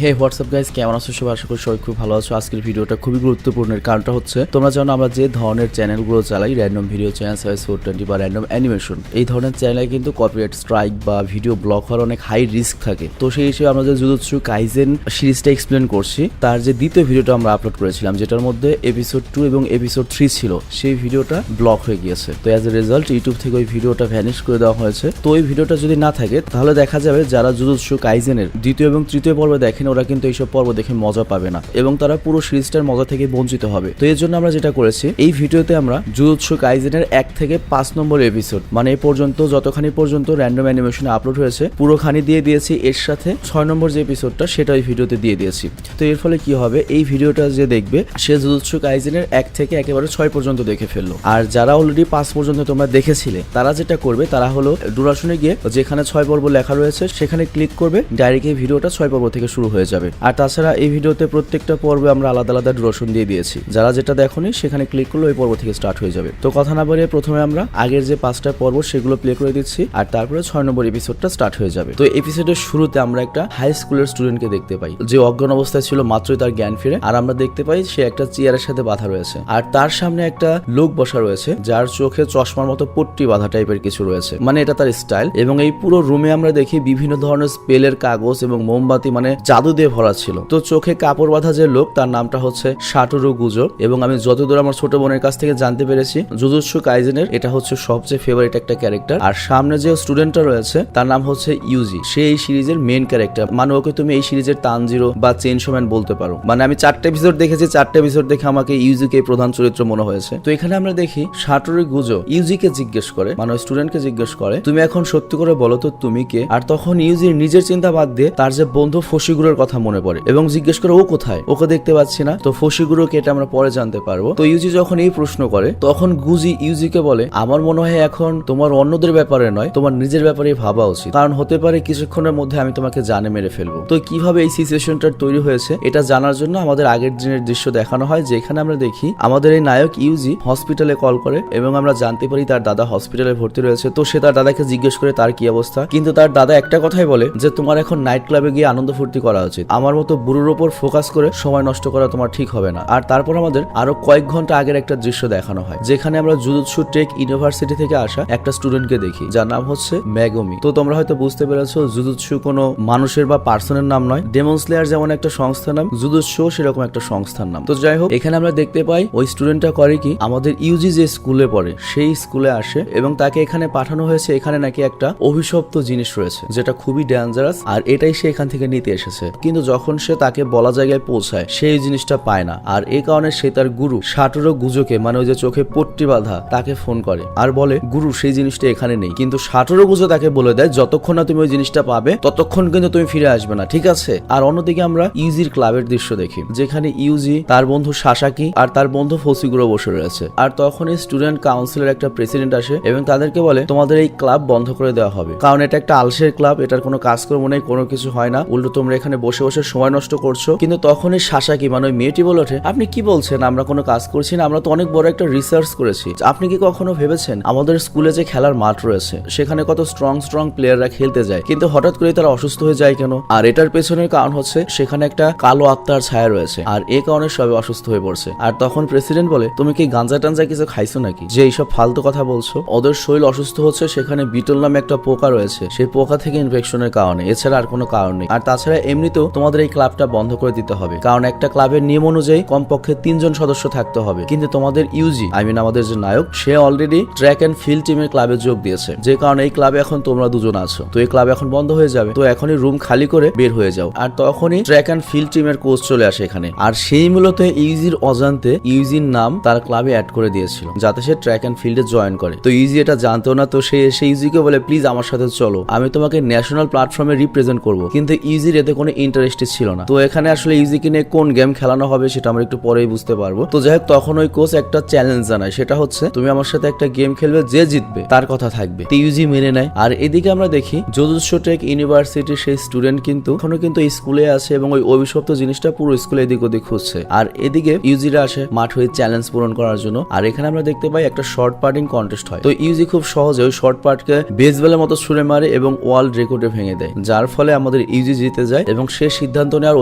হে WhatsApp guys, কেমন আছো সবাই? আশা করি সবাই খুব ভালো আছো। আজকের ভিডিওটা খুবই গুরুত্বপূর্ণ। কারণটা হচ্ছে, তোমরা জানো আমরা যে ধরনের চ্যানেলগুলো চালাই, র্যান্ডম ভিডিও চ্যানেল, 420 বা র্যান্ডম অ্যানিমেশন, এই ধরনের চ্যানেলে কিন্তু কপিরাইট স্ট্রাইক বা ভিডিও ব্লক হওয়ার অনেক হাই রিস্ক থাকে। তো সেই হিসেবে আমরা যে জুজুৎসু কাইজেন সিরিজটা এক্সপ্লেন করছি, তার যে দ্বিতীয় ভিডিওটা আমরা আপলোড করেছিলাম, যেটার মধ্যে এপিসোড 2 এবং এপিসোড 3 ছিল, সেই ভিডিওটা ব্লক হয়ে গিয়েছে। তো অ্যাজ এ রেজাল্ট ইউটিউব থেকে ওই ভিডিওটা ভ্যানিশ করে দেওয়া হয়েছে। তো ওই ভিডিওটা যদি না থাকে, তাহলে দেখা যাবে যারা জুজুৎসু কাইজেনের দ্বিতীয় এবং তৃতীয় পর্ব দেখেন, ওরা কিন্তু এইসব পর্ব দেখে মজা পাবে না এবং তারা পুরো সিরিজটার মজা থেকে বঞ্চিত হবে। তো এর জন্য আমরা যেটা করেছি, এই ভিডিওতে আমরা জুজুৎসু কাইজেনের 1 থেকে 5 নম্বর এপিসোড, মানে এই পর্যন্ত যতখানি পর্যন্ত র্যান্ডম অ্যানিমেশনে আপলোড হয়েছে পুরোখানি দিয়ে দিয়েছি। এর সাথে 6 নম্বর যে এপিসোডটা, সেটা এই ভিডিওতে দিয়ে দিয়েছি। তো এর ফলে কি হবে, এই ভিডিওটা যে দেখবে সে জুজুৎসু কাইজেনের 1 থেকে একেবারে 6 পর্যন্ত দেখে ফেললো। আর যারা অলরেডি 5 পর্যন্ত তোমরা দেখেছিলে, তারা যেটা করবে, তারা হলো ডুরাশনে গিয়ে যেখানে 6 পর্ব লেখা রয়েছে সেখানে ক্লিক করবে, ডাইরেক্ট এই ভিডিওটা 6 পর্ব থেকে শুরু হয়ে যাবে। আর তাছাড়া এই ভিডিওতে প্রত্যেকটা পর্বে আমরা আলাদা আলাদা ডুরেশন দিয়ে দিয়েছি। যারা যেটা দেখোনি সেখানে ক্লিক করলে ওই পর্ব থেকে স্টার্ট হয়ে যাবে। তো কথা না বলে প্রথমে আমরা আগের যে 5টা পর্ব সেগুলো প্লে করে দিচ্ছি, আর তারপরে 6 নম্বর এপিসোডটা স্টার্ট হয়ে যাবে। তো এপিসোডের শুরুতে আমরা একটা হাই স্কুলের স্টুডেন্টকে দেখতে পাই, যে অজ্ঞান অবস্থায় ছিল, মাত্রই তার জ্ঞান ফিরে। আর আমরা দেখতে পাই সে একটা চেয়ারের সাথে বাঁধা রয়েছে, আর তার সামনে একটা লোক বসা রয়েছে, যার চোখে চশমার মতো পট্টি বাঁধা টাইপের কিছু রয়েছে, মানে এটা তার স্টাইল। এবং এই পুরো রুমে আমরা দেখি বিভিন্ন ধরনের স্পেলের কাগজ এবং মোমবাতি, মানে জাদু দিয়ে ভরা ছিল। তো চোখে কাপড় বাঁধা যে লোক, তার নামটা হচ্ছে সাটোরু গুজো। এবং আমি যতদূর আমার ছোট বোনের কাছ থেকে জানতে পেরেছি, জুজুৎসু কাইজেনের এটা হচ্ছে সবচেয়ে ফেভারিট একটা ক্যারেক্টার। আর সামনে যে স্টুডেন্টটা রয়েছে তার নাম হচ্ছে ইউজি, সে এই সিরিজের মেইন ক্যারেক্টার। মানে ওকে তুমি এই সিরিজের তানজিরো বা চেইনসো ম্যান বলতে পারো। মানে আমি 4টা এপিসোড দেখেছি, 4টা এপিসোড দেখে আমাকে ইউজিকে প্রধান চরিত্র মনে হয়েছে। তো এখানে আমরা দেখি সাটোরু গুজো ইউজিকে জিজ্ঞেস করে, মানে স্টুডেন্টকে জিজ্ঞেস করে, তুমি এখন সত্যি করে বলো তো তুমি কে? আর তখন ইউজির নিজের চিন্তা বাদ দিয়ে তার যে বন্ধু ফসিগুরোর কথা মনে পড়ে এবং জিজ্ঞেস করে ও কোথায়, ওকে দেখতে পাচ্ছি না। তো ফসিগুরোকে এটা আমরা পরে জানতে পারবো। তো ইউজি যখন এই প্রশ্ন করে, তখন গুজি ইউজিকে বলে, আমার মনে হয় এখন তোমার অন্যদের ব্যাপারে নয়, তোমার নিজের ব্যাপারে ভাবা উচিত, কারণ হতে পারে কিছুক্ষণের মধ্যে আমি তোমাকে জানে মেরে ফেলবো। তো কিভাবে এই সিচুয়েশনটা তৈরি হয়েছে এটা জানার জন্য আমাদের আগের দিনের দৃশ্য দেখানো হয়, যেখানে আমরা দেখি আমাদের এই নায়ক ইউজি হসপিটালে কল করে এবং আমরা জানতে পারি তার দাদা হসপিটালে ভর্তি রয়েছে। তো সে তার দাদাকে জিজ্ঞেস করে তার কি অবস্থা, কিন্তু তার দাদা একটা কথাই বলে যে তোমার এখন নাইট ক্লাবে গিয়ে আনন্দ ফুর্তি করা উচিত, আমার মতো বুড়োর উপর ফোকাস করে সময় নষ্ট করা তোমার ঠিক হবে না। আর তারপর আমাদের আরো কয়েক ঘন্টা আগের একটা দৃশ্য দেখানো হয়, যেখানে আমরা জুজুৎসু টেক ইউনিভার্সিটি থেকে আসা একটা স্টুডেন্টকে দেখি, যার নাম হচ্ছে মেগুমি। তো তোমরা হয়তো বুঝতে পেরেছো, জুজুৎসু কোনো মানুষের বা পার্সনের নাম নয়। ডেমন স্লেয়ার যেমন একটা সংস্থার নাম, জুজুৎসু সেরকম একটা সংস্থার নাম। তো যাই হোক, এখানে আমরা দেখতে পাই ওই স্টুডেন্টটা করে কি, আমাদের ইউজি যে স্কুলে পড়ে সেই স্কুলে আসে এবং তাকে এখানে পাঠানো হয়েছে। এখানে নাকি একটা অভিশপ্ত জিনিস রয়েছে, যেটা খুবই ডেঞ্জারাস, আর এটাই সে এখান থেকে নিতে এসেছে। কিন্তু যখন সে তাকে বলা জায়গায় পৌঁছায়, সেই জিনিসটা পায় না। আর এই কারণে সে তার গুরু সাটোরু গুজোকে, মানে ওই যে চোখে পট্টি বাঁধা, তাকে ফোন করে আর বলে, গুরু সেই জিনিসটা এখানে নেই। কিন্তু সাটোরু গুজো তাকে বলে দেয়, যতক্ষণ না তুমি ওই জিনিসটা পাবে ততক্ষণ কিন্তু তুমি ফিরে আসবে না, ঠিক আছে? আর অন্যদিকে আমরা ইউজির ক্লাবের দৃশ্য দেখি, যেখানে ইউজি, তার বন্ধু সাসাকি আর তার বন্ধু ফসিগুরো বসে রয়েছে। আর তখন এই স্টুডেন্ট কাউন্সিলের একটা প্রেসিডেন্ট আসে এবং তাদেরকে বলে, তোমাদের এই ক্লাব বন্ধ করে দেওয়া হবে, কারণ এটা একটা আলসের ক্লাব, এটার কোনো কাজকর্ম নেই, কোনো কিছু হয় না, উল্টো তোমরা এখানে বসে বসে সময় নষ্ট করছো। কিন্তু তখন এই সাসাকি, মানে ওই মেয়েটি বলে ওঠে, আপনি কি বলছেন, আমরা কোনো কাজ করছি না, আমরা তো অনেক বড় একটা রিসার্চ করেছি। আপনি কি কখনো ভেবেছেন আমাদের স্কুলে যে খেলার মাঠ রয়েছে সেখানে কত স্ট্রং প্লেয়াররা খেলতে যায়, কিন্তু হঠাৎ করে তারা অসুস্থ হয়ে যায় কেন? আর এটার পেছনের কারণ হচ্ছে সেখানে একটা কালো আত্মার ছায়া রয়েছে, আর এই কারণে সবাই অসুস্থ হয়ে পড়ছে। আর তখন প্রেসিডেন্ট বলে, তুমি কি গাঞ্জা টাঞ্জা কিছু খাইছো নাকি যে এইসব ফালতু কথা বলছো? ওদের শরীর অসুস্থ হচ্ছে, সেখানে বিটল নামে একটা পোকা রয়েছে, সেই পোকা থেকে ইনফেকশনের কারণে, এছাড়া আর কোনো কারণ নেই। আর তাছাড়া এমনিতেও তোমাদের এই ক্লাবটা বন্ধ করে দিতে হবে, কারণ একটা ক্লাবের নিয়ম অনুযায়ী কমপক্ষে 3 জন সদস্য থাকতে হবে। কিন্তু তোমাদের ইউজি, আমাদের যে নায়ক, সে অলরেডি ট্র্যাক এন্ড ফিল্ড টিমের ক্লাবে যোগ দিয়েছে, যে কারণে এই ক্লাবে এখন তোমরা দুজন আছো। তো এই ক্লাব এখন বন্ধ হয়ে যাবে, তো এখনই রুম খালি করে বের হয়ে যাও। আর তখনই ট্র্যাক এন্ড ফিল্ড টিমের কোচ চলে আসে এখানে, আর সেই মূলত ইউজির অজান্তে ইউজির নাম তার ক্লাবে অ্যাড করে দিয়েছিল, যাতে সে ট্র্যাক এন্ড ফিল্ডে জয়েন করে। তো ইউজি এটা জানতো না, তো সে ইউজিকে বলে, প্লিজ আমার সাথে চলো, আমি তোমাকে ন্যাশনাল প্ল্যাটফর্মে রিপ্রেজেন্ট করবো। কিন্তু ইউজির এতে কোনো ইন্টারেস্ট ছিল না। তো এখানে আসলে ইউজিকে নিয়ে কোন গেম খেলানো হবে সেটা আমরা একটু পরেই বুঝতে পারবো। তো যাই হোক, তখন ওই কোচ একটা চ্যালেঞ্জ জানায়, সেটা হচ্ছে তুমি আমার সাথে একটা গেম খেলবে, যে জিতবে তার কথা থাকবে। ইউজি মেনে নেয়। আর এদিকে আমরা দেখি জুজুৎসু টেক ইউনিভার্সিটির সেই স্টুডেন্ট কিন্তু এখনো কিন্তু স্কুলে আছে এবং ওই অভিশপ্ত জিনিসটা পুরো স্কুলে এদিক ওদিক খুঁজছে। আর এদিকে ইউজিরা আসে মাঠ হয়ে চ্যালেঞ্জ পূরণ করার জন্য। আর এখানে আমরা দেখতে পাই একটা শর্ট পাটিং কন্টেস্ট হয়। তো ইউজি খুব সহজে ওই শর্ট পাটকে বেসবলের মতো ছুঁড়ে মারে এবং ওয়ার্ল্ড রেকর্ডে ভেঙে দেয়, যার ফলে আমাদের ইউজি জিতে যায় এবং সে সিদ্ধান্ত নেওয়ার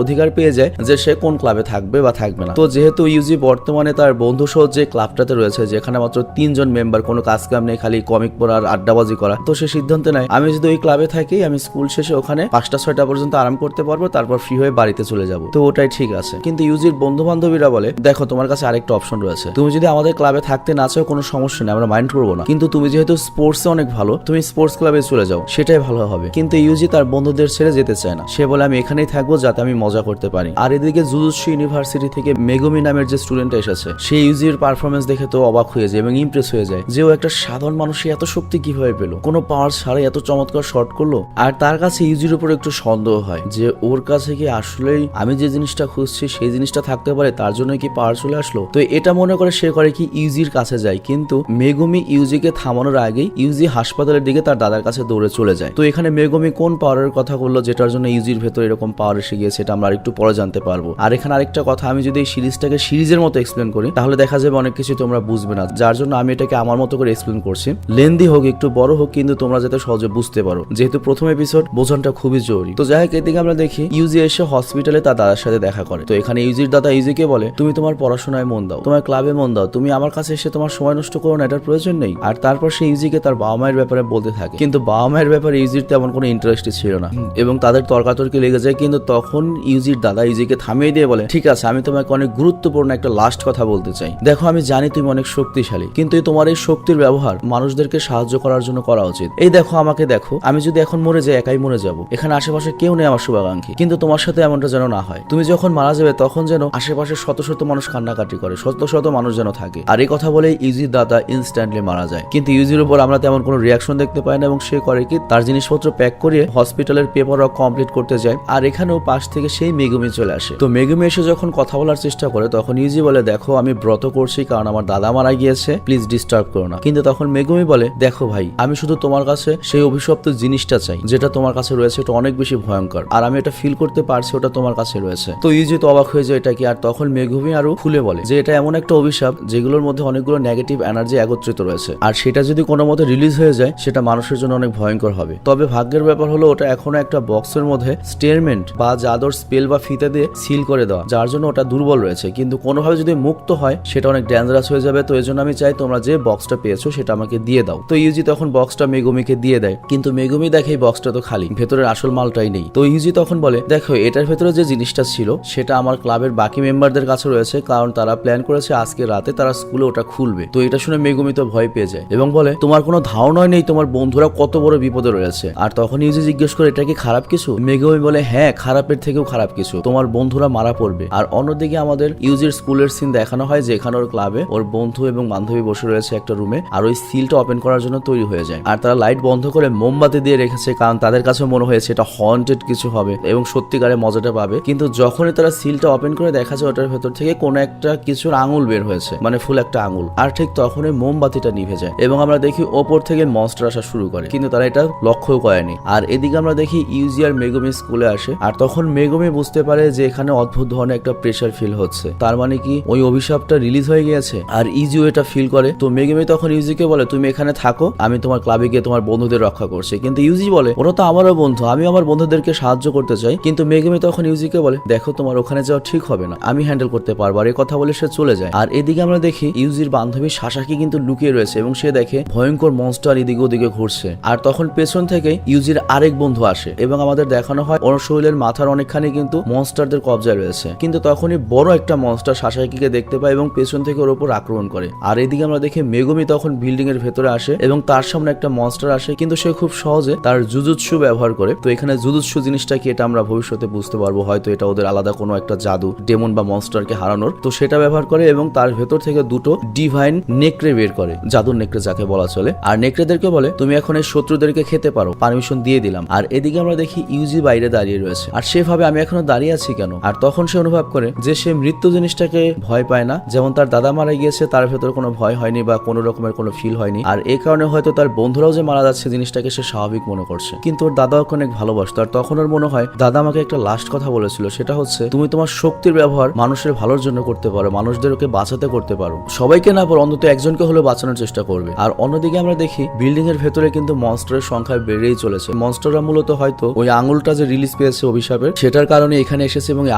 অধিকার পেয়ে যায় যে সে কোন ক্লাবে থাকবে বা থাকবে না। তো যেহেতু ইউজি বর্তমানে তার বন্ধু সহ যে ক্লাবটাতে রয়েছে, যেখানে মাত্র 3 জন মেম্বার, কোনো কাজ কাম নেই, খালি কমিক পড়ার আড্ডাবাজি করা, তো সে সিদ্ধান্ত নেয় আমি যদি ওই ক্লাবে থাকি আমি স্কুল শেষে ওখানে 5টা-6টা পর্যন্ত আরাম করতে পারবো, তারপর ফ্রি হয়ে বাড়িতে চলে যাব। তো ওটাই ঠিক আছে। কিন্তু ইউজির বন্ধু বান্ধবীরা বলে দেখো তোমার কাছে আরেকটা অপশন রয়েছে, তুমি যদি আমাদের ক্লাবে থাকতে না চাও কোনো সমস্যা নেই, আমরা মাইন্ড করবো না, কিন্তু তুমি যেহেতু স্পোর্টসে অনেক ভালো, তুমি স্পোর্টস ক্লাবে চলে যাও, সেটাই ভালো হবে। কিন্তু ইউজি তার বন্ধুদের ছেড়ে যেতে চায় না। সে বলে আমি এখানেই থাকবো যাতে আমি মজা করতে পারি। আর এদিকে জুজুৎসু ইউনিভার্সিটি থেকে মেগুমি নামের যে স্টুডেন্ট এসেছে, সে ইউজির পারফরমেন্স দেখে তো অবাক হয়ে যায় এবং ইমপ্রেস হয়ে যায় যে ও একটা সাধারণ মানুষের এত শক্তি কিভাবে পেল, কোনো পাওয়ার ছাড়াই এত চমৎকার শট করলো। আর তার কাছে ইউজির উপর একটু সন্দেহ হয় যে ওর কাছে কি আসলেই আমি যে জিনিসটা খুঁজছি সেই জিনিসটা থাকতে পারে, তার জন্য কি পাওয়ার চলে আসলো। তো এটা মনে করে সে করে কি ইউজির কাছে যায়, কিন্তু মেগুমি ইউজিকে থামানোর আগেই ইউজি হাসপাতালের দিকে তার দাদার কাছে দৌড়ে চলে যায়। তো এখানে মেগুমি কোন পাওয়ারের কথা বললো যেটার জন্য ইউজির ভেতর এরকম পাওয়ার এসে গিয়েছে, এটা আমরা আরেকটু পরে জানতে পারবো। আর এখানে আরেকটা কথা, আমি যদি এই সিরিজটাকে সিরিজের মতো এক্সপ্লেন করি তাহলে দেখা যাবে অনেক কিছু তোমরা বুঝবে না, যার জন্য আমি এটাকে আমার মতো করে এক্সপ্লেন করছি। লেন্দি হোক, একটু বড় হোক, কিন্তু তোমরা যাতে সহজে বুঝতে পারো, যেহেতু প্রথম এপিসোড বোঝানটা খুবই জরুরি। তো যাই হোক, এদিকে আমরা দেখি ইউজি এসে হসপিটালে তার দাদার সাথে দেখা করে। তো এখানে ইউজির দাদা ইউজিকে বলে তুমি তোমার পড়াশোনায় মন দাও, তোমার ক্লাবে মন দাও, তুমি আমার কাছে এসে তোমার সময় নষ্ট করো না, এটার প্রয়োজন নেই। আর তারপর সে ইউজিকে তার বাবা মায়ের ব্যাপারে বলতে থাকে, কিন্তু বাবা মায়ের ব্যাপারে ইউজির তেমন কোনো ইন্টারেস্টই ছিল না এবং তাদের তর্কাতর্কি লেগে যায়। কিন্তু তখন ইউজির দাদা ইউজিকে থামিয়ে দিয়ে বলে ঠিক আছে, আমি তোমাকে অনেক গুরুত্বপূর্ণ একটা লাস্ট কথা বলতে চাই। দেখো আমি জানি তুমি অনেক শক্তিশালী, কিন্তু তোমার এই শক্তির ব্যবহার মানুষদেরকে সাহায্য করার জন্য করা উচিত। এই দেখো আমাকে দেখো, আমি যদি এখন মরে যাই একাই মরে যাব, এখানে আশেপাশে কেউ নেই আমার শুভাকাঙ্ক্ষী, কিন্তু তোমার সাথে এমনটা যেন না হয়। তুমি যখন মারা যাবে তখন যেন আশেপাশে শত শত মানুষ কান্নাকাটি করে, শত শত মানুষ যেন থাকে। আর এই কথা বলে ইউজির দাদা ইনস্ট্যান্টলি মারা যায়। কিন্তু ইউজির উপর আমরা তেমন কোনো রিয়াকশন দেখতে পাই না এবং সে করে কি তার জিনিসপত্র প্যাক করিয়ে হসপিটালের পেপার ওয়ার্ক কমপ্লিট করতে যায়। আর এখানেও পাশ থেকে সেই মেগুমি চলে আসে। তো মেগুমি এসে যখন কথা বলার চেষ্টা করে তখন ইউজি বলে দেখো আমি ব্রত করছি কারণ আমার দাদা মারা গিয়েছে, প্লিজ ডিস্টার্ব করো না। কিন্তু তখন মেগুমি বলে দেখো ভাই, আমি শুধু তোমার কাছে সেই অভিশপ্ত জিনিসটা চাই যেটা তোমার কাছে রয়েছে, এটা অনেক বেশি ভয়ঙ্কর আর আমি এটা ফিল করতে পারছি ওটা তোমার কাছে রয়েছে। তো ইউজি তো অবাক হয়ে যায় এটা কি। আর তখন মেগুমি আরো খুলে বলে যে এটা এমন একটা অভিশাপ যেগুলোর মধ্যে অনেকগুলো নেগেটিভ এনার্জি একত্রিত রয়েছে, আর সেটা যদি কোনো মতে রিলিজ হয়ে যায় সেটা মানুষের জন্য অনেক ভয়ঙ্কর হবে। তবে ভাগ্যের ব্যাপার হলো ওটা এখনো একটা বক্সের মধ্যে স্টেরমেন্ট বা জাদুর স্পেল বা ফিতে দিয়ে সিল করে দেওয়া, যার জন্য ওটা দুর্বল রয়েছে। কিন্তু কোনোভাবে যদি মুক্ত হয় সেটা অনেক ডেঞ্জারাস হয়ে যাবে। তো এজন্য আমি চাই তোমরা যে বক্সটা পেয়েছো সেটা আমাকে দিয়ে দাও। তো ইউজি তখন বক্সটা মেগুমিকে দিয়ে দেয়, কিন্তু মেগুমি দেখে এই বক্সটা তো খালি, ভেতরের আসল মালটাই নেই। তো ইউজি তখন বলে দেখো এটার ভেতরে যে জিনিসটা ছিল সেটা আমার ক্লাবের বাকি মেম্বারদের কাছে রয়েছে, কারণ তারা প্ল্যান করেছে আজকে রাতে তারা স্কুলে ওটা খুলবে। তো এটা শুনে মেগুমি তো ভয় পেয়ে যায় এবং বলে তোমার কোনো ধারণাই নেই তোমার বন্ধুরা কত বড় বিপদে রয়েছে। আর তখন ইউজি জিজ্ঞেস করে এটা কি খারাপ কিছু? মেগুমি বলে হ্যাঁ, খারাপের থেকেও খারাপ কিছু, তোমার বন্ধুরা মারা পড়বে। আর অন্যদিকে আমাদের ইউজির স্কুলের সিন দেখানো হয় যে এখানে ওর ক্লাবে ওর বন্ধু এবং বান্ধবী বসে রয়েছে একটা রুমে, আর ওই সিলটা ওপেন করার জন্য তৈরি হয়ে যায়। আর তারা লাইট বন্ধ করে মোমবাতি দিয়ে রেখেছে, কারণ তাদের কাছে মনে হয়েছে এটা হন্টেড কিছু হবে এবং সত্যিকারে মজাটা পাবে। কিন্তু যখনই তারা সিলটা ওপেন করে দেখা যায় ওটার ভেতর থেকে কোনো একটা কিছুর আঙুল বের হয়েছে, মানে ফুল একটা আঙুল। আর ঠিক তখনই মোমবাতিটা নিভে যায় এবং আমরা দেখি ওপর থেকে মনস্টার আসা শুরু করে, কিন্তু তারা এটা লক্ষ্যও করেনি। আর এদিকে আমরা দেখি ইউজি আর মেগুমি স্কুলে আসে, আর তখন মেগুমি বুঝতে পারে যে এখানে অদ্ভুত ধরনের একটা প্রেসার ফিল হচ্ছে, তার মানে কি ওই অভিশাপটা রিলিজ হয়ে গিয়েছে। আর ইউজিও এটা ফিল করে। তো মেগুমি তখন ইউজিকে বলে তুমি এখানে থাকো, আমি তোমার ক্লাবে গিয়ে তোমার বন্ধুদের রক্ষা করছি। কিন্তু ইউজি বলে ওরা তো আমারও বন্ধু, আমি আমার বন্ধুদেরকে সাহায্য করতে চাই। কিন্তু মেগুমি তখন ইউজিকে বলে দেখো তোমার ওখানে যাওয়া ঠিক হবে না, আমি হ্যান্ডেল করতে পারবো। আর এই কথা বলে সে চলে যায়। আর এদিকে আমরা দেখি ইউজির বান্ধবী সাসাকি কিন্তু লুকিয়ে রয়েছে এবং সে দেখে ভয়ঙ্কর মনস্টার এদিকে ওদিকে ঘুরছে। আর তখন পেছন থেকে ইউজির আরেক বন্ধু আসে এবং আমাদের দেখানো হয় ওর শরীরের মাথার অনেকখানি কিন্তু মনস্টারদের কবজায় রয়েছে। কিন্তু তখনই বড় একটা মনস্টার সাসাকিকে দেখতে পায় এবং পেছন থেকে ওর উপর আক্রমণ করে। আর এদিকে আমরা দেখি মেগুমি তখন বিল্ডিং এর ভেতরে আসে এবং তার সামনে একটা মনস্টার আসে, কিন্তু সে খুব সহজে তার জুজুৎসু ব্যবহার করে। তো এখানে জুজুৎসু জিনিসটা কি এটা আমরা ভবিষ্যতে বুঝতে পারবো, হয়তো এটা ওদের আলাদা কোনো একটা জাদু ডেমন বা মনস্টারকে হারানোর। তো সেটা ব্যবহার করে এবং তার ভেতর থেকে দুটো ডিভাইন নেকড়ে বের করে, জাদুর নেকড়ে যাকে বলা চলে। আর নেকড়েদেরকে বলে তুমি এখন এই শত্রুদেরকে খেতে পারো, পারমিশন দিয়ে দিলাম। আর এদিকে আমরা দেখি ইউজি বাইরে দাঁড়িয়ে রয়েছে, আর সে ভাবে আমি এখনো দাঁড়িয়ে আছি কেন। আর তখন সে অনুভব করে যে সে মৃত্যু জিনিসটাকে ভয় পায় না, যেমন তার দাদা মারা গিয়েছে তার ভেতর কোনো ভয় হয়নি বা কোনো রকমের কোনো ফিল হয়নি। আর এই কারণে হয়তো তার বন্ধুরাও যে মারা যাচ্ছে জিনিসটাকে সে স্বাভাবিক মনে করছে। কিন্তু ওর দাদা ওকে অনেক ভালোবাসতো। আর তখন ওর মনে হয় দাদা আমাকে একটা লাস্ট কথা বলেছিল, সেটা হচ্ছে তুমি তোমার শক্তির ব্যবহার মানুষের ভালোর জন্য করতে পারো, মানুষদেরকে বাঁচাতে করতে পারো, সবাইকে না পারো অন্তত একজনকে হলেও বাঁচানোর চেষ্টা করবে। আর অন্যদিকে আমরা দেখি বিল্ডিং এর ভেতরে কিন্তু মনস্টারের সংখ্যা বেড়েই চলেছে। মনস্টাররা মূলত হয়তো ওই আঙুলটা যে রিলিজ পেয়েছে এসেছে অভিশাপের, সেটার কারণে এখানে এসেছে এবং এই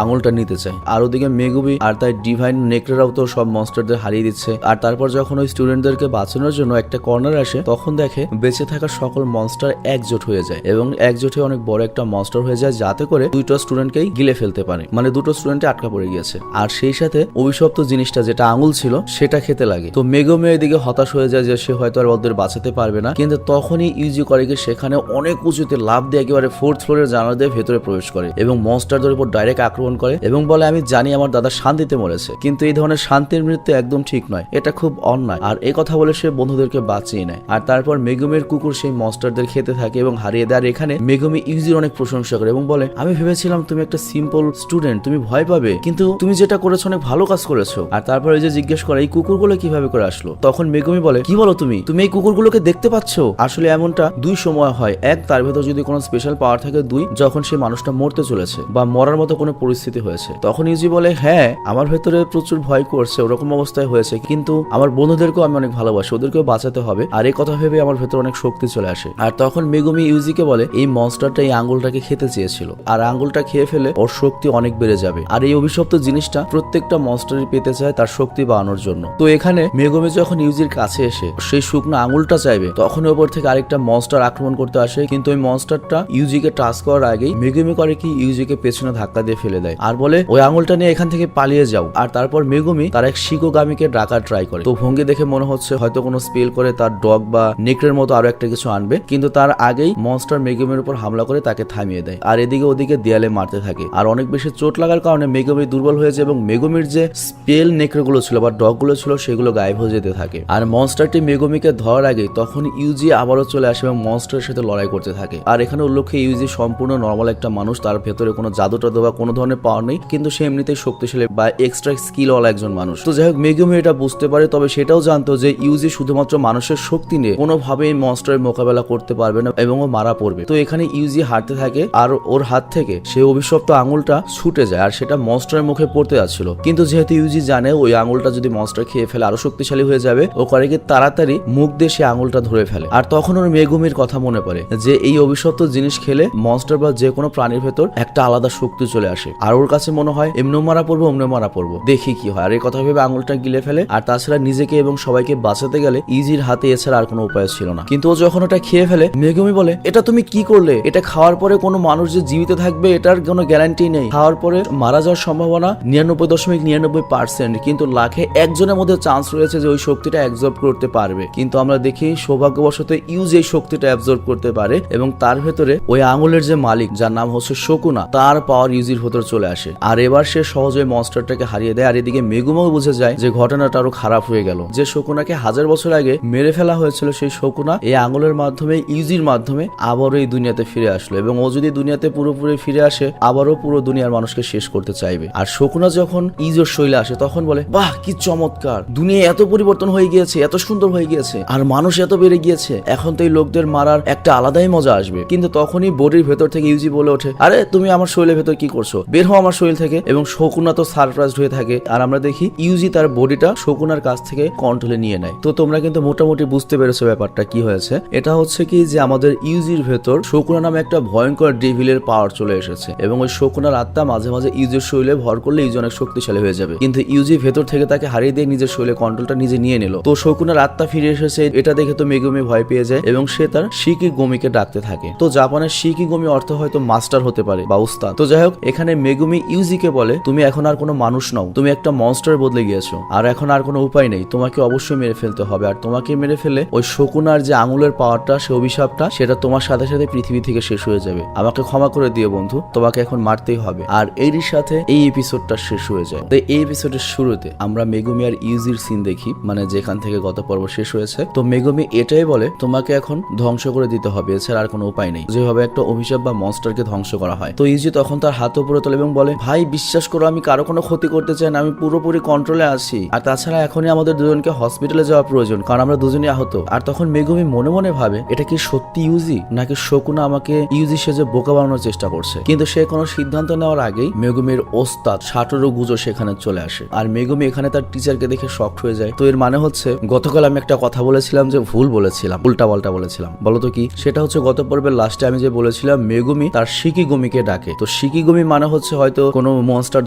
আঙুলটা নিতে চায়। আর ওদিকে মেগুমি আর তাই ডিভাইন নেকড়েরাও তো সব মনস্টারদের হারিয়ে দিচ্ছে। আর তারপর যখন ওই স্টুডেন্টদেরকে বাঁচানোর জন্য একটা কর্নার আসে, তখন দেখে বেঁচে থাকা সকল মনস্টার একজোট হয়ে যায় এবং একজোটে অনেক বড় একটা মনস্টার হয়ে যায়, যাতে করে দুটো স্টুডেন্টকেই গিলে ফেলতে পারে। মানে দুটো স্টুডেন্টে আটকা পড়ে গিয়েছে। আর সেই সাথে অভিশপ্ত জিনিসটা যেটা আঙুল ছিল সেটা খেতে লাগে। তো মেগুমি এদিকে হতাশ হয়ে যায় যে সে হয়তো আর ওদের বাঁচাতে পারবে না। কিন্তু তখনই ইউজি করে কি সেখানে অনেক উঁচুতে লাফ দিয়ে একেবারে 4th ফ্লোরের জানালা দিয়ে ভেতরে প্রবেশ করে এবং মনস্টারদের উপর ডাইরেক্ট আক্রমণ করে এবং বলে, আমি জানি আমার দাদা শান্তিতে মরেছে, কিন্তু এই ধরনের শান্তির মৃত্যু একদম ঠিক নয়, এটা খুব অন্যায়। আর এই কথা বলে সে বন্ধুদেরকে বাঁচিয়ে নেয়। আর তারপর মেগুমির কুকুর সেই মনস্টারদের খেতে থাকে এবং হারিয়ে দেয়। আর এখানে মেগুমি ইউজির অনেক প্রশংসা করে এবং বলে, আমি ভেবেছিলাম তুমি একটা সিম্পল স্টুডেন্ট, তুমি ভয় পাবে, কিন্তু তুমি যেটা করেছো অনেক ভালো কাজ করেছো। আর তারপর ওই যে জিজ্ঞেস করে এই কুকুরগুলো কিভাবে করে আসলো, তখন মেগুমি বলে, কি বলো তুমি এই কুকুরগুলোকে দেখতে পাচ্ছ? আসলে এমনটা দুই সময় হয়, এক তার ভেতর যদি কোনো স্পেশাল পাওয়ার থাকে, দুই যখন সেই মানুষটা মরতে চলেছে বা মরার মতো কোনো পরিস্থিতি হয়েছে। তখন ইউজি বলে, হ্যাঁ আমার ভেতরে প্রচুর ভয় করছে, ওরকম অবস্থায় হয়েছে, কিন্তু আমার বন্ধুদেরকেও আমি অনেক ভালোবাসি, ওদেরকেও বাঁচাতে হবে। আর এই কথা ভেবে আমার ভেতরে অনেক শক্তি চলে আসে। আর তখন মেগুমি ইউজিকে বলে, এই মনস্টারটা এই আঙ্গুলটাকে খেতে চেয়েছিল, আর আঙ্গুলটা খেয়ে ফেলে ওর শক্তি অনেক বেড়ে যাবে। আর এই অভিশপ্ত জিনিসটা প্রত্যেকটা মনস্টারই পেতে চায় তার শক্তি বাড়ানোর জন্য। তো এখানে মেগুমি যখন ইউজির কাছে এসে সেই শুকনো আঙুলটা চাইবে, তখন ওপর থেকে আরেকটা মনস্টার আক্রমণ করতে আসে। কিন্তু ওই মনস্টারটা ইউজিকে টাচ করার আগেই মেগুমি করে কি ইউজিকে পেছনে ধাক্কা দিয়ে ফেলে দেয় আর বলে, ওই আঙুলটা নিয়ে এখান থেকে পালিয়ে যাও। আর তারপর মেগুমি তার এক শিকোগামীকে ডাকার ট্রাই করে। তো ভঙ্গি দেখে মনে হচ্ছে হয়তো কোনো স্পেল করে তার ডগ বা নেকড়ের মতো আরো একটা কিছু আনবে, কিন্তু তার আগেই মনস্টার মেগুমির উপর হামলা করে তাকে থামিয়ে দেয়। আর এদিকে ওদিকে দেয়ালে মারতে থাকে। আর অনেক বেশি চোট লাগার কারণে মেগুমি দুর্বল হয়ে যায় এবং মেগুমির যে স্পেল নেকড়েগুলো ছিল বা ডগ গুলো ছিল সেগুলো গায়েব হয়ে যেতে থাকে। আর মনস্টারটি মেগুমিকে ধরার আগে তখন ইউজি আবারও চলে আসে এবং মনস্টারের সাথে লড়াই করতে থাকে। আর এখানে উল্লেখ্য ইউজি সম্পূর্ণ নর্মাল একটা মানুষ, তার ভেতরে কোনো জাদু টাদু বা কোনো ধরনের পাওয়ার নেই, কিন্তু সে এমনিতেই শক্তিশালী বা এক্সট্রা স্কিল ওয়ালা একজন মানুষ। তো যাই হোক মেগুমি এটা বুঝতে পারে, তবে সেটাও জানতো যে ইউজি শুধুমাত্র মানুষের শক্তি নিয়ে কোনোভাবেই মনস্টারের মোকাবেলা করতে পারবে না এবং ও মারা পড়বে। তো এখানে ইউজি হারতে থাকে আর ওর হাত থেকে সেই অভিশপ্ত আঙুলটা ছুটে যায় আর সেটা মনস্টারের মুখে পড়তে যাচ্ছিল। কিন্তু যেহেতু ইউজি জানে ওই আঙুলটা যদি মনস্টার খেয়ে ফেলে আরো শক্তিশালী হয়ে যাবে, ও করে কি তাড়াতাড়ি মুখ দিয়ে সে আঙুলটা ধরে ফেলে। আর তখন ওর মেগুমির কথা মনে পড়ে যে এই অভিশপ্ত জিনিস খেলে মনস্টার বা যে কোনো প্রাণীর ভেতর একটা আলাদা শক্তি চলে আসে। আর ওর কাছে মনে হয় এমনিও মারা পড়বো অমনিও মারা পড়বো, দেখি কি হয়। আর এই কথা ভেবে আঙুলটা গিলে ফেলে। আর তাছাড়া নিজেকে এবং সবাইকে বাঁচাতে গেলে ইজির হাতে এছাড়া আর কোনো উপায় ছিল না। কিন্তু ও যখন ওটা খেয়ে ফেলে, মেগুমি বলে, এটা তুমি কি করলে? এটা খাওয়ার পরে কোনো মানুষ যে জীবিত থাকবে এটার কোনো গ্যারান্টি নেই। খাওয়ার পরে মারা যাওয়ার সম্ভাবনা 99.99%, কিন্তু লাখে একজনের মধ্যে চান্স রয়েছে যে ওই শক্তিটা অ্যাবজর্ব করতে পারবে। কিন্তু আমরা দেখি সৌভাগ্যবশত ইউজ এই শক্তিটা অ্যাবজর্ব করতে পারে এবং তার ভেতরে ওই আঙুলের যে মালিক যার নাম হচ্ছে শকুনা, তার পাওয়ার ইউজির ভেতর চলে আসে। আর এবার সে সহজে মনস্টারটাকে হারিয়ে দেয়। আর এদিকে মেগুমিও বুঝে যায় যে ঘটনাটা আরো খারাপ হয়ে গেল। যে শকুনাকে 1000 বছর আগে মেরে ফেলা হয়েছিল, সেই শকুনা এই আঙুলের মাধ্যমে ইউজির মাধ্যমে আবারও এই দুনিয়াতে ফিরে আসলো এবং ও যদি দুনিয়াতে পুরোপুরি ফিরে আসে আবারও পুরো দুনিয়ার মানুষকে শেষ করতে চাইবে। আর শকুনা যখন ইউজির শৈলে আসে তখন বলে, বাহ কি চমৎকার, দুনিয়া এত পরিবর্তন হয়ে গিয়েছে, এত সুন্দর হয়ে গিয়েছে, আর মানুষ এত বেড়ে গিয়েছে, এখন তো এই লোকদের মারার একটা আলাদাই মজা আসবে। কিন্তু তখনই বডির ভেতর থেকে ইউজি বলে ওঠে, আরে তুমি আমার শরীরের ভেতর কি করছো, বের হও আমার শরীর থেকে। এবং শকুনা তো সারপ্রাইজড হয়ে থাকে। আর আমরা দেখি ইউজি তার বডিটা শকুনার কাছ থেকে কন্ট্রোলে নিয়ে নেয়। তো তোমরা কিন্তু মোটামুটি বুঝতে পেরেছো ব্যাপারটা কি হয়েছে। এটা হচ্ছে কি যে আমাদের ইউজির ভেতর শকুনা নামে একটা ভয়ঙ্কর ডেভিলের পাওয়ার চলে এসেছে এবং ওই শকুনার আত্মা মাঝে মাঝে ইউজির শরীরে ভর করলে ইউজি অনেক শক্তিশালী হয়ে যাবে। কিন্তু ইউজি ভেতর থেকে তাকে হারিয়ে দিয়ে নিজের শরীরে কন্ট্রোলটা নিজে নিয়ে নিল। তো শকুনার আত্মা ফিরে এসেছে এটা দেখে তো মেগুমি ভয় পেয়ে যায় এবং সে তার শিকিগোমিকে ডাকতে থাকে। তো জাপানের শিকিগোমি অর্থ হয়তো মাস্টার হতে পারে বা উস্তাদ। তো যাই হোক এখানে মেগুমি ইউজিকে বলে, তুমি এখন আর কোনো মানুষ নও, তুমি একটা মনস্টার বদলে গিয়েছো, আর এখন আর কোনো উপায় নেই, তোমাকে অবশ্যই মেরে ফেলতে হবে। আর তোমাকে মেরে ফেলে ওই শকুনার যে আঙুলের পাওয়ারটা, সে অভিশাপটা, সেটা তোমার সাথে সাথে পৃথিবী থেকে শেষ হয়ে যাবে। আমাকে ক্ষমা করে দিও বন্ধু, তোমাকে এখন মারতেই হবে। আর এরই সাথে এই এপিসোডটা শেষ হয়ে যায়। তো এই এপিসোডের শুরুতে আমরা মেগুমি আর ইউজির সিন দেখি, মানে যেখান থেকে গত পর্ব শেষ হয়েছে। তো মেগুমি এটাই বলে, তোমাকে এখন ধ্বংস করে দিতে হবে, এছাড়া আর কোনো উপায় নেই, যেভাবে একটা অভিশাপ বা মনস্টারকে ধ্বংস করা হয়। তো ইউজি তখন তার হাত উপরে তোলে এবং বলে, ভাই বিশ্বাস করো আমি কারো কোনো ক্ষতি করতে চাই না, আমি পুরোপুরি কন্ট্রোলে আছি। আর তাছাড়া এখনই আমাদের দুজনকে হসপিটালে যাওয়া প্রয়োজন, কারণ আমরা দুজনই আহত। আর তখন মেগুমি মনে মনে ভাবে, এটা কি সত্যি ইউজি নাকি শকুনা আমাকে ইউজি সেজে বোকা বানানোর চেষ্টা করছে। কিন্তু সে কোনো সিদ্ধান্ত নেওয়ার আগেই মেগুমির ওস্তাদ সাটোরু গুজো সেখানে চলে আসে। আর মেগুমি এখানে তার টিচারকে দেখে শকড হয়ে যায়। তো এর মানে হচ্ছে গতকাল আমি একটা কথা বলেছিলাম যে ভুল বলেছিলাম, উল্টা পাল্টা বলেছিলাম। বলতো কি? সেটা হচ্ছে গত পর্বের লাস্টে আমি যে বলেছিলাম মেগুমি তার শিকিগমিকে ডাকে। তো শিকিগমি মানে হচ্ছে হয়তো কোনো মনস্টার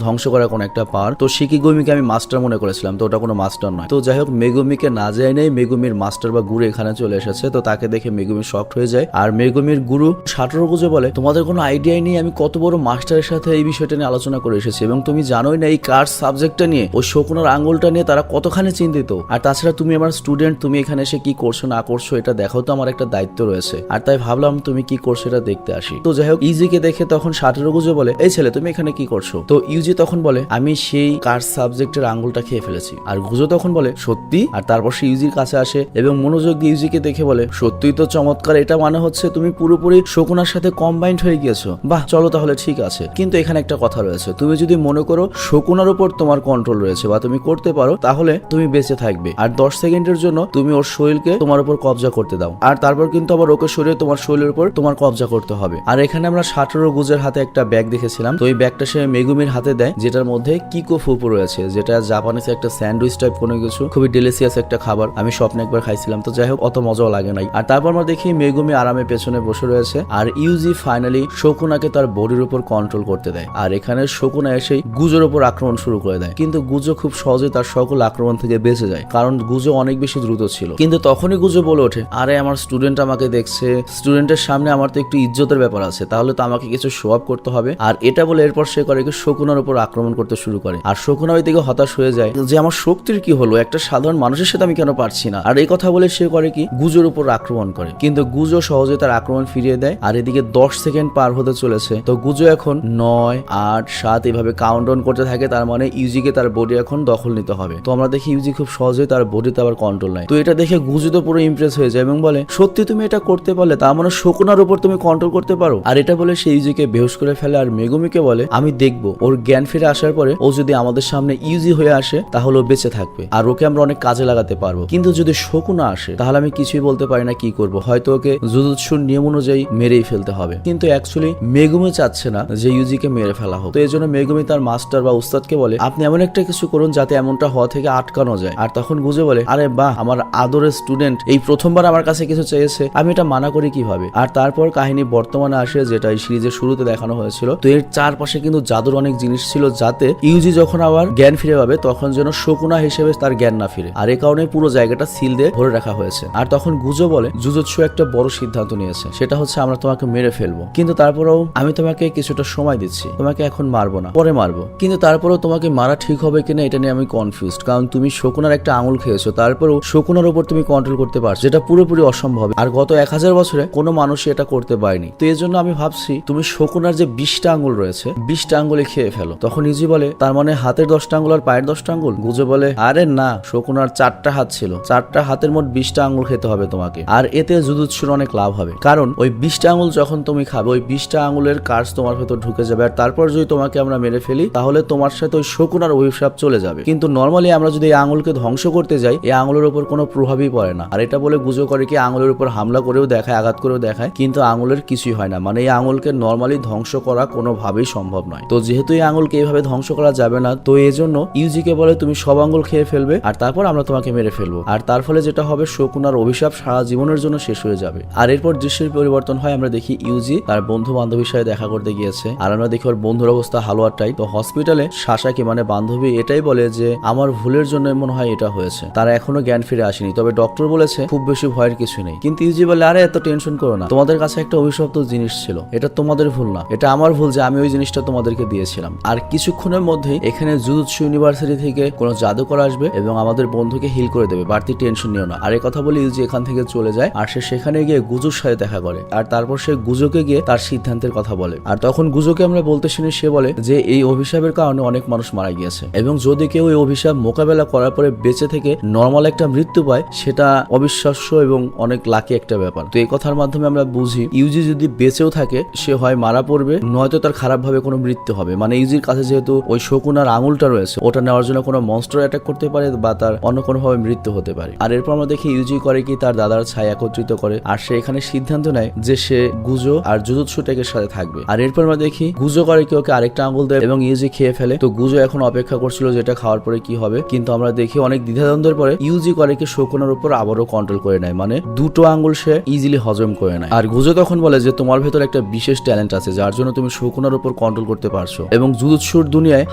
ধ্বংস করা কোনো একটা পাওয়ার। তো শিকিগমিকে আমি মাস্টার মনে করেছিলাম, তো ওটা কোনো মাস্টার নয়। তো যাই হোক, মেগুমিকে না যায় নেই, মেগুমির মাস্টার বা গুরু এখানে চলে এসেছে। তো তাকে দেখে মেগুমি শকড হয়ে যায়। আর মেগুমির গুরু সাটোরুগুজো বলে, তোমাদের কোনো আইডিয়াই নেই আমি কত বড় মাস্টারের সাথে এই বিষয়টা নিয়ে আলোচনা করে এসেছি, এবং তুমি জানোই না এই কার্স সাবজেক্টটা নিয়ে, ওই শকুনার আঙ্গুলটা নিয়ে তারা কতখানি চিন্তিত। আর তাছাড়া তুমি আমার স্টুডেন্ট, তুমি এখানে এসে কি করছো না করছো এটা দেখাও তো আমার একটা দায়িত্ব রয়েছে। আর তাই ভাবলাম তুমি কি করছো এটা দেখতে আসি। তো যাই হোক, ইউজিকে দেখে তখন সাটোরুগুজো বলে, এই ছেলে তুমি এখানে কি করছো? তো ইউজি তখন বলে, আমি সেই কার্স সাবজেক্টের আঙ্গুলটা খেয়ে ফেলেছি। আর গুজো তখন বলে, সত্যি? আর তারপর সে ইউজির কাছে আসে এবং মনোযোগ দিয়ে ইউজিকে দেখে বলে, সত্যিই তো চমৎকার, এটা মানে হচ্ছে তুমি পুরোপুরি শকুনার সাথে কম্বাইন্ড হয়ে গিয়েছো। বাহ, চলো তাহলে ঠিক আছে, কিন্তু এখানে একটা কথা রয়েছে, তুমি যদি মনে করো শকুনার উপর তোমার কন্ট্রোল রয়েছে বা তুমি করতে পারো, তাহলে তুমি বেঁচে থাকবে। আর 10 সেকেন্ডের জন্য তুমি ওর শরীরকে তোমার উপর কবজা করতে দাও, আর তারপর কিন্তু আবার ওকে শরীরে তোমার শরীরের উপর তোমার কবজা করতে হবে। আর এখানে আমরা সাটোরুগুজোর হাতে একটা ব্যাগ দেখেছিলাম, তো এই ব্যাগটা সে মেগুমির হাতে দেয়, যেটার মধ্যে কিকো ফুপু রয়েছে, যেটা জাপানিজ একটা স্যান্ডউইচ টাইপ কোনো কিছু, খুবই ডেলিসিয়াস একটা খাবার। আমি স্বপ্নে একবার খাইছিলাম, তো যাই হোক অত মজাও লাগে নাই। আর তারপর আমরা দেখি মেগুমি আরামে পেছনে বসে রয়েছে, আর ইউজি ফাইনালি শকুনাকে তার বডির উপর কন্ট্রোল করতে দেয়। আর এখানে শকুনা এসে গুজোর উপর আক্রমণ শুরু করে দেয়, কিন্তু গুজো খুব সহজে তার সকল আক্রমণ থেকে বেঁচে যায়, কারণ গুজো অনেক বেশি দ্রুত ছিল। কিন্তু তখনই গুজো বলে ওঠে, আরে আমার স্টুডেন্ট আমাকে দেখছে, স্টুডেন্টের সামনে আমার তো একটু ইজ্জতের ব্যাপার আছে, তাহলে তো আমাকে কিছু শো আপ করতে হবে। আর এটা বলে এরপর সে করে কি শকুনার উপর আক্রমণ করতে শুরু করে। আর শকুনা ওই দিকে হতাশ হয়ে যায় যে আমার শক্তির কি হলো, একটা সাধারণ মানুষের সাথে আমি কেন পারছি না। আর এই কথা বলে সে করে কি গুজোর উপর আক্রমণ করে, কিন্তু গুজো সহজে তার আক্রমণ ফিরিয়ে দেয়। আর এদিকে 10 সেকেন্ড পার হতে চলেছে, তো গুজো এখন 9, 8, 7 এভাবে কাউন্টডাউন করতে থাকে। তার মানে ইউজিকে তার বডি এখন দখল নিতে হবে। তো আমরা দেখি ইউজি খুব সহজে তার বডিতে আবার কন্ট্রোল নেয়। তো এটা দেখে গুজো তো পুরো ইমপ্রেস হয়ে যায় এবং বলে, সত্যি তুমি এটা করতে পারলে, তার মানে শকুনার উপর তুমি কন্ট্রোল করতে পারো। আর এটা বলে সে ইউজিকে বেহুশ করে ফেলে। আর মেগুমিকে বলে, আমি দেখবো ওর জ্ঞান ফিরে আসার পরে ও যদি আমাদের সামনে ইউজি হয়ে আসে তাহলে ও বেঁচে থাকবে, আর ওকে আমরা অনেক কাজে লাগাতে পারবো। কিন্তু যদি শকুনা আসে তাহলে আমি কিছুই বলতে পারি না কি করব, হয়তো ওকে জুজুৎসুর নিয়ম অনুযায়ী মেরেই ফেলতে হবে। কিন্তু অ্যাকচুয়ালি মেগুমি চাচ্ছে না যে ইউজিকে মেরে ফেলা হোক। তো এই জন্য মেগুমি তার মাস্টার বা উস্তাদকে বলে, আপনি এমন একটা কিছু করুন যাতে এমনটা হওয়া থেকে আটকানো যায়। আর তখন গুজে বলে, আরে বাহ, আমার আদরের স্টুডেন্ট এই প্রথমবার আমার কাছে কিছু চেয়েছে, আমি এটা মানা করি কিভাবে। আর তারপর কাহিনী বর্তমানে আসে, যেটা এই সিরিজের শুরুতে দেখানো হয়েছিল। তো এর চারপাশে কিন্তু জাদুর অনেক জিনিস ছিল, যাতে ইউজি যখন আবার জ্ঞান ফিরে পাবে তখন যেন শকুনা হিসেবে তার জ্ঞান না ফিরে। আর এই কারণে পুরো জায়গাটা সিল দিয়ে ভরে রাখা হয়েছে। আর তখন গুজো বলে, জুজুৎসু একটা বড় সিদ্ধান্ত নিয়েছে, সেটা হচ্ছে আমরা তোমাকে মেরে ফেলবো, কিন্তু তারপরেও আমি তোমাকে কিছুটা সময় দিচ্ছি, তোমাকে এখন মারবো না, পরে মারবো। কিন্তু তারপরেও তোমাকে মারা ঠিক হবে কিনা এটা নিয়ে আমি কনফিউজড, কারণ তুমি শকুনার একটা আঙুল খেয়েছো, তারপরেও শকুনার উপর তুমি কন্ট্রোল করতে পারছো, যেটা পুরোপুরি অসম্ভব। আর গত 1000 বছরে কোনো মানুষই এটা করতে পারেনি। তো এই জন্য আমি ভাবছি তুমি শকুনার যে 20টা আঙ্গুল রয়েছে 20টা আঙ্গুলে খেয়ে ফেলো। তখন ইউজি বলে, তার মানে হাতের 10টা আঙ্গুল আর পায়ের 10টা আঙ্গুল? গুজো বলে, আরে না, শকুনার 4টা হাত ছিল, 4টা হাতের মোট 20টা আঙ্গুল খেতে হবে তোমাকে। আর এতে জুজুৎসুর অনেক লাভ হবে, কারণ ওই 20টা আঙ্গুল যখন তুমি খাবে ওই 20টা আঙ্গুলের কার্স তোমার ভেতর ঢুকে যাবে। আর তারপর যদি তোমাকে আমরা মেরে ফেলি তাহলে তোমার সাথে ওই শকুনার অভিশাপ চলে যাবে। কিন্তু নর্মালি আমরা যদি এই আঙ্গুলকে ধ্বংস করতে যাই এই আঙ্গুলের উপর কোনো প্রভাবই পড়ে না। আর এটা বলে গুজো করে কি আঙ্গুলের উপর হামলা করেও দেখায়, আঘাত করেও দেখায়, কিন্তু আঙ্গুলের কিছুই হয় না। মানে এই আঙ্গুলকে নর্মালি ধ্বংস করা কোনোভাবেই সম্ভব নয়। তো যেহেতু এই আঙ্গুলকে এইভাবে ধ্বংস করা যাবে না, তো এই জন্য ইউজিকে বলে তুমি সব আঙ্গুল খেয়ে ফেলবে আর তারপর আমরা তোমাকে মেরে ফেলবো। আর তার ফলে যেটা হবে, শকুনার অভিশাপ সারা জীবনের জন্য শেষ হয়ে যাবে। আর এরপর দৃশ্যের পরিবর্তন হয়, আমরা দেখি ইউজি তার বন্ধু বান্ধবীর সাথে দেখা করতে গিয়েছে। আর আমরা দেখি ওর বন্ধুর অবস্থা হালুয়ার টাইপ। তো হসপিটালে সাসাকি মানে বান্ধবী এটাই বলে যে আমার ভুলের জন্য মনে হয় এটা হয়েছে, তারা এখনো জ্ঞান ফিরে আসেনি, তবে ডক্টর বলেছে খুব বেশি ভয়ের কিছু নেই। কিন্তু ইউজি বলে, আরে এত টেনশন করো না, তোমাদের কাছে একটা অভিশপ্ত জিনিস ছিল, এটা তোমাদের ভুল না, এটা আমার ভুল যে আমি ওই জিনিসটা তোমাদেরকে দিয়েছিলাম। আর কিছুক্ষণের মধ্যেই এখানে জুজুৎসু ইউনিভার্সিটি থেকে কোনো জাদুকর আসবে এবং আমাদের বন্ধুকে হিল করে দেবে, বাড়তি টেনশন নিও না। আর এই কথা বলে ইউজি এখান থেকে চলে যায়। আর সে সেখানে গিয়ে গুজোর সাথে দেখা করে। আর তারপর সে গুজোকে গিয়ে তার সিদ্ধান্তের কথা বলে। আর তখন গুজোকে আমরা বলতে শুনি সে বলে যে এই অভিশাপের কারণে অনেক মানুষ মারা গিয়েছে, এবং যদি কেউ এই অভিশাপ মোকাবেলা করার পরে বেঁচে থেকে নর্মাল একটা মৃত্যু পায় সেটা অবিশ্বাস্য এবং অনেক লাকি একটা ব্যাপার। তো এই কথার মাধ্যমে আমরা বুঝি ইউজি যদি বেঁচেও থাকে সে হয় মারা পড়বে, নয়তো তার খারাপ ভাবে কোনো মৃত্যু হবে। মানে ইউজির কাছে যেহেতু ওই শকুনার আঙুলটা রয়েছে, ওটা নেওয়ার জন্য কোনো মনস্টার অ্যাটাক করতে পারে বা তার অন্য কোনো ভাবে মৃত্যু হতে পারে। আর এরপর আমরা দেখি ইউজি করে কি তার দাদার ছায়া একত্রিত করে। আর সে এখানে সিদ্ধান্ত নেয় যে সে গুজো আর জুজুৎসু টেকের সাথে থাকবে। আর এরপর আমরা দেখি গুজো করে কি ওকে আরেকটা আঙ্গুল দেয় এবং ইউজি খেয়ে ফেলে। তো গুজো এখন অপেক্ষা করছিল যেটা খাওয়ার পরে কি হবে, কিন্তু আমরা দেখি অনেক দ্বিধাদ্বন্দ্বের পরে ইউজি করে কি শকুনার উপর আবারও কন্ট্রোল করে নেয়, মানে দুটো আঙ্গুল সে ইজিলি হজম করে নেয়। আর গুজো তখন বলে যে তোমার ভেতর একটা বিশেষ ট্যালেন্ট আছে যার জন্য তুমি শকুনার উপর কন্ট্রোল করতে পারছো, এবং জুজুৎসুর দুনিয়ায়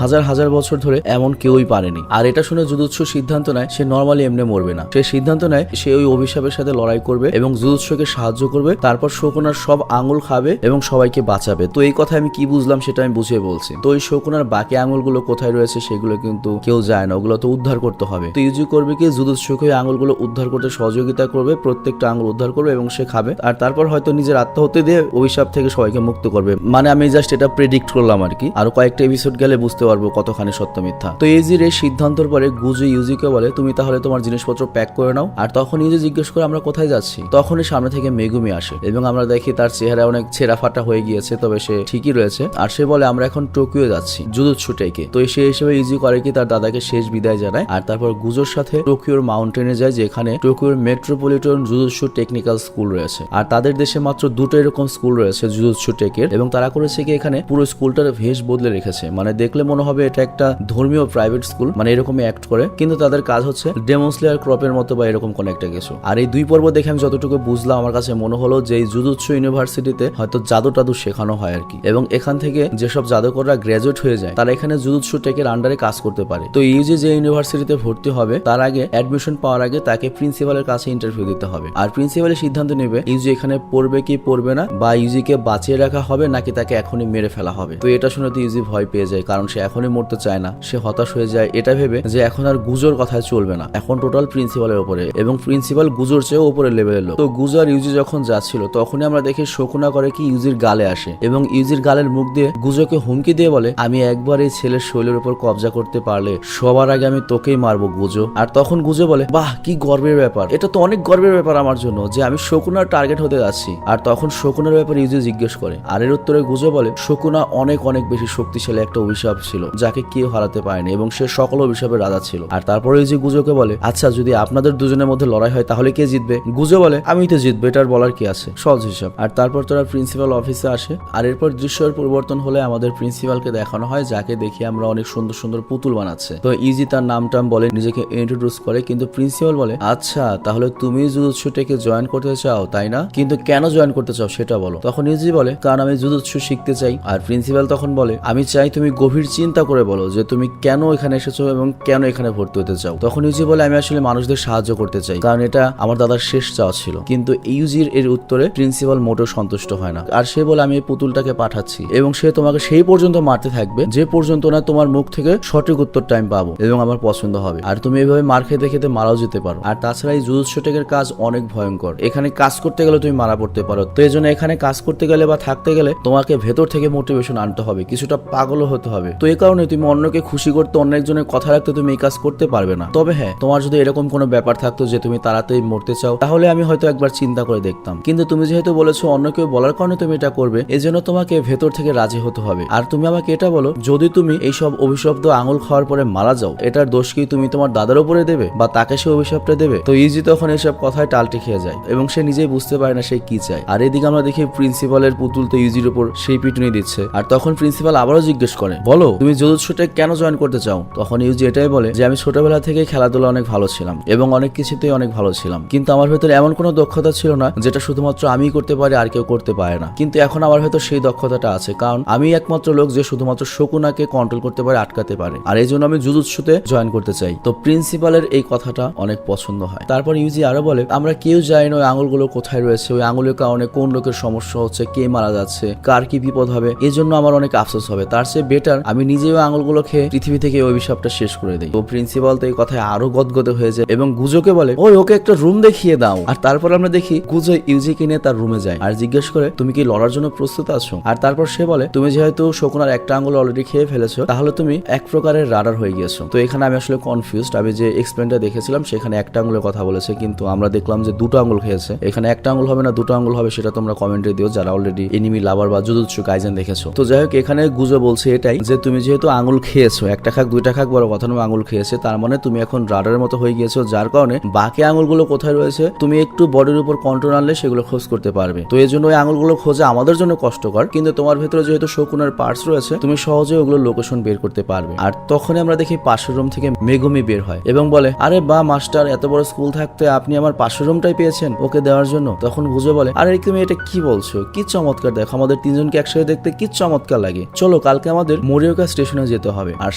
হাজার হাজার বছর ধরে এমন কেউই পারেনি। আর এটা শুনে জুজুৎসু সিদ্ধান্ত নেয় সে নর্মালি এমনি মরবে না। সে সিদ্ধান্ত নেয় সে ওই অভিশাপের সাথে লড়াই করবে এবং জুজুৎসুকে সাহায্য করবে, তারপর শকুনার সব আঙুল খাবে এবং সবাইকে বাঁচাবে। তো এই কথা আমি কি বুঝলাম সেটা আমি বুঝিয়ে বলছি। তো ওই শকুনার বাকি আঙুলগুলো কোথায় রয়েছে সেগুলো কিন্তু কেউ যায় না, ওগুলো তো উদ্ধার করতে হবে। তো ইউজি করবে কি, জুজুৎসুকে ওই আঙুলগুলো উদ্ধার করতে সহযোগিতা করবে, প্রত্যেকটা আঙুল উদ্ধার করবে এবং সে খাবে, আর তারপর হয়তো নিজের আত্মহত্যা দিয়ে অভিশাপ থেকে সবাইকে মুক্ত করবে। মানে আমি জাস্ট এটা প্রেডিক্ট করলাম আর কি, আরো কয়েকটা এপিসোড গেলে বুঝতে পারবো কতখানি সত্য মিথ্যা। তো ইউজির এই সিদ্ধান্তের পরে গুজু ইউজিকে বলে তুমি তাহলে তোমার জিনিসপত্র প্যাক করে নাও। আর তখন ইউজি জিজ্ঞেস করে আমরা কোথায় যাচ্ছি। তখনই সামনে থেকে মেগুমি আসে এবং আমরা দেখি তার চেহারা অনেক ছেঁড়া ফাটা হয়ে গিয়েছে, তবে সে ঠিকই রয়েছে। আর সে বলে আমরা এখন টোকিও যাচ্ছি জুজুৎসু টেকে। তো সেই হিসেবে ইউজি করে কি তার দাদাকে শেষ বিদায় জানায়, আর তারপর গুজোর সাথে টোকিওর মাউন্টেনে যায় যেখানে টোকিওর মেট্রোপলিটন জুজুৎসু টেকনিক্যাল স্কুল রয়েছে। আর তাদের দেশে মাত্র দুটো এরকম স্কুল রয়েছে জুজুৎসু টেকের, এবং তারা করেছে কি এখানে পুরো স্কুলটার ভেষ বদলে রেখেছে। মানে দেখলে মনে হবে এটা একটা ধর্মীয় প্রাইভেট স্কুল, মানে এরকমই অ্যাক্ট করে, কিন্তু তাদের কাজ হচ্ছে ডেমন স্লেয়ার ক্রপের মতো বা এরকম কোন একটা কিছু। আর এই দুই পর্ব দেখে আমি যতটুকু বুঝলাম আমার কাছে মনে হলো যে এই জুজুৎসু ইউনিভার্সিটিতে হয়তো জাদু টাদু শেখানো হয় আর কি, এবং এখান থেকে যেসব জাদুকররা গ্রাজুয়েট হয়ে যায় তারা এখানে জুজুৎসু টেকের আন্ডারে কাজ করতে পারে। তো ইউজি যে ইউনিভার্সিটিতে ভর্তি হবে তার আগে অ্যাডমিশন পাওয়ার আগে তাকে প্রিন্সিপালের কাছে ইন্টারভিউ দিতে হবে, আর প্রিন্সিপালের সিদ্ধান্ত নেবে ইউজি এখানে পড়বে কি পড়বে না, বা ইউজিকে বাঁচিয়ে রাখা হবে নাকি তাকে এখনই মেরে ফেলা হবে। তো এটা শুনে তো ইউজি ভয় পেয়ে যায়, কারণ সে এখনই মরতে চায় না। সে হতাশ হয়ে যায় এটা ভেবে যে এখন আর গুজোর কথায় চলবে না, এখন টোটাল প্রিন্সিপালের উপরে, এবং প্রিন্সিপাল গুজোর চেয়েও উপরে লেভেলের লোক। তো গুজো আর ইউজি যখন যাচ্ছিল তখনই আমরা দেখি শকুনা করে কি ইউজির গালে আসে এবং ইউজির গালের মুখ দিয়ে গুজোকে হুমকি দিয়ে বলে আমি একবার এই ছেলের শৈলের উপর কবজা করতে পারলে সবার আগে আমি তোকেই মারবো গুজো। আর তখন গুজো বলে বাহ কি গর্বের ব্যাপার, এটা তো অনেক গর্বের ব্যাপার আমার জন্য যে আমি শকুনার টার্গেট হতে যাচ্ছি। আর তখন শকুনার ব্যাপারে ইউজি জিজ্ঞেস করে, আর এর উত্তরে গুজো বলে শকুনা অনেক অনেক বেশি শক্তিশালী একটা অভিশাপ ছিল যাকে কেউ হারাতে পারেনি এবং সে সকল অভিশাপের রাজা ছিল। আর তারপরে ইউজি গুজোকে বলে আচ্ছা যদি আপনাদের দুজনের মধ্যে লড়াই হয় তাহলে কে জিতবে। গুজো বলে আমি তো জিতবো, এটার বলার কি আছে, সহজ হিসাব। আর তারপর তারা প্রিন্সিপাল অফিসে আসে, আর এরপর দৃশ্যের পরিবর্তন হলে আমাদের প্রিন্সিপালকে দেখানো হয় যাকে দেখে আমরা অনেক সুন্দর সুন্দর পুতুল বানাচ্ছে। তো ইজি তার নামটাম বলে নিজেকে ইন্ট্রোডিউস করে, কিন্তু প্রিন্সিপাল বলে আচ্ছা তাহলে তুমি জুজুৎসু টেকে জয়েন করতে চাও তাই না, কিন্তু কেন জয়েন করতে চাও সেটা বলো। তখন ইজি বলে কারণ আমি জুজুৎসু শিখতে চাই। আর প্রিন্সিপাল তখন বলে আমি চাই তুমি গভীর চিন্তা করে বলো যে তুমি কেন এখানে এসেছো এবং কেন এখানে ভর্তি হতে চাও। তখন ইউজি বলে আমি আসলে মানুষদের সাহায্য করতে চাই, কারণ এটা আমার দাদার শেষ চাওয়া ছিল। কিন্তু ইউজির এর উত্তরে প্রিন্সিপাল মোটেও সন্তুষ্ট হয় না, আর সে বলে আমি এই পুতুলটাকে পাঠাচ্ছি এবং সে তোমাকে সেই পর্যন্ত মারতে থাকবে যে পর্যন্ত না তোমার মুখ থেকে সঠিক উত্তরটা আমি পাবো এবং আমার পছন্দ হবে, আর তুমি এইভাবে মার খেতে খেতে মারাও যেতে পারো। আর তাছাড়া এই জুজুৎসু টেকের কাজ অনেক ভয়ঙ্কর, এখানে কাজ করতে গেলে তুমি মারা পড়তে পারো। তো এই জন্য এখানে কাজ করতে গেলে বা থাকতে গেলে তোমাকে ভেতর থেকে মোটিভেশন আনতে হবে, কিছুটা পাগলও হতে হবে। তো এই কারণে তুমি অন্যকে খুশি করতে অন্য একজনের কথা রাখতে তুমি এই কাজ করতে পারবে না। তবে হ্যাঁ তোমার যদি এরকম কোনো ব্যাপার থাকতো যে তুমি তাড়াতাড়ি মরতে চাও তাহলে আমি হয়তো একবার চিন্তা করে দেখতাম, কিন্তু তুমি যেহেতু বলেছো অন্য কেউ বলার কারণে তুমি এটা করবে, এজন্য তোমাকে ভেতর থেকে রাজি হতে হবে। আর তুমি আমাকে এটা বলো যদি তুমি এইসব অভিশপ্ত আঙুল খাওয়ার পরে মারা যাও এটার দোষ কি তুমি তোমার দাদার উপরে দেবে বা তাকে সে অভিশাপটা দেবে। তো ইজি তখন এইসব কথায় টালটি খেয়ে যায় এবং সে নিজেই বুঝতে পারে না সে কি চায়। আর এদিকে আমরা দেখি প্রিন্সিপালের পুতুল তো ইজির উপর সেই পিটুনি দিচ্ছে। আর তখন প্রিন্সিপাল আবারও জিজ্ঞেস করে বলো তুমি জুজুৎসু টেক কেন জয়েন করতে চাও। তখন ইউজি এটাই বলে যে আমি ছোটবেলা থেকে খেলাধুলা অনেক ভালো ছিলাম এবং অনেক কিছুতেই অনেক ভালো ছিলাম, কিন্তু আমার ভেতরে এমন কোনো দক্ষতা ছিল না যেটা শুধুমাত্র আমিই করতে পারি আর কেউ করতে পারে না। কিন্তু এখন আমার ভেতর সেই দক্ষতাটা আছে, কারণ আমি একমাত্র লোক যে শুধুমাত্র শকুনাকে কন্ট্রোল করতে পারে, আটকাতে পারে, আর এই জন্য আমি জুজুৎসুতে জয়েন করতে চাই। তো প্রিন্সিপালের এই কথাটা অনেক পছন্দ হয়। তারপর ইউজি আরো বলে আমরা কেউ জানি না ওই আঙুলগুলো কোথায় রয়েছে, ওই আঙুলের কারণে কোন লোকের সমস্যা হচ্ছে, কে মারা যাচ্ছে, কার কি বিপদ হবে, এই জন্য আমার অনেক আফসোস হবে। তার চেয়ে বেটার আমি নিজেই ওই আঙুলগুলো খেয়ে পৃথিবী থেকে ওই অভিশাপটা শেষ করে দিই। তো প্রিন্সিপাল তো এই কথায় আরো গদগদে হয়ে যায় এবং গুজোকে বলে ওকে একটা রুম দেখিয়ে দাও। আর তারপর আমরা দেখি গুজো ইউজিকে নিয়ে তার রুমে যায় আর জিজ্ঞেস করে তুমি কি লড়ার জন্য প্রস্তুত আছো। আর তারপর সে বলে তুমি যেহেতু শকুনার একটা আঙুল অলরেডি খেয়ে ফেলেছো তাহলে তুমি এক প্রকারের রাডার হয়ে গিয়েছো। তো এখানে আমি আসলে কনফিউজড, আমি যে এক্সপ্লেনটা দেখেছিলাম সেখানে একটা আঙুলের কথা বলেছে, কিন্তু আমরা দেখলাম যে দুটো আঙুল খেয়েছে। এখানে একটা আঙুল হবে না দুটো আঙুল হবে সেটা তোমরা কমেন্টে দিও যারা অলরেডি এনিমি লাভার বা জুজুৎসু কাইজেন দেখেছো। তো যাই হোক এখানে গুজো বলছে এটাই যে তুমি যেহেতু আঙুল খেয়েছো, একটা খাক দুইটা খাক বড় কথা নয়, আঙুল খেয়েছে, তার মানে তুমি এখন রাডারের মতো হয়ে গিয়েছো, যার কারণে বাকি আঙুলগুলো কোথায় রয়েছে তুমি একটু বডির উপর কন্ট্রোল আনলে সেগুলো খোঁজ করতে পারবে। তো এই জন্য ওই আঙুলগুলো খোঁজা আমাদের জন্য কষ্টকর, কিন্তু তোমার ভেতরে যেহেতু শকুনার পার্টস রয়েছে তুমি সহজে ওগুলো লোকেশন বের করতে পারবে। আর তখনই আমরা দেখি পাশের রুম থেকে মেগুমি বের হয় এবং বলে আরে বা মাস্টার এত বড় স্কুল থাকতে আপনি আমার পাশের রুমটাই পেয়েছেন ওকে দেওয়ার জন্য। তখন গুজো বলে আরে তুমি এটা কি বলছো, কি চমৎকার, দেখো আমাদের তিনজনকে একসাথে দেখতে কি চমৎকার লাগে। চলো কালকে আমাদের মোরিওকা স্টেশনে যেতে হবে, আর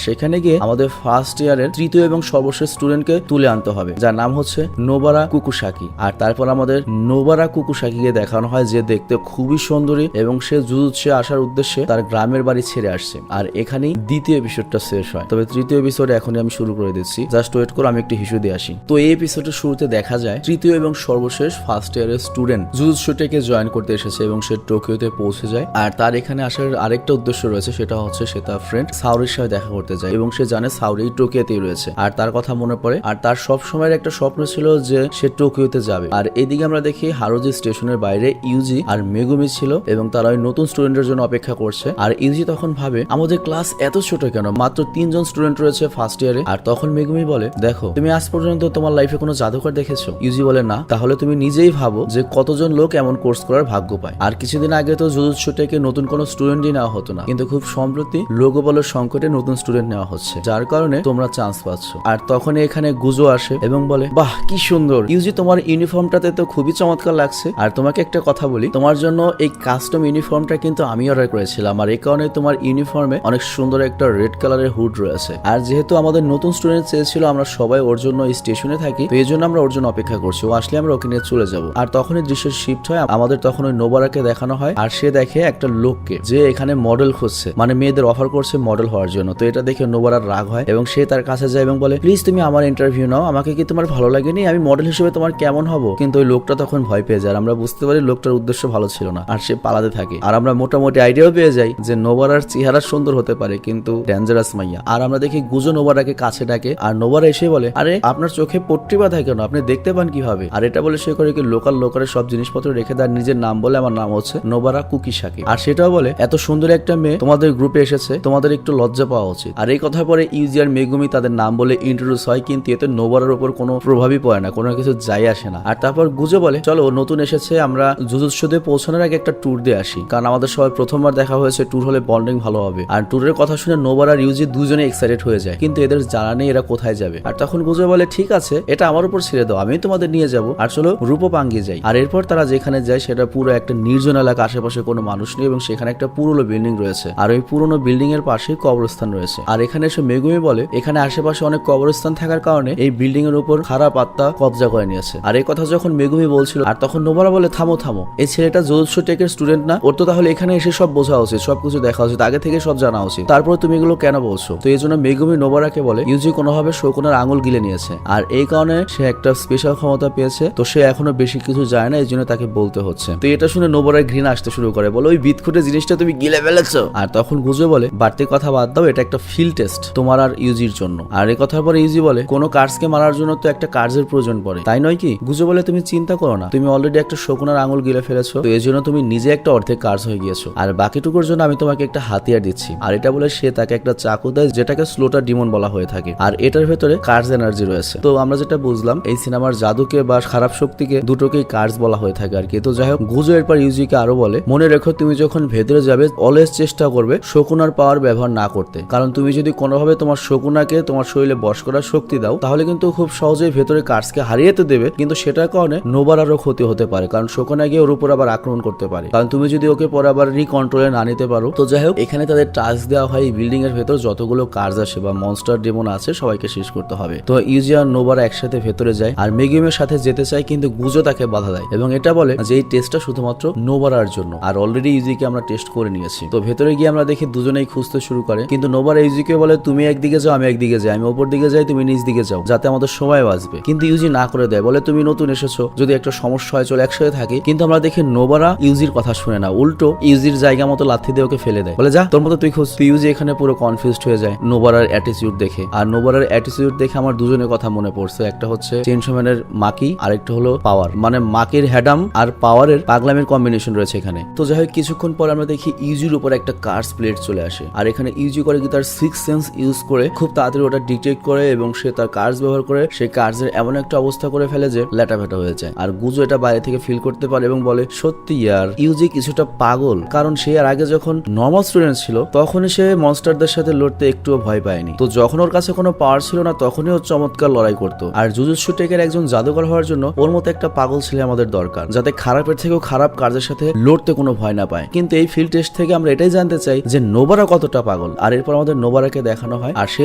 সেখানে গিয়ে আমাদের ফার্স্ট ইয়ারের তৃতীয় এবং সর্বশেষ স্টুডেন্টকে তুলে আনতে হবে, যার নাম হচ্ছে নোবারা কুকুসাকি। আর তারপর আমাদের নোবারা কুকুসাকিকে দেখানো হয়, যে দেখতে খুবই সুন্দরী এবং সে জুজুৎসে আসার উদ্দেশ্যে তার গ্রামের বাড়ি ছেড়ে আসছে। আর এখানেই দ্বিতীয় এপিসোডটা শেষ হয়। তবে তৃতীয় এপিসোডে এখনই আমি শুরু করে দিচ্ছি, জাস্ট ওয়েট করো, আমি একটু হিসু দিয়ে আসি। তো এই এপিসোডের শুরুতে দেখা যায় তৃতীয় এবং সর্বশেষ ফার্স্ট ইয়ারের স্টুডেন্ট জুজুৎসুটাকে জয়েন করতে এসেছে এবং সে টোকিওতে পৌঁছে যায়। আর তার এখানে আসার আরেকটা উদ্দেশ্য রয়েছে, সেটা হচ্ছে সে তার ফ্রেন্ড সাউরির সাথে দেখা করতে যায় এবং সে জানে সাউরি টোকিওতেই রয়েছে। আর তার কথা মনে পড়ে, আর তার সব সময়ের একটা স্বপ্ন ছিল যে সে টোকিওতে যাবে। আর এদিকে আমরা দেখি হারুজি স্টেশনের বাইরে ইউজি আর মেগুমি ছিল এবং তারা ওই নতুন স্টুডেন্টের জন্য অপেক্ষা করছে। আর ইউজি তখন ভাবে আমাদের ক্লাস এত ছোট কেন, মাত্র 3 জন স্টুডেন্ট রয়েছে ফার্স্ট ইয়ারে। আর তখন মেগুমি বলে, দেখো তুমি আজ পর্যন্ত তোমার লাইফে কোনো জাদুকর দেখেছো? ইউজি বলে না। তাহলে তুমি নিজেই ভাবো যে কতজন লোক এমন কোর্স করার ভাগ্য পায়। আর কিছুদিন আগে তো জুজুৎসুটাকে নতুন কোনো স্টুডেন্টই নেওয়া হতো না, কিন্তু খুব সম্প্রতি লোকবলের সংকটে নতুন স্টুডেন্ট নেওয়া হচ্ছে, যার কারণে তোমরা চান্স পাচ্ছ। আর তখন এখানে গুজো আসে এবং বলে, বাহ কি সুন্দর ইউজি, তোমার ইউনিফর্মটাতে তো খুবই চমৎকার লাগছে। আর তোমাকে একটা কথা বলি, তোমার জন্য এই কাস্টম ইউনিফর্মটা কিন্তু আমি অর্ডার করেছিলাম, আর এই কারণে তোমার ইউনিফর্মে অনেক সুন্দর একটা রেড কালারের হুড রয়েছে। আর যেহেতু আমাদের নতুন স্টুডেন্ট চেয়েছিল আমরা সবাই ওর জন্য এই স্টেশনে থাকি, তো এই জন্য আমরা ওর জন্য অপেক্ষা করছি, ও আসলে আমরা ওকে নিয়ে চলে যাব। আর তখনই দৃশ্যের শিফট হয়, আমাদের তখন ওই নোবারাকে দেখানো হয়। আর সে দেখে একটা লোককে যে এখানে মডেল খুঁজছে, মানে মেয়েদের অফার করছে মডেল হওয়ার জন্য। তো এটা দেখে নোবারার রাগ হয় এবং সে তার কাছে যায় এবং বলে, প্লিজ তুমি আমার ইন্টারভিউ নাও, আমাকে কি তোমার ভালো লাগেনি? আমি মডেল হিসেবে তোমার কেমন হবো? কিন্তু ওই লোকটা তখন ভয় পেয়ে যায়। আমরা বুঝতে পারি লোকটার উদ্দেশ্য ভালো ছিল না, আর সে পালাতে থাকে। আর আমরা মোটামুটি আইডিয়াও পেয়ে যাই যে নোবারার চেহারা সুন্দর হতে পারে কিন্তু ডেঞ্জারাস মাইয়া। আর আমরা দেখি গুজো নোবারাকে কাছে ডাকে, আর নোবারা এসে বলে, আরে আপনার চোখে পট্টি বাঁধা কেন, আপনি দেখতে পান কিভাবে? আর এটা বলে সে করে কি লোকাল লোকারের সব জিনিসপত্র রেখে দেয়, নিজের নাম বলে, আমার নাম হচ্ছে নোবারা কুকিসাকি। আর সেটাও বলে, এত সুন্দর একটা মেয়ে তোমাদের গ্রুপে এসেছে, তোমাদের একটু লজ্জা পাওয়া উচিত। আর এই কথা পরে ইউজি আর মেগুমি তাদের নাম বলে ইন্ট্রোডিউস হয়, কিন্তু এতে নোবারার উপর কোনো প্রভাবই পড়ে না, কোনো কিছু যাই আসে না। আর তারপর গুজো বলে, চলো নতুন এসেছে, আমরা জুজুৎসুতে পৌঁছানোর আগে একটা ট্যুর দিয়ে আসি, কারণ আমাদের সবাই প্রথমবার দেখা হয়েছে, ট্যুর হলে বন্ডিং ভালো হবে। আর ট্যুরের কথা শুনে নোবারা আর ইউজি দুজনে এক্সাইটেড হয়ে যায়, কিন্তু এদের জানা নেই এরা কোথায় যাবে। আর তখন গুজো বলে, ঠিক আছে এটা আমার উপর ছেড়ে দাও, আমি তোমাদের নিয়ে যাব, আর চলো রূপপাঙ্গি যাই। আর এরপর তারা যেখানে যায় সেটা পুরো একটা নির্জন এলাকা, আশেপাশে কোনো মানুষ নেই এবং সেখানে একটা পুরনো বিল্ডিং রয়েছে। আর ওই পুরনো বিল্ডিং এর পাশেই কবরস্থান রয়েছে। আর এখানে এসে মেগুমি বলে, এখানে আশেপাশে অনেক কবরস্থান থাকার কারণে এই বিল্ডিং এর উপর খারাপ আত্মা কবজা করে নিয়েছে। আর এই কথা যখন মেগুমি বলছিল, আর তখন নোবারা বলে, থামো থামো, এই ছেলেটা জুজুৎসু টেকের স্টুডেন্ট না? ওর তো তাহলে এখানে এসে সব বোঝা উচিত, সবকিছু দেখা উচিত, আগে থেকে সব জানা উচিত, তারপর তুমি এগুলো কেন বলছো? তো এই জন্য মেগুমি নোবারাকে বলে, ইউজি কোনোভাবে শকুনের আঙুল গিলে নিয়েছে, আর এই কারণে সে একটা স্পেশাল ক্ষমতা পেয়েছে, তো সে এখনো বেশি কিছু জানে না, এই জন্য তাকে বলতে হচ্ছে। তো এটা শুনে নোবারার ঘৃণা আসতে শুরু করে, বলে, ওই বিদখুটে জিনিসটা তুমি গিলে ফেলেছো। আর তখন গুজো বলে, বাড়তি কথা বাদ দাও, এটা একটা ফিল্ড টেস্ট তোমার আর ইউজির জন্য। আর এই কথার পরে ইউজি বলে, কোনো কার্সকে মারার জন্য তো একটা কার্সের প্রয়োজন পড়ে, তাই নয় কি? গুজো বলে, তুমি চিন্তা করো না, তুমি অলরেডি একটা শকুনের আঙুল গিলে ফেলেছো, তো এই জন্য তুমি নিজে একটা অর্ধেক কার্স হয়ে গিয়েছো, আর বাকিটুকুর জন্য আমি তোমাকে একটা হাতিয়ার দিচ্ছি। আর এটা বলে সে তাকে একটা চাকু দেয়, যেটাকে স্লোটার ডিমন বলা হয়ে থাকে। আর এটার ভেতরে কার্স এনার্জি রয়েছে। তো আমরা যেটা বুঝলাম, এই সিনেমার জাদুকে বা খারাপ শক্তিকে দুটোকেই কার্স বলা হয়ে থাকে আর কি। তো যাই হোক, গুজো এরপর ইউজিকে আরো বলে, মনে রেখো তুমি যখন ভেতরে যাবে অলওয়েজ চেষ্টা করবে শকুনার পাওয়ার ব্যবহার না করতে, কারণ তুমি যদি কোনোভাবে তোমার শকুনাকে তোমার শরীরে বশ করার শক্তি দাও, তাহলে কিন্তু খুব সহজেই ভেতরে কার্সকে হারিয়ে তো দেবে, কিন্তু সেটার কারণে নোবার আরো ক্ষতি হতে পারে, কারণ শকুনা গিয়ে ওর উপর আবার আক্রমণ করতে পারে, কারণ তুমি যদি ওকে পরে আবার রিকন্ট্রোলে না নিতে পারো। তো যাই হোক, এখানে তাদের টাস্ক দেওয়া হয় এই বিল্ডিং এর ভেতর যতগুলো কার্স আসে বা মনস্টার ডেমন আছে সবাইকে শেষ করতে হবে। তো ইউজি আর নোবারা একসাথে ভেতরে যায়, আর মেগুমের সাথে যেতে চায়, কিন্তু গুজো তাকে বাধা দেয় এবং এটা বলে যে এই টেস্টটা শুধুমাত্র নোবারার জন্য, আর অলরেডি ইউজিকে আমরা টেস্ট করে নিয়েছি। তো ভেতরে গিয়ে আমরা দেখি দুজনেই খুঁজতে শুরু করে, কিন্তু নোবারা ইউজিকে বলে, তুমি একদিকে যাও, আমি একদিকে যাই, আমি ওপর দিকে যাই, তুমি নিচ দিকে যাও, যাতে আমাদের সময় বাঁচবে। কিন্তু ইউজি না করে দেয়, বলে তুমি নতুন এসেছো, যদি একটা সমস্যা হয় চলো একসাথে থাকি। কিন্তু আমরা দেখি নোবারা ইউজির কথা শুনে না, উল্টো ইউজির জায়গা মতো লাথি দিয়ে ওকে ফেলে দেয়, বলে যা তোর মতো তুই খোঁজ। ইউজি এখানে পুরো কনফিউজড হয়ে যায় নোবারার অ্যাটিটিউড দেখে। আর নোবারার অ্যাটিটিউড দেখে আমার দুজনের কথা মনে পড়ছে, একটা হচ্ছে চেইনসো ম্যানের মাকি, আরেকটা হলো পাওয়ার, মানে মাকির হ্যাডাম আর পাওয়ারের পাগলামের কম্বিনেশন রয়েছে এখানে। তো যাই হোক, কিছুক্ষণ পর আমরা দেখি ইউজির উপর একটা কার্স প্লেট চলে আসে, আর এখানে ইউজি করে কি তার 6 সেন্স ইউজ করে খুব তাড়াতাড়ি ওটা ডিটেক্ট করে এবং সে তার কার্স ব্যবহার করে সেই কার্সের এমন একটা অবস্থা করে ফেলে যে ল্যাটাফেটা হয়ে যায়। আর গুজো এটা বাইরে থেকে ফিল করতে পারে এবং বলে, সত্যি ইয়ার ইউজি কিছুটা পাগল, কারণ সে আর আগে যখন নর্মাল স্টুডেন্ট ছিল তখনই সে মনস্টারদের সাথে লড়তে একটুও ভয় পায়নি, তো যখন ওর কাছে কোনো পাওয়ার ছিল না তখনই ও চমৎকার লড়াই করতো। আর জুজুৎসু টেকের একজন জাদুকর হওয়ার জন্য ওর মতো একটা পাগল ছেলে আমাদের দরকার, যাতে খারাপের থেকেও খারাপ কার্যের সাথে লড়তে কোনো ভয় না পায়। কিন্তু এই ফিল্ড টেস্ট থেকে আমরা এটাই জানতে চাই যে নোবারা কতটা পাগল। আর এরপর আমাদের নোবারাকে দেখানো হয়, আর সে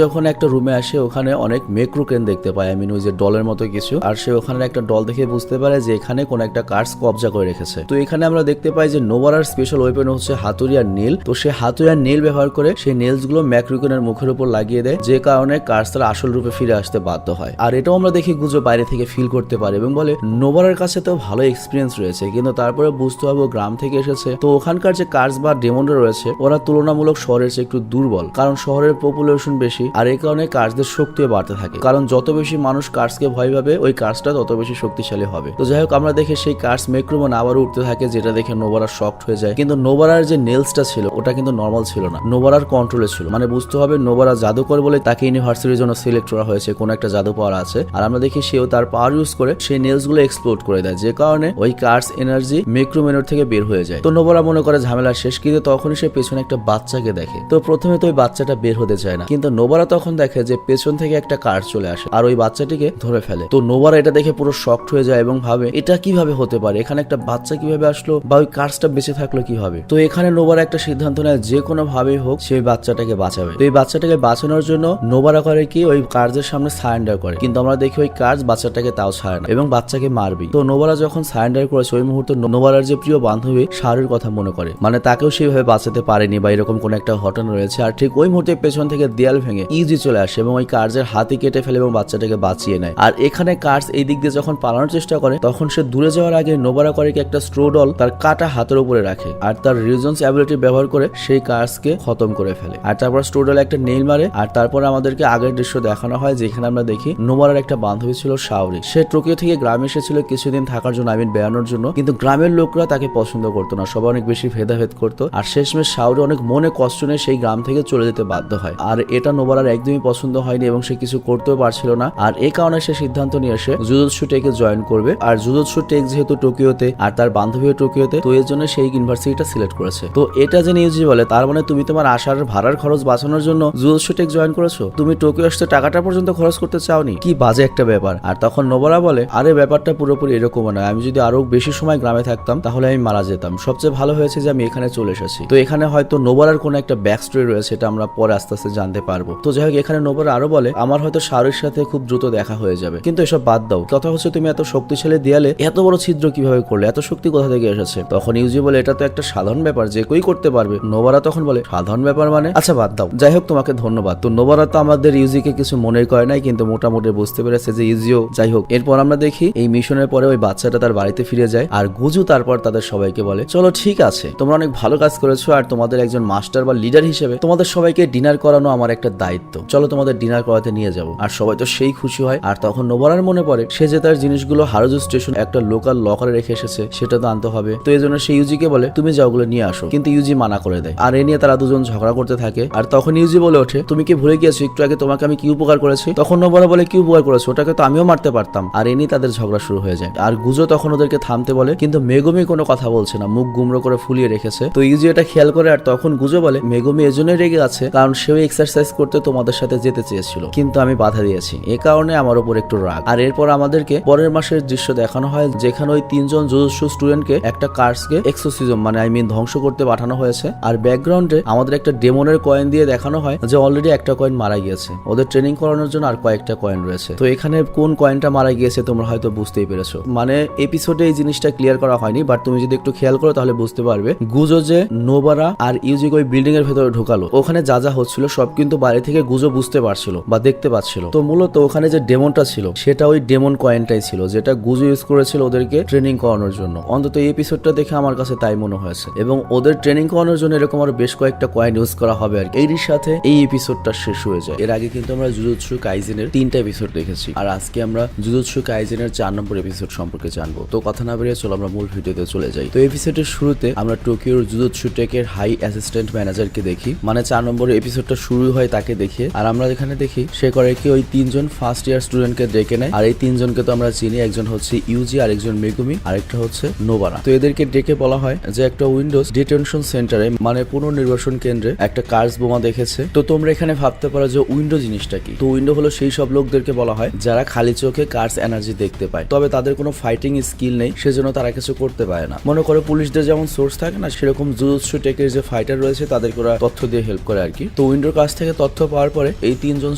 যখন একটা রুমে আসে ওখানে অনেক মেক্রোক্রেন দেখতে পায়, ওই যে ডলের মতো কিছু। আর সে ওখানে একটা ডল দেখে বুঝতে পারে যে এখানে কোন একটা কার্স কবজা করে রেখেছে। তো এখানে আমরা দেখতে পাই যে নোবারার স্পেশাল ওয়েপন হচ্ছে হাতুড়ি আর নীল। তো সে হাতুড়ি আর নীল ব্যবহার করে সেই নেলস গুলো ম্যাক্রোক্রেনের মুখের উপর লাগিয়ে দেয়, যে কারণে কার্স তার আসল রূপে ফিরে আসতে বাধ্য হয়। আর এটাও আমরা দেখি গুজো বাইরে থেকে ফিল করতে পারে এবং বলে নোবারার কাছে তো ভালো এক্সপিরিয়েন্স রয়েছে, কিন্তু তারপরে বুঝতে হবে গ্রাম থেকে এসেছে। তো ওখানকার যে কার্স বা ডেমনরা রয়েছে ওরা তুলনামূলক শহরের চেয়ে একটু দুর্বল, কারণ শহরের পপুলেশন বেশি। আর এই কারণে কার্সদের শক্তিও বাড়তে থাকে, কারণ যত বেশি মানুষ কার্সকে ভয় পাবে ওই কার্সটা তত বেশি শক্তিশালী হবে। তো যাই হোক, আমরা দেখি সেই কার্স মেক্রোমন আবারও উঠতে থাকে, যেটা দেখে নোবারা শকড হয়ে যায়। কিন্তু নোবারার যে নেলসটা ছিল ওটা কিন্তু নর্মাল ছিল না, নোবারার কন্ট্রোলে ছিল। মানে বুঝতে হবে নোবারা জাদুকর বলে তাকে ইউনিভার্সিটির জন্য সিলেক্ট করা হয়েছে, কোন একটা জাদু পাওয়ার আছে। আর আমরা দেখি সেও তার পাওয়ার ইউজ করে সেই নেলস গুলো এক্সপ্লোড করে দেয়, যে কারণে ওই কার্স এনার্জি মেক্রোমেনর থেকে বের হয়ে যায়। তো নোবারা মনে করে ঝামেলা শেষ, কিন্তু তখনই সে পেছনে একটা বাচ্চাকে দেখে। তো প্রথমে তো ওই বাচ্চাটা বের হতে চায় না, কিন্তু নোবারা তখন দেখে যে পেছন থেকে একটা কার্স চলে আসে আর ওই বাচ্চাটিকে ধরে ফেলে। তো নোবারা এটা দেখে পুরো শকড হয়ে যায় এবং ভাবে এটা কিভাবে হতে পারে, এখানে একটা বাচ্চা কিভাবে আসলো, বা ওই কার্সটা বেঁচে থাকলো কিভাবে। তো এখানে নোবারা একটা সিদ্ধান্ত নেয় যে কোনো ভাবেই হোক সেই বাচ্চাটাকে বাঁচাবে। তো এই বাচ্চাটাকে বাঁচানোর জন্য নোবারা করে কি ওই কার্সের সামনে সারেন্ডার করে, কিন্তু আমরা দেখি ওই কার্স বাচ্চাটাকে তাও ছাড়ে না এবং বাচ্চাকে মারবি। তো নোবারা যখন সারেন্ডার করেছে ওই মুহূর্তে নোবারার যে প্রিয় বান্ধবী শাহরুর কথা মনে করে, মানে তাকেও সেইভাবে বাঁচাতে পারেনি বা এরকম কোন একটা ঘটনা রয়েছে। আর ঠিক ওই মুহূর্তে পেছন থেকে দেয়াল ভেঙে ইউজি চলে আসে এবং ওই কার্সের হাতি কেটে ফেলে এবং বাচ্চাটাকে বাঁচিয়ে নেয়। আর এখানে কার্স এই দিক দিয়ে যখন পালানোর চেষ্টা করে তখন সে দূরে যাওয়ার আগে নোবারা করে কি একটা স্ট্রোডল তার কাটা হাতের উপরে রাখে আর তার রিজনস অ্যাবিলিটি ব্যবহার করে সেই কার্সকে খতম করে ফেলে। আর তারপর স্ট্রোডল একটা নেইল মারে। আর তারপর আমাদেরকে আগের দৃশ্য দেখানো হয়, যেখানে আমরা দেখি নোবারার একটা বান্ধবী ছিল শাওরি। সে টোকিও থেকে গ্রামে এসেছিল কিছুদিন থাকার জন্য, বেড়ানোর জন্য, কিন্তু গ্রামের লোকরা তাকে পছন্দ করতো না, সবাই অনেক বেশি ভেদাভেদ করতো। আর শেষমেশ শাওরি অনেক মনে কষ্ট নিয়ে সেই গ্রাম থেকে চলে যেতে বাধ্য হয়। আর এটা নোবারার একদমই পছন্দ হয়নি এবং সে কিছু করতেও পারছিল না। আর এই কারণে সে সিদ্ধান্ত নিয়ে এসে জুজুৎসু টেকে জয়েন করবে। আর জুজুৎসু টেক যেহেতু টোকিওতে আর তার বান্ধবীও টোকিওতে, তো এর জন্য সেই ইউনিভার্সিটিটা সিলেক্ট করেছে। তো এটা যে ইউজি বলে তার মানে তুমি তোমার আসার ভাড়ার খরচ বাঁচানোর জন্য জুজুৎসু টেক জয়েন করেছো, তুমি টোকিও আসতে টাকাটা পর্যন্ত খরচ করতে চাওনি, কি বাজে একটা ব্যাপার। আর তখন নোবারা বলে আরে ব্যাপারটা পুরোপুরি এরকম নয়, আমি যদি আরো বেশি সময় গ্রামে থাকতাম তাহলে আমি মারা যেতাম, সবচেয়ে ভালো হয়েছে যে আমি এখানে চলে এসেছি। তো এখানে হয়তো নোবারার কোনো একটা ব্যাক স্টোরি রয়েছে, এটা আমরা পরে আস্তে আস্তে জানতে পারবো। তো যাই হোক, এখানে নোবারা আরো বলে আমার হয়তো শাহরুর সাথে খুব দ্রুত দেখা হয়ে যাবে, কিন্তু এসব বাদ দাও, কথা হচ্ছে তুমি এত শক্তিশালী দেয়ালে এত বড় ছিদ্র কিভাবে করলে, এত শক্তি কোথা থেকে এসেছে। তখন ইউজি বলে এটা তো একটা সাধারণ ব্যাপার, যে কেউই করতে পারবে। নোবারা তখন বলে সাধারণ ব্যাপার মানে, আচ্ছা বাদ দাও, যাই হোক তোমাকে ধন্যবাদ। তো নোবারা তো আমাদের ইউজিকে কিছু মনে করে নাই, কিন্তু মোটামুটি বুঝতে পেরেছে যে ইউজিও। যাই হোক, এরপর আমরা দেখি এই মিশনের পরে ওই বাচ্চাটা তার বাড়িতে ফিরে যায় আর গুজু তারপর তাদের সবাইকে বলে চলো ঠিক আছে, তোমরা অনেক ভালো কাজ করেছো আর তোমাদের একজন মাস্টার বা লিডার হিসেবে তোমাদের সবাইকে ডিনার করানো আমার একটা দায়িত্ব, চলো তোমাদের ডিনার করাতে নিয়ে যাবো। আর সবাই তো সেই খুশি হয়। আর তখন নোবারার মনে পড়ে সে যে তার জিনিসগুলো হারুজু স্টেশন একটা লোকাল লকারে রেখে এসেছে, সেটা তো আনতে হবে। তো এই জন্য সে ইউজিকে বলে তুমি যাও ওগুলো নিয়ে আসো, কিন্তু ইউজি মানা করে দেয়। আর এ নিয়ে তারা দুজন ঝগড়া করতে থাকে। আর তখন ইউজি বলে ওঠে তুমি কি ভুলে গিয়েছো একটু আগে তোমাকে আমি কি উপকার করেছি। তখন নোবারা বলে কি উপকার করেছো, ওটাকে তো আমিও মারতে পারতাম। আর এ নিয়ে তাদের ঝগড়া শুরু হয়ে যায়। আর গুজো তখন ওদেরকে থামতে বলে, কিন্তু মেগুমি কোনো কথা বলছে না, মুখ গুমড়ো করে ফুলিয়ে রেখেছে। তো ইউজি এটা খেয়াল করে। আর তখন গুজো বলে মেগুমি এজন্যই রেগে আছে কারণ সেও এক্সারসাইজ করতে তোমাদের সাথে যেতে চেয়েছিল, কিন্তু আমি বাধা দিয়েছি, এ কারণে আমার উপর একটু রাগ। আর এরপর আমাদেরকে পরের মাসের দৃশ্য দেখানো হয়, যেখানে ওই তিনজন জুজুৎসু স্টুডেন্টকে একটা কার্সকে এক্সোসিজম মানে ধ্বংস করতে পাঠানো হয়েছে। আর ব্যাকগ্রাউন্ডে আমাদের একটা ডেমনের কয়েন দিয়ে দেখানো হয় যে অলরেডি একটা কয়েন মারা গিয়েছে, ওদের ট্রেনিং করানোর জন্য আর কয়েকটা কয়েন রয়েছে। তো এখানে কোন কয়েনটা মারা গিয়েছে তোমরা হয়তো বুঝতেই পেরেছো, মানে এপিসোডে এই জিনিসটা ক্লিয়ার করা হয়নি, বাট তুমি যদি একটু খেয়াল করো তাহলে বুঝতে পারবে। গুজো যে নোবারা আর ইউজিকে ওই বিল্ডিং এর ভেতরে ঢোকালো, ওখানে যা যা হচ্ছিল সব কিন্তু বাইরে থেকে গুজো বুঝতে পারছিল বা দেখতে পাচ্ছিল। তো মূলত ওখানে যে ডেমনটা ছিল সেটা ওই ডেমন কয়েনটাই ছিল, যেটা গুজো ইউজ করেছিল ওদেরকে ট্রেনিং করানোর জন্য। অন্তত এই এপিসোডটা দেখে আমার কাছে তাই মনে হয়েছে, এবং ওদের ট্রেনিং করানোর জন্য এরকম আরো বেশ কয়েকটা কয়েন ইউজ করা হবে। আর এরই সাথে এই এপিসোডটা শেষ হয়ে যায়। এর আগে কিন্তু আমরা জুজুৎসু কাইজেনের 3টা এপিসোড দেখেছি, আর আজকে আমরা জুজুৎসু কাইজেনের 4 নম্বর এপিসোড সম্পর্কে জানবো। তো কথা না বেরিয়ে চলো আমরা মূল ভিডিওতে চলে যাই। তো এপিসোডের শুরুতে আমরা টোকিওর জুজুৎসু টেকের হাই অ্যাসিস্ট্যান্ট ম্যানেজারকে দেখি, মানে 4 নম্বর এপিসোডটা শুরু হয় তাকে দেখে। আর আমরা এখানে দেখি সে করে কি ওই 3জন ফার্স্ট ইয়ার স্টুডেন্টকে ডেকে নেয়। আর এই 3জনকে তো আমরা চিনি, একজন হচ্ছে ইউজি, আরেকজন মেগুমি, আরেকটা হচ্ছে নোবারা। তো এদেরকে ডেকে বলা হয় যে একটা উইন্ডোজ ডিটেনশন সেন্টারে মানে পুনর্নির্বাসন কেন্দ্রে একটা কার্স বোমা দেখেছে। তো তোমরা এখানে ভাবতে পারো যে উইন্ডো জিনিসটা কি। তো উইন্ডো হলো সেই সব লোকদেরকে বলা হয় যারা খালি চোখে কার্স এনার্জি দেখতে পায়, তবে তাদের কোনো ফাইটিং স্কিল নেই, সেজন্য তারা কিছু করতে পারে না। মনে করো পুলিশদের যেমন সোর্স থাকে না, সেরকম জুজুৎসু টেকের যে ফাইটার রয়েছে তাদেরকে ওরা তথ্য দিয়ে হেল্প করে আর কি। তো উইন্ডোর কাছ থেকে তথ্য পাওয়ার পরে এই 3 জন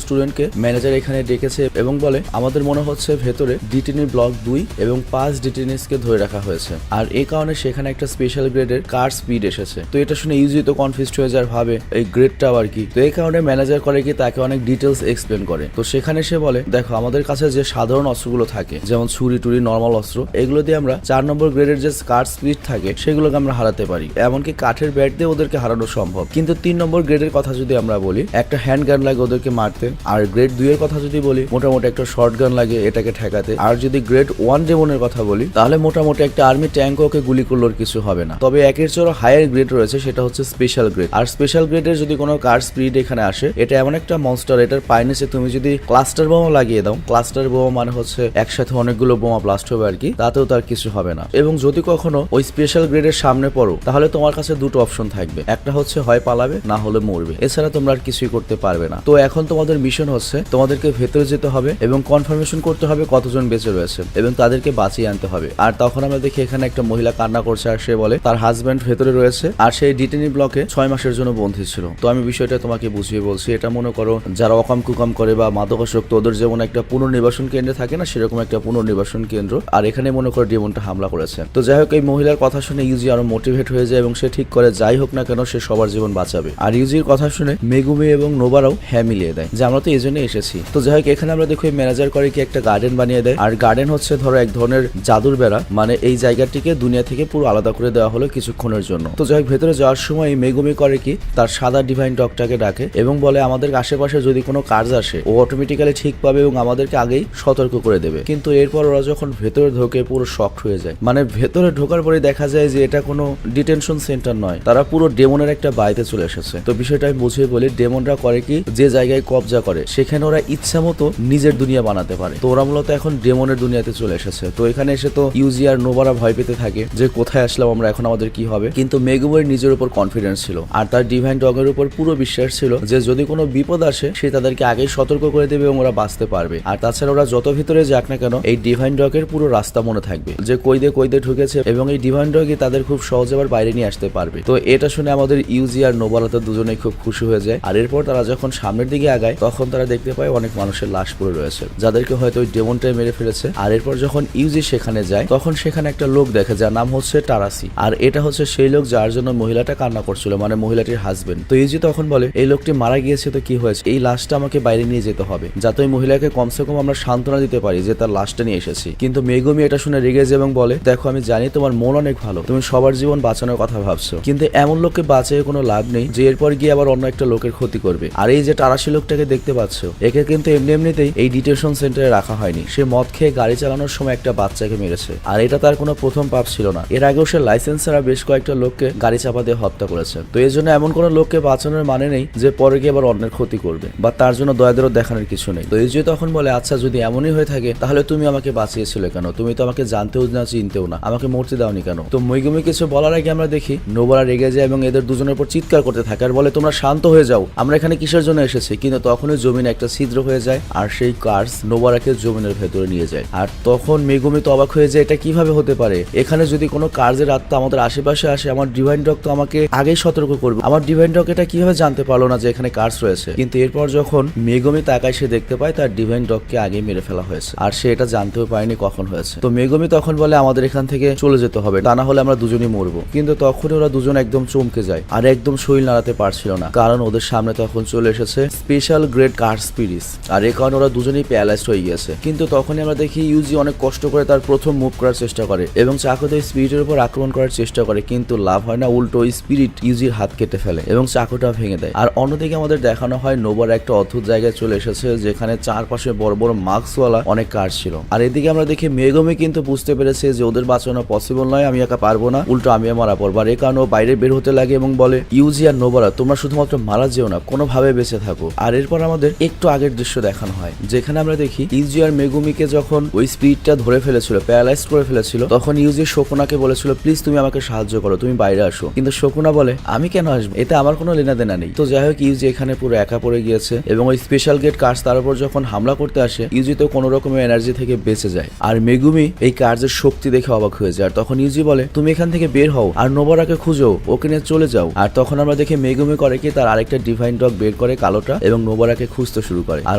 স্টুডেন্টকে ম্যানেজার এখানে ডেকেছে এবং বলে আমাদের মনে হচ্ছে ভেতরে ডিটিনি ব্লক 2 এবং 5 ডিটিনিসকে ধরে রাখা হয়েছে, আর এই কারণে সেখানে একটা স্পেশাল গ্রেডের কার স্পিড এসেছে। তো এটা শুনে ইউজি তো কনফিউজড হয়ে যায়, ভাবে এই গ্রেডটা আর কি। তো এই কারণে ম্যানেজার করে কি তাকে অনেক ডিটেলস এক্সপ্লেন করে। তো সেখানে সে বলে দেখো আমাদের কাছে যে সাধারণ অস্ত্রগুলো থাকে যেমন ছুরি টুরি নর্মাল অস্ত্র, এগুলো দিয়ে আমরা 4 নম্বর গ্রেডের যে কার স্পিড থাকে সেগুলোকে আমরা হারাতে পারি, এমনকি কাঠের ব্যাট দিয়ে ওদেরকে হারানো সম্ভব। কিন্তু 3 নম্বর গ্রেডের কথা যদি আমরা বলি, একটা হ্যান্ড গান লাগে ওদেরকে মারতে, আর গ্রেড 2 এর কথা যদি বলি মোটামুটি একটা শর্ট গান লাগে এটাকে ঠেকাতে, আর যদি গ্রেড 1 ডেমনের কথা বলি তাহলে মোটামুটি একটা আর্মি ট্যাঙ্ক ওকে গুলি করলে কিছু হবে না। তবে একের চেয়ে হায়ার গ্রেড রয়েছে, সেটা হচ্ছে স্পেশাল গ্রেড। আর স্পেশাল গ্রেডের যদি কোনো কার স্পিড এখানে আসে, এটা এমন একটা মনস্টার, এটার পাইনেসে তুমি যদি ক্লাস্টার বোমা লাগিয়ে দাও, ক্লাস্টার বোমা মানে হচ্ছে একসাথে অনেকগুলো বোমা ব্লাস্ট হবে আর কি, তাতেও তার কিছু হবে না। এবং যদি কখনো ওই স্পেশাল গ্রেডের সামনে পড়ো তাহলে তোমার কাছে দুটো অপশন থাকবে, একটা হচ্ছে হয় পালাবে না হলে মরবে, এছাড়া তোমরা আর কিছুই করতে পারবে না। তো এখন তোমাদের মিশন হচ্ছে তোমাদেরকে ভেতরে যেতে হবে এবং কনফার্মেশন করতে হবে কতজন বেঁচে রয়েছে এবং তাদেরকে বাঁচিয়ে আনতে হবে। আর তখন আমরা দেখি এখানে একটা মহিলা কান্না করছে, আর সে বলে তার হাজব্যান্ড ভেতরে রয়েছে আর সেই ডিটেনি ব্লকে 6 মাসের জন্য বন্দী ছিল। তো আমি বিষয়টা তোমাকে বুঝিয়ে বলছি, এটা মনে করো যারা অকাম কুকাম করে বা মাদকাসক্ত ওদের যেমন একটা পুনর্নিবাসন কেন্দ্রে থাকে না, সেরকম একটা পুনর্নিবাসন কেন্দ্র, আর এখানে মনে করো ডেমনটা হামলা করেছে। তো যাই হোক এই মহিলার কথা শুনে ইউজি আরো মোটিভেট হয়ে যায় এবং সে ঠিক করে যাই হোক না কেন সে সবার জীবন বাঁচাবে। আর ইউজির কথা শুনে মেগুমি এবং নোবারাও হ্যাঁ মিলিয়ে দেয় যে আমরা তো এই জন্য এসেছি। তো যাই হোক এখানে আমরা দেখো ম্যানেজার করে কি একটা গার্ডেন বানিয়ে দেয়, আর গার্ডেন হচ্ছে ধরো এক ধরনের জাদুর বেড়া, মানে এই জায়গাটিকে দুনিয়া থেকে পুরো আলাদা করে দেওয়া হলো কিছুক্ষণের জন্য। তো যাই হোক ভেতরে যাওয়ার সময় মেগুমি করে কি তার সাদা ডিভাইন ডগটাকে ডাকে এবং বলে আমাদের আশেপাশে যদি কোনো কাজ আসে ও অটোমেটিক্যালি ঠিক পাবে এবং আমাদেরকে আগেই সতর্ক করে দেবে। কিন্তু এরপর ওরা যখন ভেতরে ঢোকে পুরো শকড হয়ে যায়, মানে ভেতরে ঢোকার পরে দেখা যায় যে এটা কোনো ডিটেনশন সেন্টার নয়, তারা পুরো ডেমনের একটা বাড়িতে চলে এসেছে। তো বিষয়টা আমি বুঝিয়ে বলি, ডেমনরা করে কি যে জায়গায় কবজা করে সেখানে ওরা ইচ্ছা মতো নিজের দুনিয়া বানাতে পারে। তো ওরা মূলত এখন ডেমনের দুনিয়াতে চলে এসেছে। তো এখানে এসে তো ইউজি আর নোবারা ভয় পেতে থাকে যে কোথায় আসলাম আমরা, এখন আমাদের কি হবে। কিন্তু মেগুমের নিজের উপর কনফিডেন্স ছিল আর তার ডিভাইন ডগের উপর পুরো বিশ্বাস ছিল যে যদি কোনো বিপদ আসে সে তাদেরকে আগেই সতর্ক করে দেবে এবং ওরা বাঁচতে পারবে। আর তাছাড়া ওরা যত ভিতরে যাক না কেন এই ডিভাইন ডগের পুরো রাস্তা মনে থাকবে যে কই দিয়ে ঢুকেছে এবং এই ডিভাইন ডগই তাদের খুব সহজে আবার বাইরে নিয়ে আসতে পারবে। তো এটা শুনে আমাদের ইউজি আর নোবারা তো দুজনেই খুব খুশি হয়ে যায়। আর এরপর তারা যখন সামনের দিকে আগায় তখন তারা দেখতে পায় অনেক মানুষের লাশ পড়ে রয়েছে যাদেরকে হয়তো ওই ডেমনটাই মেরে ফেলেছে। আর এরপর যখন ইউজি সেখানে যায় তখন সেখানে একটা লোক দেখে যার নাম হচ্ছে টারাসি, আর এটা হচ্ছে সেই লোক যার জন্য মহিলাটা কান্না করছিল, মানে মহিলাটির হাজবেন্ড। তো ইউজি তখন বলে এই লোকটি মারা গিয়েছে তো কি হয়েছে, এই লাশটা আমাকে বাইরে নিয়ে যেতে হবে যাতে ওই মহিলাকে কমসে কম আমরা সান্ত্বনা দিতে পারি যে তার লাশটা নিয়ে এসেছি। কিন্তু মেগুমি এটা শুনে রেগে যায় এবং বলে দেখো আমি জানি তোমার মন অনেক ভালো, তুমি সবার জীবন বাঁচানোর কথা ভাবছো, কিন্তু এমন লোককে বাঁচিয়ে কোনো লাভ নেই যে এরপর গিয়ে আবার অন্য একটা লোকের ক্ষতি করবে। আর এই যে টারাসি লোকটাকে দেখতে পাচ্ছ একে কিন্তু এমনিতেই এই ডিটেনশন সেন্টারে রাখা হয়নি, সে মদ খেয়ে গাড়ি চালানোর সময় একটা বাচ্চাকে মেরেছে আর এটা তার কোনো প্রথম পাপ ছিল না, এর আগেও সে লাইসেন্স ছাড়া বেশ কয়েকটা লোককে গাড়ি চাপা দিয়ে হত্যা করেছে। তো এই জন্য এমন কোনো লোককে বাঁচানোর মানে নেই যে পরে গিয়ে আবার অন্যের ক্ষতি করবে বা তার জন্য দয়াদেরও দেখানোর কিছু নেই। তো এই যে তখন বলে আচ্ছা যদি এমনই হয়ে থাকে তাহলে তুমি আমাকে বাঁচিয়েছিলে কেন, তুমি তো আমাকে জানতেও না চিনতেও না, আমাকে মরতে দাওনি কেন। তো মেগুমি কিছু বলার আগে আমরা দেখি নোবারা রেগে যায় এবং এদের দুজনের উপর চিৎকার করতে থাকে আর বলে তোমরা শান্ত হয়ে যাও, আমরা এখানে কিসের জন্য এসেছি। কিন্তু তখনই জমিনে একটা ছিদ্র হয়ে যায় আর সেই কার্স নোবারাকে জমিনের ভেতরে নিয়ে যায়। আর তখন মেগুমি তো অবাক হয়ে যায় এটা কিভাবে হতে পারে, এখানে যদি কোনো কার্সের আত্মা আমাদের আশেপাশে আসে আমার ডিভাইন ডগ তো আমাকে আগেই সতর্ক করবে, আমার ডিভাইন ডগ এটা কিভাবে জানতে পারলো না যে এখানে কার্স রয়েছে। কিন্তু এরপর যখন মেগুমি তাকায় সে দেখতে পায় তার ডিভাইন ডগকে আগে মেরে ফেলা হয়েছে আর সে এটা জানতেও পারেনি কখন হয়েছে। তো মেগুমি তখন বলে আমাদের এখান থেকে চলে যেতে হবে, তা না হলে আমরা দুজনই মরবো। কিন্তু তখন ওরা দুজন একদম চমকে যায় আর একদম শরীর নাড়াতে পারছিল না, কারণ ওদের সামনে তখন চলে এসেছে স্পেশাল গ্রেড কার স্পিরিটস আর এই কারণে ওরা দুজনেই প্যারালাইজড হয়ে গিয়েছে। কিন্তু তখনই আমরা দেখি ইউজি অনেক কষ্ট করে তার প্রথম মুভ করার চেষ্টা করে এবং চাকুতে স্পিরিটের উপর আক্রমণ করার চেষ্টা করে, কিন্তু লাভ হয় না, উল্টো ওই স্পিরিট ইউজির হাত কেটে ফেলে এবং চাকুটা ভেঙে দেয়। আর অন্যদিকে আমাদের দেখানো হয় নোবার একটা অদ্ভুত জায়গায় চলে এসেছে যেখানে চারপাশে বড় বড় মাস্কওয়ালা অনেক কার ছিল। আর এদিকে আমরা দেখি মেগুমি কিন্তু বুঝতে পেরেছে যে ওদের বাঁচানো পসিবল নয়, আমি একা পারবো না, উল্টো আমি মারা পড়বো। আর এই কারণে ও বাইরে বের হতে লাগে এবং বলে ইউজি আর নোবারা তোমরা শুধুমাত্র মারা যেও না, কোনোভাবে বেঁচে থাকো। আর এরপর আমাদের একটু আগের দৃশ্য দেখানো হয় যেখানে আমরা দেখি ইউজি আর মেগুমিকে যখন ওই স্পিরিটটা ধরে ফেলেছিল, প্যারালাইজ করে ফেলেছিল, তখন ইউজি শকুনাকে বলেছিল প্লিজ তুমি আমাকে সাহায্য করো, তুমি বাইরে আসো। কিন্তু শকুনা বলে আমি কেন আসবো, এতে আমার কোনো লেনা দেনা নেই। তো যাই হোক ইউজি এখানে পুরো একা পড়ে গিয়েছে এবং ওই স্পেশাল গেট কার্স তার উপর যখন হামলা করতে আসে ইউজি তো কোনো রকমের এনার্জি থেকে বেঁচে যায়। আর মেগুমি এই কার্সের শক্তি দেখে অবাক হয়ে যায় আর তখন তখন ইউজি বলে তুমি এখান থেকে বের হও আর নোবারাকে খুঁজো, ওকে নিয়ে চলে যাও। আর তখন আমরা দেখি মেগুমি করে কি তার আরেকটা ডিভাইন ডগ বের করে কালোটা এবং নোবারাকে খুঁজতে শুরু করে। আর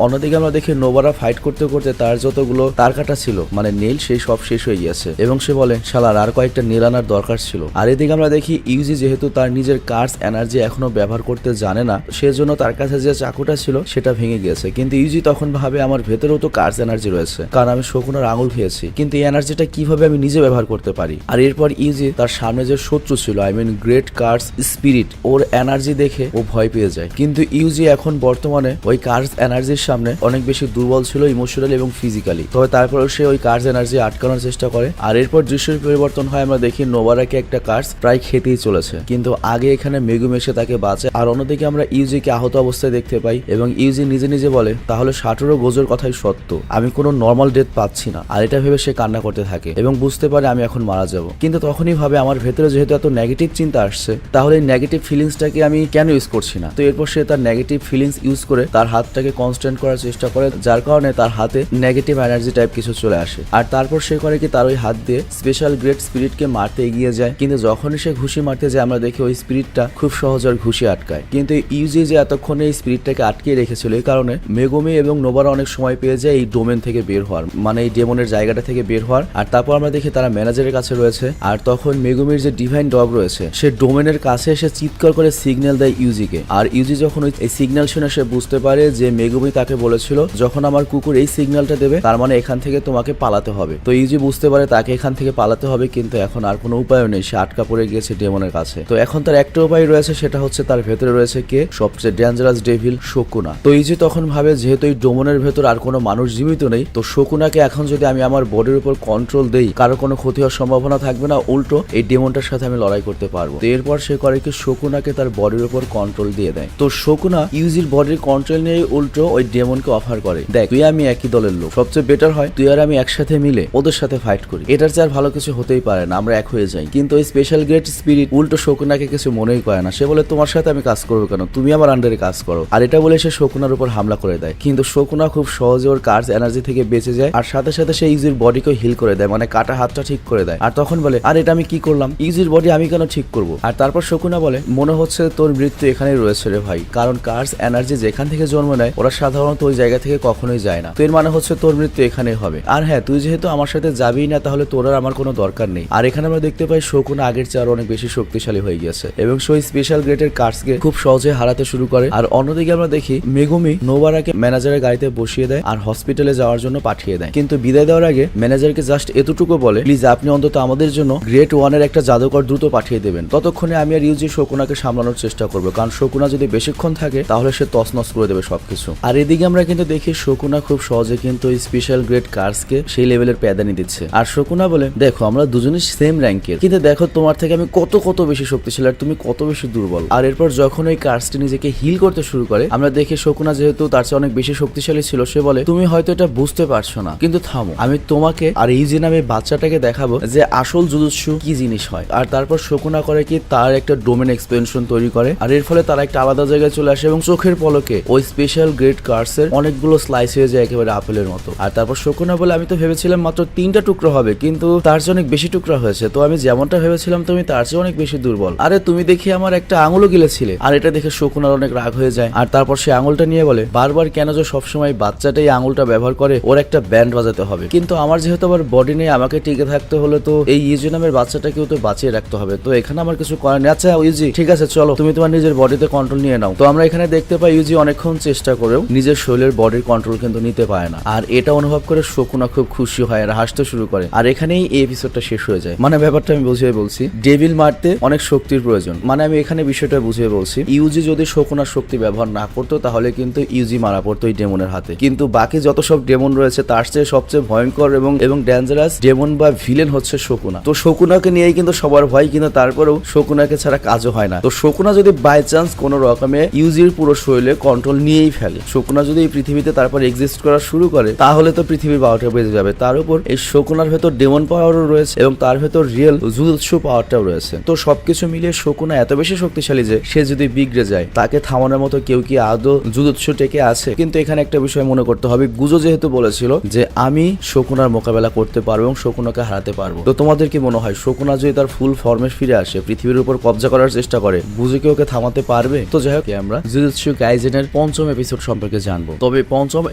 অন্যদিকে আমরা দেখি নোবারা ফাইট করতে করতে তার যতগুলো তার কাটা ছিল মানে নেল সেই সব শেষ হয়ে গিয়েছে এবং সে বলে শালার আর কয়েকটা নেল আনার দরকার ছিল। আর এদিকে আমরা দেখি ইউজি যেহেতু তার নিজের কার্স এনার্জি এখনো ব্যবহার করতে জানে না সেজন্য তার কাছে যে চাকুটা ছিল সেটা ভেঙে গিয়েছে। কিন্তু ইউজি তখন ভাবে আমার ভেতরেও তো কার্স এনার্জি রয়েছে কারণ আমি শকুনার আঙুল খেয়েছি, কিন্তু এই এনার্জিটা কিভাবে আমি নিজে ব্যবহার করতে পারি। আর এরপর ইউজি তার সামনে যে শত্রু ছিল গ্রেট কার্স স্পিরিট ওর এনার্জি দেখে ও ভয় পেয়ে যায়। কিন্তু ইউজি এখন বর্তমানে ওই কার্স এনার্জির সামনে অনেক বেশি দুর্বল ছিল ইমোশনালি এবং ফিজিক্যালি। তবে তারপরেও সে ওই কার্স এনার্জি আটকানোর চেষ্টা করে। আর এরপর দৃশ্যের পরিবর্তন হয়, আমরা দেখি নোবারাকে একটা কার্স প্রায় খেতেই চলেছে, কিন্তু আগে এখানে মেগুমি এসে তাকে বাঁচে। আর অন্যদিকে আমরা ইউজিকে আহত অবস্থায় দেখতে পাই এবং ইউজি নিজে নিজে বলে তাহলে শাটোরো গোজোর কথাই সত্য, আমি কোনো নর্মাল ডেথ পাচ্ছি না। আর এটা ভেবে সে কান্না করতে থাকে এবং বুঝতে পারে আমি এখন মারা যাব। কিন্তু তখনই ভাবে আমার ভেতরে যেহেতু এত নেগেটিভ চিন্তা আসছে তাহলে এই নেগেটিভ ফিলিংসটাকে আমি কেন ইউজ করছি না। তো এরপর সে তার নেগেটিভ ফিলিংস ইউজ করে তার হাতটাকে কনস্ট্যান্ট করার চেষ্টা করে, যার কারণে তার হাতে নেগেটিভ এনার্জি টাইপ কিছু চলে আসে। আর তারপর সে করে কি তার ওই হাত দিয়ে স্পেশাল গ্রেট স্পিরিটকে মারতে এগিয়ে যায়, কিন্তু যখনই সে ঘুষি মারতে যায় আমরা দেখি ওই স্পিরিটটা খুব সহজ আর ঘুষি আটকায়। কিন্তু ইউজি যে এতক্ষণে এই স্পিরিটটাকে আটকে রেখেছিল এই কারণে মেগুমি এবং নোবারা অনেক সময় পেয়ে যায় এই ডোমেন থেকে বের হওয়ার, মানে এই ডেমনের জায়গাটা থেকে বের হওয়ার। আর তারপর আমরা দেখি তারা ম্যানেজারের কাছে রয়েছে। আর তখন মেগুমির যে ডিভাইন ডগ রয়েছে সে ডোমেনের কাছে এসে চিৎকার করে সিগন্যাল দেয় ইউজিকে। আর ইউজি যখন এই সিগন্যাল শুনে সে বুঝতে পারে যে মেগুমি তাকে বলেছিল যখন আমার কুকুর এই সিগন্যালটা দেবে তার মানে এখান থেকে তোমাকে পালাতে হবে। তো ইউজি বুঝতে পারে তাকে এখান থেকে পালাতে হবে, কিন্তু এখন আর কোনো উপায় নেই, সে আটকা পড়ে গিয়েছে ডেমনের কাছে। তো এখন তার একটা উপায় রয়েছে, সেটা হচ্ছে তার ভেতরে রয়েছে কে সবচেয়ে ডেঞ্জারাস ডেভিল শকুনা। তো ইউজি তখন ভাবে যেহেতু এই ডোমনের ভেতর আর কোনো মানুষ জীবিত নেই, তো শকুনাকে এখন যদি আমি আমার বডির উপর কন্ট্রোল দেই কারো কোনো ক্ষতি হওয়ার সম্ভাবনা থাকবে না, উল্টো এই ডেমনটার সাথে আমি লড়াই করতে পারবো। তো এরপর সে করে কি শকুনাকে তার বডির উপর কন্ট্রোল দিয়ে দেয়। তো শকুনা ইউজির বডির কন্ট্রোল নিয়ে উল্টো ওই ডেমনকে অফার করে, দেখ তুই আমি একই দলের লোক, সবচেয়ে বেটার হয় তুই আর আমি একসাথে মিলে ওদের সাথে ফাইট করি, এটার চেয়ে আর ভালো কিছু হতেই পারে না, আমরা এক হয়ে যাই। কিন্তু ওই স্পেশাল গ্রেট স্পিরিট উল্টো শকুনাকে কিছু মনেই করে না, সে বলে তোমার সাথে আমি কাজ করবো কেন, তুমি আমার আন্ডারে কাজ করো। আর এটা বলে সে শকুনার উপর হামলা করে দেয়, কিন্তু শকুনা খুব সহজে ওর কার্স এনার্জি থেকে বেঁচে যায়। আর সাথে সাথে সে ইউজির বডিকে হিল করে দেয়, মানে কাটা হাতটা ঠিক করে দেয়। আর তখন বলে আর এটা আমি কি করলাম, ইউজির বডি আমি কেন ঠিক করবো। আর তারপর শকুনা বলে মনে হচ্ছে তোর মৃত্যু এখানেই রয়েছে রে ভাই, কারণ কার্স এনার্জি যেখান থেকে জন্ম নেয় ওরা সাধারণত ওই জায়গা থেকে কখনোই যায় না, তো এর মানে হচ্ছে তোর মৃত্যু এখানেই হবে। আর হ্যাঁ, তুই যেহেতু আমার সাথে যাবি না তাহলে তোর আর আমার কোনো দরকার নেই। আর এখানে আমরা দেখতে পাই শকুনা আগের চেয়ে আরো অনেক বেশি শক্তিশালী হয়ে গেছে এবং সেই স্পেশাল গ্রেটের কার্সকে খুব সহজে হারাতে শুরু করে। আর অন্যদিকে আমরা দেখি মেগুমি নোবারাকে ম্যানেজারের গাড়িতে বসিয়ে দেয় আর হসপিটালে যাওয়ার জন্য পাঠিয়ে দেয়, কিন্তু বিদায় দেওয়ার আগে ম্যানেজারকে জাস্ট এতটুকু বলে প্লিজ আপনি অন্তত আমাদের জন্য গ্রেট ওয়ানের একটা জাদুকর দ্রুত পাঠিয়ে দেবেন, ততক্ষণে আমি আর ইউজি শকুনাকে সামলানোর চেষ্টা করবো, কারণ শকুনা যদি বেশিক্ষণ থাকে তাহলে সে তছনছ করে দেবে সবকিছু। আর এদিকে আমরা কিন্তু দেখি শকুনা খুব সহজে কিন্তু স্পেশাল গ্রেট কার্সকে সেই লেভেলের প্যাদানি দিচ্ছে। আর শকুনা বলে দেখো আমরা দুজনই সেম র্যাঙ্কের, কিন্তু দেখো তোমার থেকে আমি কত বেশি শক্তিশালী আর তুমি কত বেশি দুর্বল। আর এরপর যখন ওই কার্সটি নিজেকে হিল করতে শুরু করে আমরা দেখি শকুনা যেহেতু তার চেয়ে অনেক বেশি শক্তিশালী ছিল, সে বলে তুমি হয়তো এটা বুঝতে পারছো না, কিন্তু থামো, আমি তোমাকে আর ইউজি নামে বাচ্চাটাকে দেখাবো যে আসল জুজুৎসু কি জিনিস হয়। আর তারপর শকুনা করে কি তার একটা ডোমেন এক্সপেনশন তৈরি করে, আর এর ফলে তারা একটা আলাদা জায়গায় চলে আসে এবং চোখের পলকে ওই স্পেশাল গ্রেট কার্সের অনেকগুলো স্লাইস হয়ে যায় একেবারে আপেলের মতো। আর তারপর শকুনা বলে আমি তো ভেবেছিলাম মাত্র 3টা টুকরো হবে, কিন্তু তার চেয়ে অনেক বেশি টুকরা হয়েছে, তো আমি যেমনটা ভেবেছিলাম তুমি তার চেয়ে অনেক বেশি দুর্বল। আরে তুমি দেখি আমার একটা আঙুলও গিলেছিলে। আর এটা দেখে শকুনার অনেক রাগ হয়ে যায়। আর তারপর সে আঙুলটা নিয়ে বলে বারবার কেন যে সবসময় বাচ্চাটাই আঙুলটা ব্যবহার করে, ওর একটা ব্যান্ড বাজাতে হবে, কিন্তু আমার যেহেতু আবার বডি নেই আমাকে টিকে থাকতে হলে তো এই ইউজি নামের বাচ্চাটাকেও তো বাঁচিয়ে রাখতে হবে, তো এখানে আমার কিছু করার নেই। আচ্ছা ইউজি ঠিক আছে চলো তুমি তোমার নিজের বডিতে কন্ট্রোল নিয়ে নাও। তো আমরা এখানে দেখতে পাই ইউজি অনেকক্ষণ চেষ্টা করেও নিজের শরীরের বডির কন্ট্রোল কিন্তু নিতে পারে না। আর এটা অনুভব করে শকুনা খুব খুশি হয় আর হাসতে শুরু করে। আর এখানেই এই এপিসোডটা শেষ হয়ে যায়। মানে ব্যাপারটা আমি বুঝিয়ে বলছি, ডেভিল মারতে অনেক শক্তির প্রয়োজন, মানে আমি এখানে বিষয়টা বুঝিয়ে বলছি। ইউজি যদি শকুনার শক্তি ব্যবহার না করতো তাহলে কিন্তু ইউজি মারা পড়তো এই ডেমনের হাতে, কিন্তু বাকি যত সব ডেমন রয়েছে তার চেয়ে সবচেয়ে ভয়ঙ্কর এবং ডেঞ্জারাস ডেমন বা ভিলেন হচ্ছে শকুনা। তো শকুনাকে নিয়েই কিন্তু সবার ভয়, কিন্তু তারপরেও শকুনাকে ছাড়া কাজও হয় না। তো শকুনা যদি বাই চান্স কোনো রকমে ইউজির পুরো শরীরে কন্ট্রোল নিয়েই ফেলে, শকুনা যদি এই পৃথিবীতে তারপর এক্সিস্ট করা শুরু করে তাহলে তো পৃথিবীর 12টা বেজে যাবে। তার উপর এই শকুনার ভেতর ডেমন পাওয়ারও রয়েছে এবং তার ভেতর রিয়েল জুজুৎসু পাওয়ারটাও রয়েছে। তো সবকিছু মিলিয়ে শকুনা এত বেশি শক্তিশালী যে সে যদি বিগড়ে যায় তাকে থামানোর মতো কেউ কি আদৌ জুজুৎসু টেকে আছে। কিন্তু এখানে একটা বিষয় মনে করতে হবে, গুজো যেহেতু বলেছিল যে আমি শকুনার মোকাবেলা করতে পারবো এবং শকুনাকে হারাতে পারবো, তো তোমাদের কি মনে হয় শকুনা যদি তার ফুল ফর্মে ফিরে আসে, পৃথিবীর উপর কবজা করার চেষ্টা করে, বুঝে কি ওকে থামাতে পারবে? তো যাই হোক, আমরা জুজুৎসু কাইজেনের পঞ্চম এপিসোড সম্পর্কে জানবো। তবে পঞ্চম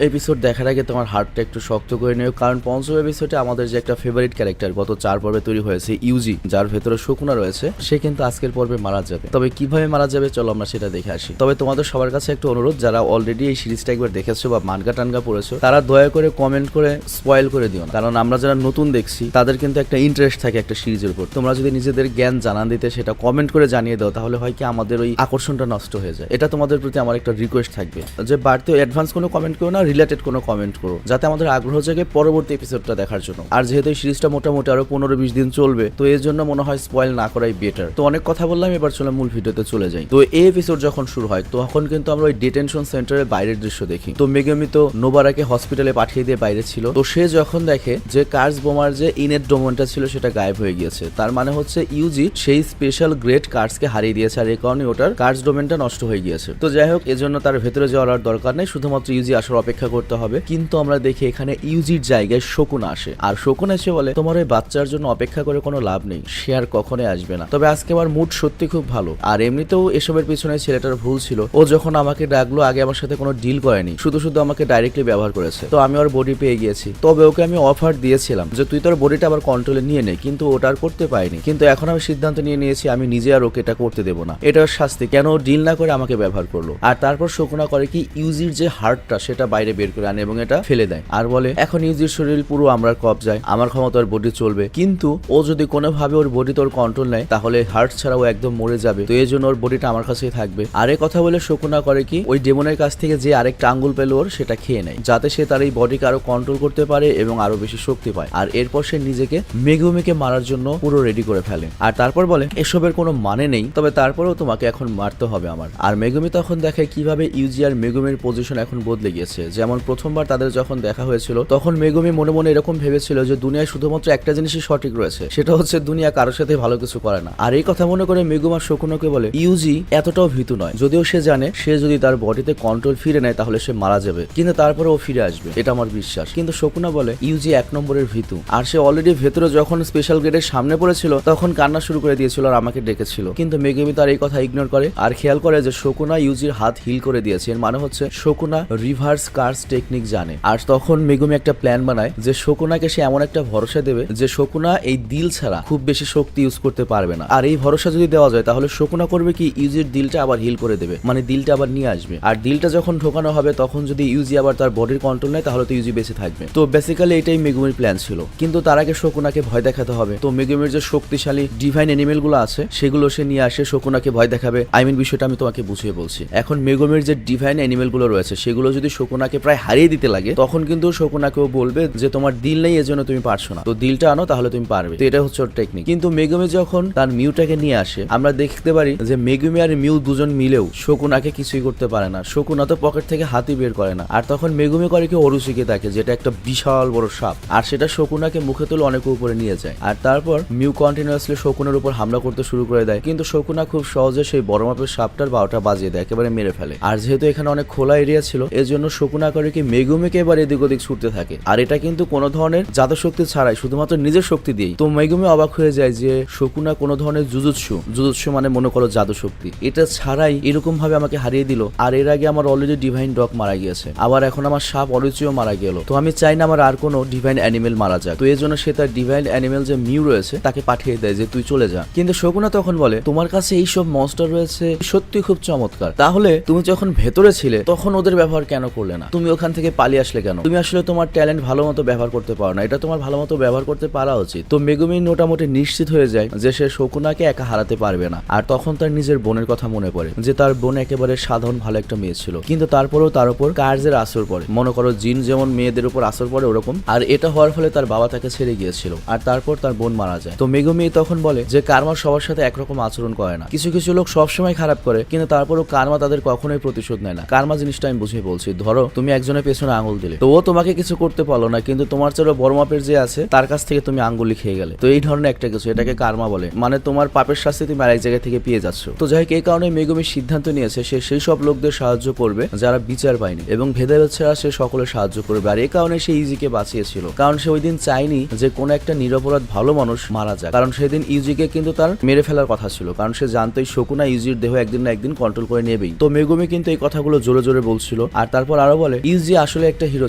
এপিসোড দেখার আগে তোমার হার্টটা একটু শক্ত করে নিও, কারণ পঞ্চম এপিসোডে আমাদের যে একটা ফেভারিট ক্যারেক্টার গত 4 পর্বে তৈরি হয়েছে ইউজি, যার ভেতরে শকুনা রয়েছে, সে কিন্তু আজকের পর্বে মারা যাবে। তবে কিভাবে মারা যাবে চলো আমরা সেটা দেখে আসি। তবে তোমাদের সবার কাছে একটা অনুরোধ, যারা অলরেডি এই সিরিজটা একবার দেখেছো বা মানগা টানগা পড়েছো, তারা দয়া করে কমেন্ট করে স্পয়েল করে দিও না, কারণ আমরা যারা নতুন দেখছি তাদের কিন্তু একটা ইন্টারেস্ট থাকে একটা সিরিজের উপর। তোমরা যদি নিজেদের জ্ঞান জানান দিতে সেটা কমেন্ট করে জানিয়ে দাও, তাহলে হয় কি আমাদের ওই আকর্ষণটা নষ্ট হয়ে যায়। এটা তোমাদের প্রতি আমার একটা রিকোয়েস্ট থাকবে যে বাড়তি অ্যাডভান্স কোনো কমেন্ট করো না, রিলেটেড কোনো কমেন্ট করো, যাতে আমাদের আগ্রহ জাগে পরবর্তী এপিসোডটা দেখার জন্য। আর যেহেতু এই সিরিজটা মোটামুটি আরো 15-20 দিন চলবে, তো এর জন্য মনে হয় স্পয়েল না করাই বেটার। তো অনেক কথা বললাম, এবার চলো মূল ভিডিওতে চলে যাই। তো এই এপিসোড যখন শুরু হয় তখন কিন্তু আমরা ওই ডিটেনশন সেন্টারের বাইরের দৃশ্য দেখি। তো মেগুমি তো নোবারাকে হসপিটালে পাঠিয়ে দিয়ে বাইরে ছিল। তো সে যখন দেখে যে কার্স বোমার যে ইনেট ডোমেনটা ছিল সেটা গায়েব হয়ে গিয়েছে, তার মানে হচ্ছে ইউজি সেই স্পেশাল গ্রেট কার্সকে হারিয়ে দিয়েছে, আর এই কারণে ওটার কার্স ডোমেনটা নষ্ট হয়ে গিয়েছে। তো যাই হোক, এজন্য তার ভেতরে যাওয়ার আর দরকার নেই, শুধুমাত্র ইউজি আসার অপেক্ষা করতে হবে। কিন্তু আমরা দেখি এখানে ইউজির জায়গায় শকুনা আসে, আর শকুনা এসে বলে তোমার ওই বাচ্চার জন্য অপেক্ষা করে কোনো লাভ নেই, সে আর কখনোই আসবে না। তবে আজকে আমার মুড সত্যি খুব ভালো, আর এমনিতেও এসবের পিছনে ছেলেটার ভুল ছিল। ও যখন আমাকে ডাকলো আগে আমার সাথে কোনো ডিল করেনি, শুধু শুধু আমাকে ডাইরেক্টলি ব্যবহার করেছে। তো আমি ওর বডি পেয়ে গিয়েছি। তবে ওকে আমি অফার দিয়েছিলাম যে তুই তোর বডিটা আবার কন্ট্রোলে নিয়ে নে, কিন্তু ওটা আর করতে পারিনি। কিন্তু এখন আমি সিদ্ধান্ত নিয়ে নিয়েছি আমি নিজে আর ওকে এটা করতে দেবো না। এটার শাস্তি, কেন ডিল না করে আমাকে ব্যবহার করলো। আর তারপর শকুনা করে কি ইউজির যে হার্টটা সেটা বাইরে বের করে আনে এবং এটা ফেলে দেয়, আর বলে এখন ইউজির শরীর পুরো আমরা কবজায়, আমার ক্ষমতা ওর বডি চলবে, কিন্তু ও যদি কোনোভাবে ওর বডি তোর কন্ট্রোল নেয় তাহলে হার্ট ছাড়া ও একদম মরে যাবে। তো এই জন্য ওর বডিটা আমার কাছেই থাকবে। আর এই কথা বলে শকুনা করে কি ওই ডেমনের কাছ থেকে যে আরেকটা আঙ্গুল পেল ওর, সেটা খেয়ে নেয়, যাতে সে তার এই বডিকে আরো কন্ট্রোল করতে পারে এবং আরো বেশি শক্তি পায়। আর এরপর সে নিজেকে মেগুমিকে মারার জন্য পুরো রেডি করে ফেলে। আর তারপর বলে এসবের কোনো মানে নেই, তবে তারপরেও তোমাকে এখন মারতে হবে আমার। আর মেগুমি তখন দেখে কিভাবে ইউজি আর মেগুমির পজিশন এখন বদলে গিয়েছে। যেমন প্রথমবার তাদের যখন দেখা হয়েছিল তখন মেগুমি মনে মনে এরকম ভেবেছিল যে দুনিয়ায় শুধুমাত্র একটা জিনিসই সঠিক রয়েছে, সেটা হচ্ছে দুনিয়া কারোর সাথে ভালো কিছু করে না। আর এই কথা মনে করে মেগুমা শকুনাকে বলে ইউজি এতটাও ভীতু নয়, যদিও সে জানে সে যদি তার বডিতে কন্ট্রোল ফিরে নেয় তাহলে সে মারা যাবে, কিন্তু তারপরে ও ফিরে আসবে, এটা আমার বিশ্বাস। কিন্তু শকুনা বলে ইউজি 1 নম্বরের ভীতু, আর সে অলরেডি ভেতরে যখন স্পেশাল গ্রেডের সামনে পড়েছিল তখন কান্না শুরু করে দিয়েছিল আর আমাকে ডেকেছিল। কিন্তু মেগুমি তার এই কথা ইগনোর করে আর খেয়াল করে যে শকুনা ইউজির হাত হিল করে দিয়েছে, এর মানে হচ্ছে শকুনা রিভার্স কার্স টেকনিক জানে। আর তখন মেগুমি একটা প্ল্যান বানায় যে শকুনাকে সে এমন একটা ভরসা দেবে যে শকুনা এই দিল ছাড়া খুব বেশি শক্তি ইউজ করতে পারবে না। আর এই ভরসা যদি দেওয়া যায় তাহলে শকুনা করবে কি ইউজির দিলটা আবার হিল করে দেবে, মানে দিলটা আবার নিয়ে আসবে। আর দিলটা যখন ঢোকানো হবে তখন যদি ইউজি আবার তার বডির কন্ট্রোল নেয় তাহলে তো ইউজি বেঁচে থাকবে। তো বেসিক্যালি এটাই মেগুমির প্ল্যান ছিল। কিন্তু তার আগে শকুনাকে ভয় দেখাতে হবে। তো মেগুমির যে শক্তিশালী ডিভাইন এনিমেল গুলো আছে সেগুলো সে নিয়ে আসে শকুনাকে ভয় দেখাবে। বিষয়টা আমি তোমাকে বুঝিয়ে বলছি। এখন মেগুমির যে ডিভাইন এনিমেল গুলো রয়েছে সেগুলো যদি শকুনাকে প্রায় হারিয়ে দিতে লাগে তখন কিন্তু শকুনাকেও বলবে যে তোমার দিল নেই এজন্য তুমি পারছো না, তো দিলটা আনো তাহলে তুমি পারবে। তো এটা হচ্ছে ওর টেকনিক। কিন্তু মেগুমি যখন তার মিউটাকে নিয়ে আসে আমরা দেখতে পারি যে মেগুমি আর মিউ দুজন মিলেও শকুনাকে কিছুই করতে পারে না। শকুনা তো পকেট থেকে হাতি বের করে না। আর তখন মেগুমি করে কি অরুচিকে তাকে, যেটা একটা বিশাল বড় সাপ, আর সেটা শকুনাকে মুখে তুলে অনেক উপরে নিয়ে যায়। আর তারপর মিউ কন্টিনিউয়াসলি শকুনের উপর হামলা করতে শুরু করে দেয়, কিন্তু শকুনা খুব সহজে সেই বড় মাপের সাপটার বারোটা বাজিয়ে দেয়, একেবারে মেরে ফেলে। আর যেহেতু এখানে অনেক খোলা এরিয়া ছিল এর জন্য শকুনা করে কি মেগুমিকে এবার এদিক ওদিক ছুটতে থাকে। আর এটা কিন্তু কোনো ধরনের জাদু শক্তি ছাড়াই, শুধুমাত্র নিজের শক্তি দিয়েই। তো মেগুমি অবাক হয়ে যায় যে শকুনা কোনো ধরনের জুজুৎসু মানে মনে করো জাদু শক্তি, এটা ছাড়াই এরকম ভাবে আমাকে হারিয়ে দিল। আর এর আগে আমার অলরেডি ডিভাইন ডগ মারা গিয়েছে, আবার এখন আমার সাপ অরুচিও মারা গেল। তো আমি চাই না আমার আর কোনো ডিভাইন অ্যানিমেল মারা যাক। তো এর জন্য সে তার ডিভাইন অ্যানিমেল যে মিউ রয়েছে তাকে পাঠিয়ে দেয় যে তুই চলে যা। কিন্তু শকুনা তখন বলে তোমার কাছে এইসব মনস্টার রয়েছে, সত্যি খুব চমৎকার, তাহলে তুমি যখন ভেতরে ছিলে তখন ওদের ব্যবহার কেন করলে না? তুমি ওখান থেকে পালিয়ে আসলে কেন? তুমি আসলে তোমার ট্যালেন্ট ভালো মতো ব্যবহার করতে পারো না, এটা তোমার ভালো মতো ব্যবহার করতে পারা উচিত। তো মেগুমি মোটামুটি নিশ্চিত হয়ে যায় যে সে শকুনাকে একা হারাতে পারবে না। আর তখন তার নিজের বোনের কথা মনে পড়ে যে তার বোন একেবারে সাধারণ ভালো একটা মেয়ে ছিল, কিন্তু তারপরেও তার উপর কার্যের আসর পড়ে। মনে করো জিন যেমন মেয়েদের উপর আসর পড়ে ওরকম। আর এটা হওয়ার ফলে তার বাবা তাকে ছেড়ে গিয়েছিল আর তারপর তার বোন মারা যায়। তো মেগুমি তখন বলে যে কার্মা সবার সাথে একরকম আচরণ করে না, কিছু কিছু লোক সবসময় খারাপ করে কিন্তু তারপরও কার্মা তাদের কখনোই প্রতিশোধ নেয় না। কার্মা জিনিসটা আমি বুঝিয়ে বলছি, ধরো তুমি একজনের পেছনে আঙুল দিলে, তো ও তোমাকে কিছু করতে পারলো না, কিন্তু তোমার চেয়ে বড় মাপের যে আছে তার কাছ থেকে তুমি আঙ্গুলি খেয়ে গেলে, তো এই ধরনের একটা কিছু, এটাকে কার্মা বলে। মানে তোমার পাপের শাস্তি তুমি আরেক জায়গা থেকে পেয়ে যাচ্ছ। তো যাই হোক, এই কারণে মেগুমি সিদ্ধান্ত নিয়েছে সে সেই সব লোকদের সাহায্য করবে যারা বিচার পায়নি এবং ভেদাভেদ ছাড়া সে সকলের সাহায্য করবে। আর এই কারণে সে ইজিকে বাঁচিয়েছিল, কারণ সে ওই দিন চায়নি যে কোনো একটা নিরপরাধ ভালো মানুষ মারা যায়, কারণ সেদিন ইউজিকে কিন্তু তার মেরে ফেলার কথা ছিল, কারণ সে জানতোই শকুনা ইউজির দেহ একদিন না একদিন কন্ট্রোল করে নেবেই। তো মেগুমি কিন্তু এই কথাগুলো জোরে জোরে বলছিল। আর তারপর আরো বলে ইউজি আসলে একটা হিরো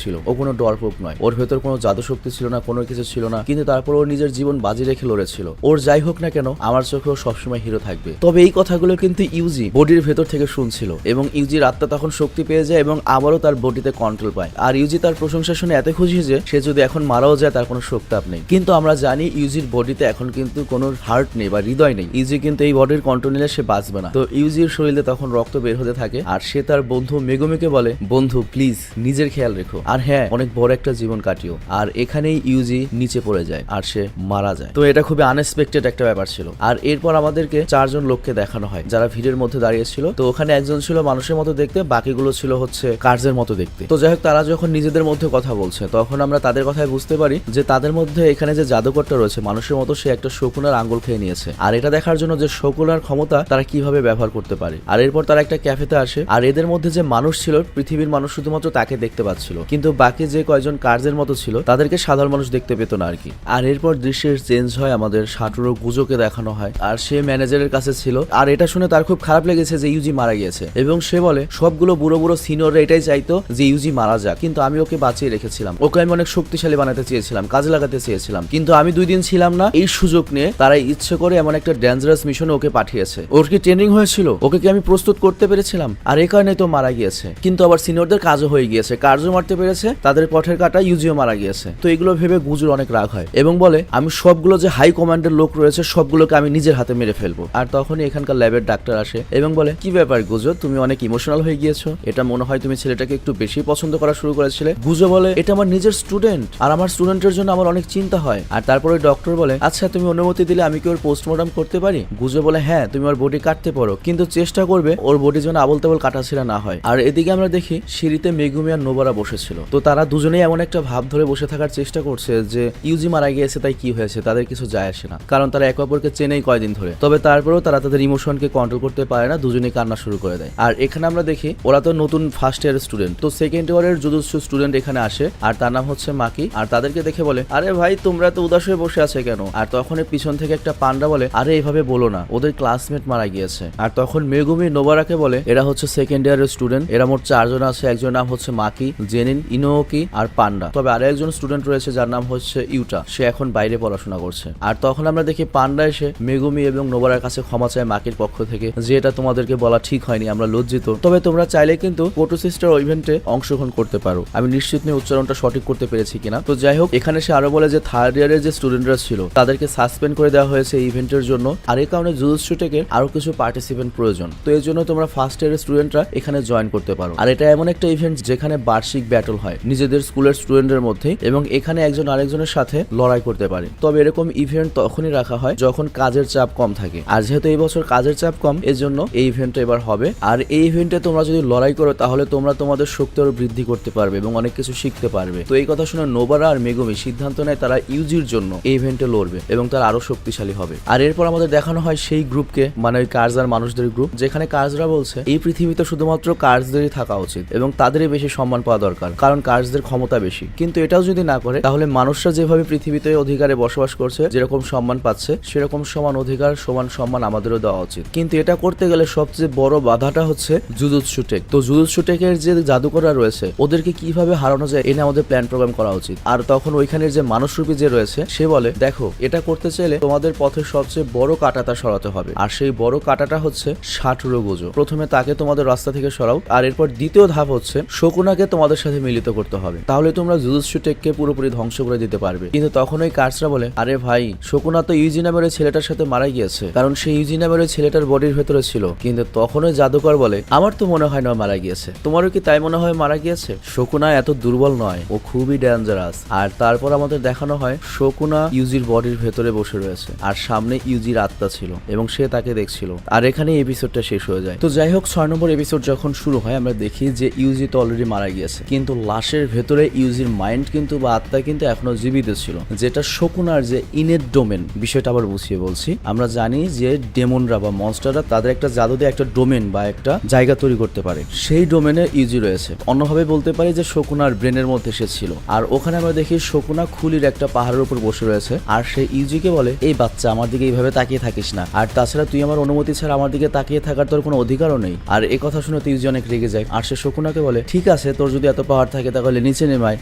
ছিল, ও কোনো ডরপোক নয়, ওর ভেতর কোনো জাদু শক্তি ছিল না, কোনো কিছু ছিল না, কিন্তু তারপর ওর নিজের জীবন বাজি রেখে লড়েছিল। ওর যাই হোক না কেন আমার চোখেও সবসময় হিরো থাকবে। তবে এই কথাগুলো কিন্তু ইউজি বডির ভেতর থেকে শুনছিল এবং ইউজির আত্মা তখন শক্তি পেয়ে যায় এবং আবারও তার বডিতে কন্ট্রোল পায়। আর ইউজি তার প্রশংসা শুনে এত খুশি যে সে যদি এখন মারাও যায় তার কোনো শক্তাপ নেই। কিন্তু আমরা জানি ইউজির বডিতে এখন কিন্তু কোনো হার্ট নেই বা হৃদয় নেই। ইউজি কিন্তু এই বডির কন্ট্রোল নিলে সে বাঁচবে না। তো ইউজির শরীরে তখন রক্ত বের হতে থাকে আর সে তার বন্ধু মেগুমিকে বলে, বন্ধু প্লিজ নিজের খেয়াল রেখো, আর হ্যাঁ অনেক বড় একটা জীবন কাটিও। আর এখানেই ইউজি নিচে পড়ে যায় আর সে মারা যায়। তো এটা খুবই আনএক্সপেক্টেড একটা ব্যাপার ছিল। আর এরপর আমাদেরকে 4 জন লোককে দেখানো হয় যারা ভিড়ের মধ্যে দাঁড়িয়েছিল। তো ওখানে একজন ছিল মানুষের মতো দেখতে, বাকিগুলো ছিল হচ্ছে কার্জের মতো দেখতে। তো যাই হোক, তারা যখন নিজেদের মধ্যে কথা বলছে তখন আমরা তাদের কথায় বুঝতে পারি যে তাদের মধ্যে এখানে যে জাদুকরটা রয়েছে মানুষের মতো, সে একটা শকুনার আঙ্গুল খেয়ে নিয়েছে। আর এটা দেখার জন্য যে শকুনার ক্ষমতা তারা কিভাবে ব্যবহার করতে পারে। আর এরপর তারা একটা ক্যাফেতে আসে আর এদের মধ্যে যে মানুষ ছিল পৃথিবীর মানুষ শুধুমাত্র তাকে দেখতে পাচ্ছিল, কিন্তু বাকি যে কয়জন কার্জের মতো ছিল তাদেরকে সাধারণ মানুষ দেখতে পেত না আর কি। আর এরপর দৃশ্যের চেঞ্জ হয়, আমাদের সাটুরো গুজোকে দেখানো হয় আর সে ম্যানেজারের কাছে ছিল। আর এটা শুনে তার খুব খারাপ লেগেছে যে ইউজি মারা গিয়েছে এবং সে বলে সবগুলো বুড়ো বুড়ো সিনিয়ররা এটাই চাইতো যে ইউজি মারা যাক, কিন্তু আমি ওকে বাঁচিয়ে রেখেছিলাম, ওকে আমি অনেক শক্তিশালী বানাতে চেয়েছিলাম, কাজে লাগাতে চেয়েছিলাম, কিন্তু আমি 2 দিন ছিলাম না। এই সুযোগ নিয়ে তারা ইচ্ছে করে এমন একটা ডেঞ্জারাস মিশনে ওকে পাঠিয়েছে। ওর কি ট্রেনিং হয়েছিল? ওকে কি আমি প্রস্তুত করতে পেরেছিলাম? আর এই কারণে তো মারা গিয়েছে। কিন্তু আবার সিনিয়রদের কাজও হয়ে গিয়েছে, কার্যও মারতে পেরেছে, তাদের পথের কাটা ইউজিও মারা গিয়েছে। তো এগুলো ভেবে গুজুর অনেক রাগ হয় এবং বলে আমি সবগুলো যে হাই কমান্ডের লোক রয়েছে সবগুলোকে আমি নিজের হাতে মেরে ফেলবো। আর তখনই এখানকার ল্যাবের ডাক্তার আসে এবং বলে কি ব্যাপার গুজো, তুমি অনেক ইমোশনাল হয়ে গিয়েছো, এটা মনে হয় তুমি ছেলেটাকে একটু বেশি পছন্দ করা শুরু করেছিলে। গুজো বলে এটা আমার নিজের স্টুডেন্ট আর আমার স্টুডেন্টের জন্য আমার অনেক চিন্তা হয়। আর তারপরে ডক্টর বলে আচ্ছা তুমি অনুমতি দিলে আমি কি ওর পোস্টমর্টম করতে পারি? গুজো বলে হ্যাঁ তুমি ওর বডি কাটতে পারো, কিন্তু চেষ্টা করবে ওর বডি যেন আবল তাবল কাটাছিড়া না হয়। আর এদিকে আমরা দেখি সিঁড়িতে মেগুমি আর নোবারা বসেছিল। তো তারা দুজনেই এমন একটা ভাব ধরে বসে থাকার চেষ্টা করছে যে ইউজি মারা গিয়েছে তাই কি হয়েছে, তাদের কিছু যায় আসে না, কারণ তারা একে অপরকে চেনেই কয়দিন ধরে। তবে তারপরেও তারা তাদের ইমোশনকে কন্ট্রোল করতে পারে না, দুজনেই কান্না শুরু করে দেয়। আর এখানে আমরা দেখি ওরা তো নতুন ফার্স্ট ইয়ারের স্টুডেন্ট, তো সেকেন্ড ইয়ারের জুজুৎসু স্টুডেন্ট এখানে আসে আর তার নাম হচ্ছে মাকি। আর তাদেরকে দেখে বলে আরে ভাই তোমরা তো উদাস হয়ে বসে আছে কেন? আর তখন পিছন থেকে একটা পান্ডা বলে আরে এইভাবে বলো না, ওদের ক্লাসমেট মারা গিয়েছে। আর তখন মেগুমি নোবারাকে বলে এরা হচ্ছে সেকেন্ড ইয়ারের স্টুডেন্ট, এরা মোট 4 জন আছে, একজন নাম হচ্ছে মাকি, জেনিন, ইনোকি আর পান্ডা। তবে আরো একজন স্টুডেন্ট রয়েছে যার নাম হচ্ছে ইউটা, সে এখন বাইরে পড়াশোনা করছে। আর তখন আমরা দেখি পান্ডা এসে মেগুমি এবং নোবারার কাছে ক্ষমা চায় মাকির পক্ষ থেকে যে এটা তোমাদেরকে বলা ঠিক হয়নি, আমরা লজ্জিত, তবে তোমরা চাইলে কিন্তু কোটো সিস্টার ইভেন্টে অংশগ্রহণ করতে পারো। আমি নিশ্চিত নই উচ্চারণটা সঠিক করতে পেরেছি কিনা। তো যাই হোক, এখানে সে আরো বলে যে থার্ড ইয়ারের যে স্টুডেন্টরা ছিল তাদেরকে সাসপেন্ড করে দেওয়া হয়েছে এই ইভেন্টের জন্য, আর এই কারণে জুজুৎসু টেকের আরো কিছু পার্টিসিপেন্ট প্রয়োজন। তো এই জন্য তোমরা ফার্স্ট ইয়ারের স্টুডেন্টরা এখানে জয়েন করতে পারো। আর এটা এমন একটা ইভেন্ট যেখানে বার্ষিক ব্যাটল হয় নিজেদের স্কুলের স্টুডেন্টের মধ্যে এবং এখানে একজন আরেকজনের সাথে লড়াই করতে পারে। তবে এরকম ইভেন্ট তখনই রাখা হয় যখন কাজের চাপ কম থাকে, আর যেহেতু এই বছর কাজের চাপ কম এজন্য এই ইভেন্টটা এবার হবে। আর এই ইভেন্টে তোমরা যদি লড়াই করো তাহলে তোমরা তোমাদের শক্তি আরো বৃদ্ধি করতে পারবে এবং অনেক কিছু শিখতে পারবে। তো এই কথা শুনে নোবারা আর মেগুমি সিদ্ধান্ত নেয় তারা ইউজির জন্য এই ইভেন্টে লড়বে এবং তারা আরো শক্তিশালী হবে। আর এরপর আমাদের দেখানো হয় সেই গ্রুপকে, মানে ওই কার্জার মানুষদের গ্রুপ, যেখানে কার্জরা বলছে এই পৃথিবীতে শুধুমাত্র কার্জদেরই থাকা উচিত এবং তাদেরই বেশি সম্মান পাওয়া দরকার, কারণ কার্জদের ক্ষমতা বেশি। কিন্তু এটাও যদি না করে তাহলে মানুষরা যেভাবে পৃথিবীতে অধিকারে বসবাস করছে, যেরকম সম্মান পাচ্ছে সেরকম সমান অধিকার সমান সম্মান আমাদেরও দেওয়া উচিত। কিন্তু এটা করতে গেলে সবচেয়ে বড় বাধাটা হচ্ছে জুজুৎসু টেক। তো জুজুৎসু টেকের যে জাদুকররা রয়েছে ওদেরকে কিভাবে হারানো যায় এনে আমাদের প্ল্যান প্রোগ্রাম করা উচিত। আর তখন ওইখানের যে মানুষরূপী যে রয়েছে সে বলে দেখো এটা করতে চাইলে তোমাদের পথের সবচেয়ে বড় কাঁটাটা সরাতে হবে, আর সেই বড় কাঁটাটা হচ্ছে সাটুরো গোজো। প্রথমে তাকে তোমাদের রাস্তা থেকে সরাও, আর এরপর দ্বিতীয় ধাপ হচ্ছে শকুনাকে তোমাদের সাথে মিলিত করতে হবে, তাহলে তোমরা জুজুৎসু টেককে পুরোপুরি ধ্বংস করে দিতে পারবে। কিন্তু তখন ওই কার্সরা বলে আরে ভাই শকুনা তো ইউজি নামের ওই ছেলেটার সাথে মারা গিয়েছে, কারণ সেই ইউজি নামের ওই ছেলেটার বডির ভেতরে ছিল। কিন্তু তখন ওই জাদুকর বলে আমার তো মনে হয় না মারা গিয়েছে, তোমারও কি তাই মনে হয় মারা গিয়েছে? শকুনা এত দুর্বল নয়, ও খুবই ডেঞ্জারাস। আর তারপর আমাদের দেখানো হয় শকুনা ইউজির বডির ভেতরে বসে রয়েছে আর সামনে ইউজির আত্মা ছিল এবং সে তাকে দেখছিল। আর এখানে এপিসোডটা শেষ হয়ে যায়। তো যাই হোক, 6 নম্বর এপিসোড যখন শুরু হয় আমরা দেখি যে ইউজি তো অলরেডি মারা গিয়েছে, কিন্তু লাশের ভেতরে ইউজির মাইন্ড কিন্তু বা আত্মা কিন্তু এখনো জীবিত ছিল, যেটা শকুনার যে ইনেট ডোমেন। বিষয়টা আবার বুঝিয়ে বলছি, আমরা জানি যে ডেমনরা বা মনস্টাররা তাদের একটা জাদু দিয়ে একটা ডোমেন বা একটা জায়গা তৈরি করতে পারে, সেই ডোমেনে ইউজি রয়েছে। অন্যভাবে বলতে পারি যে শকুনার ব্রেনের মধ্যে সে ছিল। আর ওখানে আমরা দেখি শকুনা খুলির একটা পাহাড়ের চেয়ারের উপর বসে রয়েছে আর সে ইউজিকে বলে, এই বাচ্চা আমার দিকে এইভাবে তাকিয়ে থাকিস না, আর তাছাড়া তুই আমার অনুমতি ছাড়া আমার দিকে তাকিয়ে থাকার তোর কোনো অধিকারও নেই। আর এই কথা শুনে ইউজি অনেক রেগে যায় আর সে শকুনাকে বলে, ঠিক আছে তোর যদি এত পাওয়ার থাকে তাহলে নিচে নেমায়,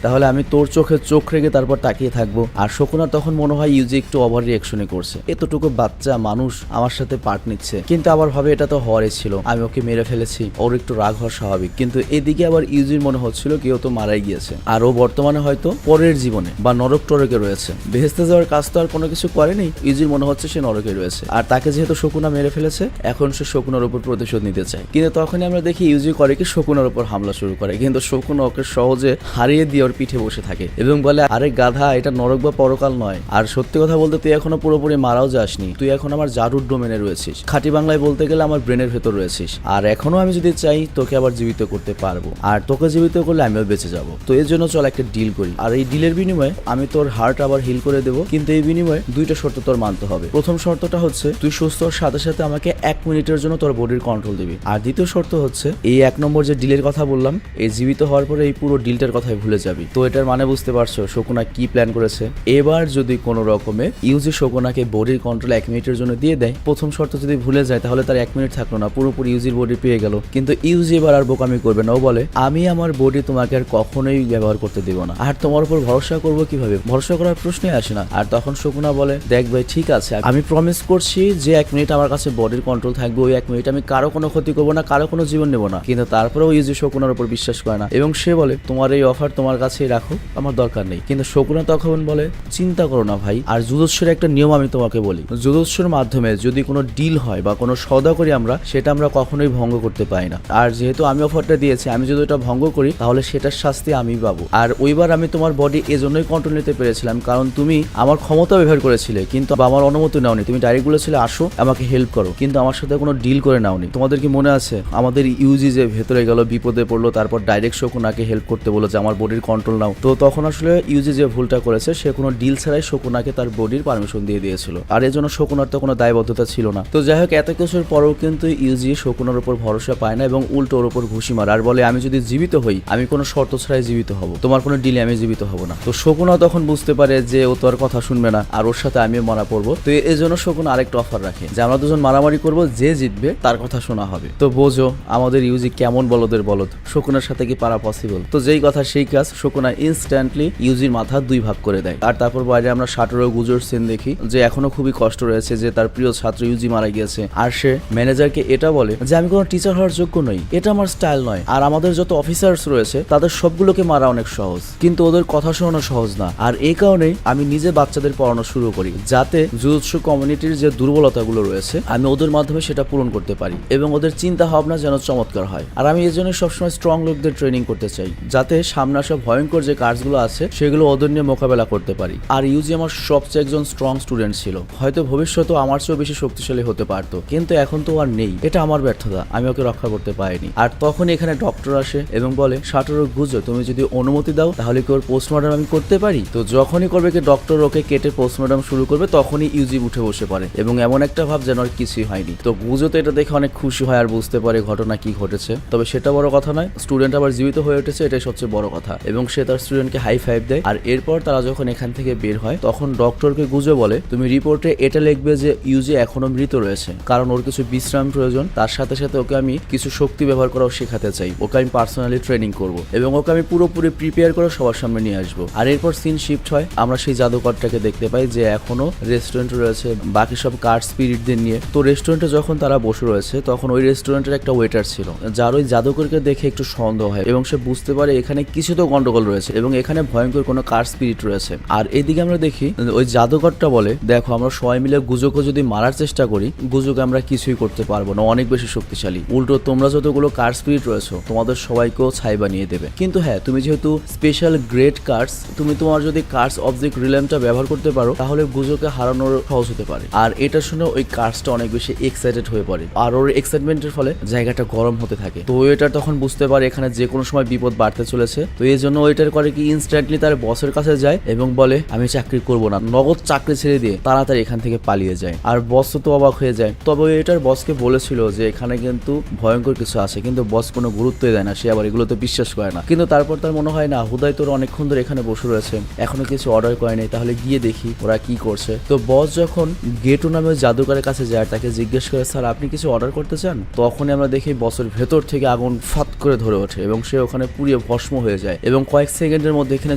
তাহলে আমি তোর চোখে চোখ রেখে তারপর তাকিয়ে থাকবো। আর শকুনার তখন মনে হয় ইউজি একটু ওভার রিঅ্যাকশনই করছে, এতটুকু বাচ্চা মানুষ আমার সাথে পার্ট নিচ্ছে, কিন্তু আবার ভাবে এটা তো হওয়ারই ছিল, আমি ওকে মেরে ফেলেছি, ওর একটু রাগ হওয়া স্বাভাবিক। কিন্তু এদিকে আবার ইউজির মনে হচ্ছিল কেউ তো মারাই গিয়েছে আর ও বর্তমানে হয়তো পরের জীবনে বা নরক টরকে রয়েছে, বেহেস্তে যাওয়ার কাজ তো আর কোনো কিছু করেনি, ইউজির মনে হচ্ছে সে নরকে রয়েছে। আর তাকে যেহেতু শকুনা মেরে ফেলেছে এখন সে শকুনার উপর প্রতিশোধ নিতে চায়, কিন্তু তখনই আমরা দেখি ইউজি করে কি শকুনার উপর হামলা শুরু করে, কিন্তু শকুনা ওকে সহজে হারিয়ে দিয়ে ওর পিঠে বসে থাকে এবং বলে, আরে গাধা, এটা নরক বা পরকাল নয়, আর সত্যি কথা বলতে তুই এখনো পুরোপুরি মারাও যাসনি, তুই এখন আমার জাদুর ডোমেনে রয়েছিস, খাঁটি বাংলায় বলতে গেলে আমার ব্রেনের ভেতর রয়েছিস, আর এখনো আমি যদি চাই তোকে আবার জীবিত করতে পারবো, আর তোকে জীবিত করলে আমিও বেঁচে যাবো। তো এর জন্য চল একটা ডিল করি, আর এই ডিলের বিনিময়ে আমি তোর হার্ট আবার হিল করে দেবো, কিন্তু এই বিনিময়ে দুইটা শর্ত তোর মানতে হবে। প্রথম শর্তটা হচ্ছে তুই সুস্থ হওয়ার সাথে সাথে আমাকে 1 মিনিটের জন্য তোর বডির কন্ট্রোল দিবি, আর দ্বিতীয় শর্ত হচ্ছে এই 1 নম্বর যে ডিলের কথা বললাম, এই জীবিত হওয়ার পরে এই পুরো ডিলটার কথাই ভুলে যাবি। তো এটার মানে বুঝতে পারছো শকুনা কি প্ল্যান করেছে। এবার যদি কোনো রকমে ইউজি শকুনাকে বডির কন্ট্রোল 1 মিনিটের জন্য দিয়ে দেয়, প্রথম শর্ত যদি ভুলে যায় তাহলে তার 1 মিনিট থাকলো না, পুরোপুরি ইউজির বডি পেয়ে গেল। কিন্তু ইউজি এবার আর বোকামি করবে না, ও বলে, আমি আমার বডি তোমাকে আর কখনোই ব্যবহার করতে দেবো না, আর তোমার উপর ভরসা করবো কিভাবে, ভরসা করার প্রশ্নই আসে না। আর তখন শকুনা বলে, দেখ ভাই ঠিক আছে, আমি প্রমিস করছি যে 1 মিনিট আমার কাছে বডির কন্ট্রোল থাকবে, ওই 1 মিনিট আমি কারো কোনো ক্ষতি করবো না, কারো কোনো জীবন নেবো না। কিন্তু তারপরেও ইউজি শকুনার উপর বিশ্বাস করে না এবং সে বলে, তোমার এই অফার তোমার কাছেই রাখো, আমার দরকার নেই। কিন্তু শকুনা তখন বলে, চিন্তা করো না ভাই, আর জুজুৎসুর একটা নিয়ম আমি তোমাকে বলি, জুজুৎসুর মাধ্যমে যদি কোনো ডিল হয় বা কোনো সওদা করি আমরা, সেটা আমরা কখনোই ভঙ্গ করতে পারি না। আর যেহেতু আমি অফারটা দিয়েছি, আমি যদি ওটা ভঙ্গ করি তাহলে সেটার শাস্তি আমি পাবো। আর ওইবার আমি তোমার বডি এজন্যই কন্ট্রোল নিতে পেরেছিলাম কারণ তুমি আমার ক্ষমতা ব্যবহার করেছিলে, কিন্তু আমার অনুমতি নাওনি, তুমি ডাইরেক্ট বলেছিলে আসো আমাকে হেল্প করো, কিন্তু আমার সাথে কোনো ডিল করে নাওনি। তোমাদের কি মনে আছে আমাদের ইউজি যে ভেতরে গেল, বিপদে পড়লো, তারপর ডাইরেক্ট শকুনাকে হেল্প করতে বলো যে আমার বডির কন্ট্রোল নাও। তো তখন আসলে ইউজি যে ভুলটা করেছে, সে কোনো ডিল ছাড়াই শকুনাকে তার বডির পারমিশন দিয়ে দিয়েছিল, আর এর জন্য শকুনার তো কোনো দায়বদ্ধতা ছিল না। তো যাই হোক, এত কিছুর পরেও কিন্তু ইউজি শকুনার উপর ভরসা পায় না এবং উল্টো ওর উপর ঘুষি মার আর বলে, আমি যদি জীবিত হই আমি কোনো শর্ত ছাড়াই জীবিত হব, তোমার কোনো ডিলে আমি জীবিত হব না। তো শকুনা তখন বুঝতে পারে যে ও তো আর কথা শুনবে না আর ওর সাথে আমিও মারা পড়বো। তো এই জন্য শকুনা আরেকটা অফার রাখে যে আমরা দুজন মারামারি করবো, যে জিতবে তার কথা শোনা হবে। তো বোঝো আমাদের ইউজি কেমন বলদের বলদ, শকুনার সাথে কি পারা পসিবল। তো যেই কথা সেই কাজ, শকুনা ইনস্ট্যান্টলি ইউজির মাথা 2 ভাগ করে দেয়। আর তারপর বাইরে আমরা শাটর ও গুজোর সিন দেখি যে এখনো খুবই কষ্ট রয়েছে যে তার প্রিয় ছাত্র ইউজি মারা গিয়েছে, আর সে ম্যানেজারকে এটা বলে যে আমি কোনো টিচার হওয়ার যোগ্য নই, এটা আমার স্টাইল নয়, আর আমাদের যত অফিসার্স রয়েছে তাদের সবগুলোকে মারা অনেক সহজ, কিন্তু ওদের কথা শোনানো সহজ না। আর এই কারণেই আমি নিজে বাচ্চাদের পড়ানো শুরু করি যাতে জুজুৎসু কমিউনিটির যে দুর্বলতাগুলো রয়েছে আমি ওদের মাধ্যমে সেটা পূরণ করতে পারি এবং ওদের চিন্তা ভাবনা যেন চমৎকার হয়। আর আমি এই জন্য সবসময় স্ট্রং লোকদের ট্রেনিং করতে চাই যাতে সামনে আসা ভয়ঙ্কর যে কাজগুলো আছে সেগুলো ওদের নিয়ে মোকাবেলা করতে পারি। আর ইউজি আমার সবচেয়ে একজন স্ট্রং স্টুডেন্ট ছিল, হয়তো ভবিষ্যতে আমার চেয়েও বেশি শক্তিশালী হতে পারতো, কিন্তু এখন তো আর নেই, এটা আমার ব্যর্থতা, আমি ওকে রক্ষা করতে পারিনি। আর তখন এখানে ডক্টর আসে এবং বলে, শাটর গুজো তুমি যদি অনুমতি দাও তাহলে কি ওর পোস্টমর্টম আমি করতে পারি। তো যখনই করবে কি ডক্টর ওকে কেটে পোস্টমর্টম শুরু করবে, তখনই ইউজি উঠে বসে পড়ে এবং এমন একটা ভাব যেন আর কিছুই হয়নি। তো গুজো তো এটা দেখে অনেক খুশি হয় আর বুঝতে পারে ঘটনা কি ঘটেছে, তবে সেটা বড় কথা নয়, স্টুডেন্ট আবার জীবিত হয়ে উঠেছে, এটাই সবচেয়ে বড় কথা। এবং সে তার স্টুডেন্টকে হাই ফাইভ দেয়। আর এরপর তারা যখন এখান থেকে বের হয় তখন ডক্টরকে গুজো বলে, তুমি রিপোর্টে এটা লিখবে যে ইউজি এখনো মৃত রয়েছে, কারণ ওর কিছু বিশ্রাম প্রয়োজন, তার সাথে সাথে ওকে আমি কিছু শক্তি ব্যবহার করাও শেখাতে চাই, ওকে আমি পার্সোনালি ট্রেনিং করব এবং ওকে আমি পুরোপুরি প্রিপেয়ার করে সবার সামনে নিয়ে আসবো। আর এরপর সিন শিফট হয়, আমরা সেই জাদুকরটাকে দেখতে পাই যে এখনো রেস্টুরেন্ট রয়েছে বাকি সব কার্ড স্পিরিটদের নিয়ে। তো রেস্টুরেন্টে যখন তারা বসে রয়েছে তখন ওই রেস্টুরেন্টের একটা ওয়েটার ছিল যার ওই জাদুকরকে দেখে একটু সন্দেহ হয় এবং সে বুঝতে পারে এখানে কিছু তো গন্ডগোল রয়েছে এবং এখানে ভয়ঙ্কর কোনো কার্ড স্পিরিট রয়েছে। আর এদিকে আমরা দেখি ওই জাদুকরটা বলে, দেখো আমরা সবাই মিলে গুজোকে যদি মারার চেষ্টা করি, গুজোকে আমরা কিছুই করতে পারবো না, অনেক বেশি শক্তিশালী, উল্টো তোমরা যতগুলো কার্ড স্পিরিট রয়েছে তোমাদের সবাইকেও ছাই বানিয়ে দেবে। কিন্তু হ্যাঁ, তুমি যেহেতু স্পেশাল গ্রেট কার্ডস, তুমি তোমার যদি কার্ডস অবজেক্ট রিলেমটা ব্যবহার করতে পারো তাহলে গুজোকে হারানোর সহজ হতে পারে। আর এটা শুনে ওই কার্ডসটা অনেক বেশি এক্সাইটেড হয়ে পড়ে আর ওর এক্সাইটমেন্টের ফলে জায়গাটা গরম হতে থাকে। তো ওয়েটার তখন বুঝতে পারে এখানে যে কোনো সময় বিপদ বাড়তে চলেছে। তো এই জন্য ওয়েটার করে কি ইনস্ট্যান্টলি তার বসের কাছে যায় এবং বলে, আমি চাকরি করব না, নগদ চাকরি ছেড়ে দিয়ে তাড়াতাড়ি এখান থেকে পালিয়ে যায়। আর বস তো অবাক হয়ে যায়। তবে ওয়েটার বসকে বলেছিল যে এখানে কিন্তু ভয়ঙ্কর কিছু আছে, কিন্তু বস কোনো গুরুত্বই দেয় না, সে আবার এগুলোতে বিশ্বাস করে না। কিন্তু তারপর তার মনে হয় না, হুদাই তোর অনেকক্ষণ ধরে এখানে বসে রয়েছে, এখনো কিছু অর্ডার অর্ডার করে নেই, তাহলে গিয়ে দেখি ওরা কি করছে। তো বস যখন গেটু নামে জাদুকরের কাছে যায় আর তাকে জিজ্ঞেস করে স্যার আপনি কিছু অর্ডার করতে চান, তখনই আমরা দেখি বসের ভেতর থেকে আগুন ফাত করে ধরে ওঠে এবং সে ওখানে পুড়িয়ে ভস্ম হয়ে যায় এবং কয়েক সেকেন্ডের মধ্যে এখানে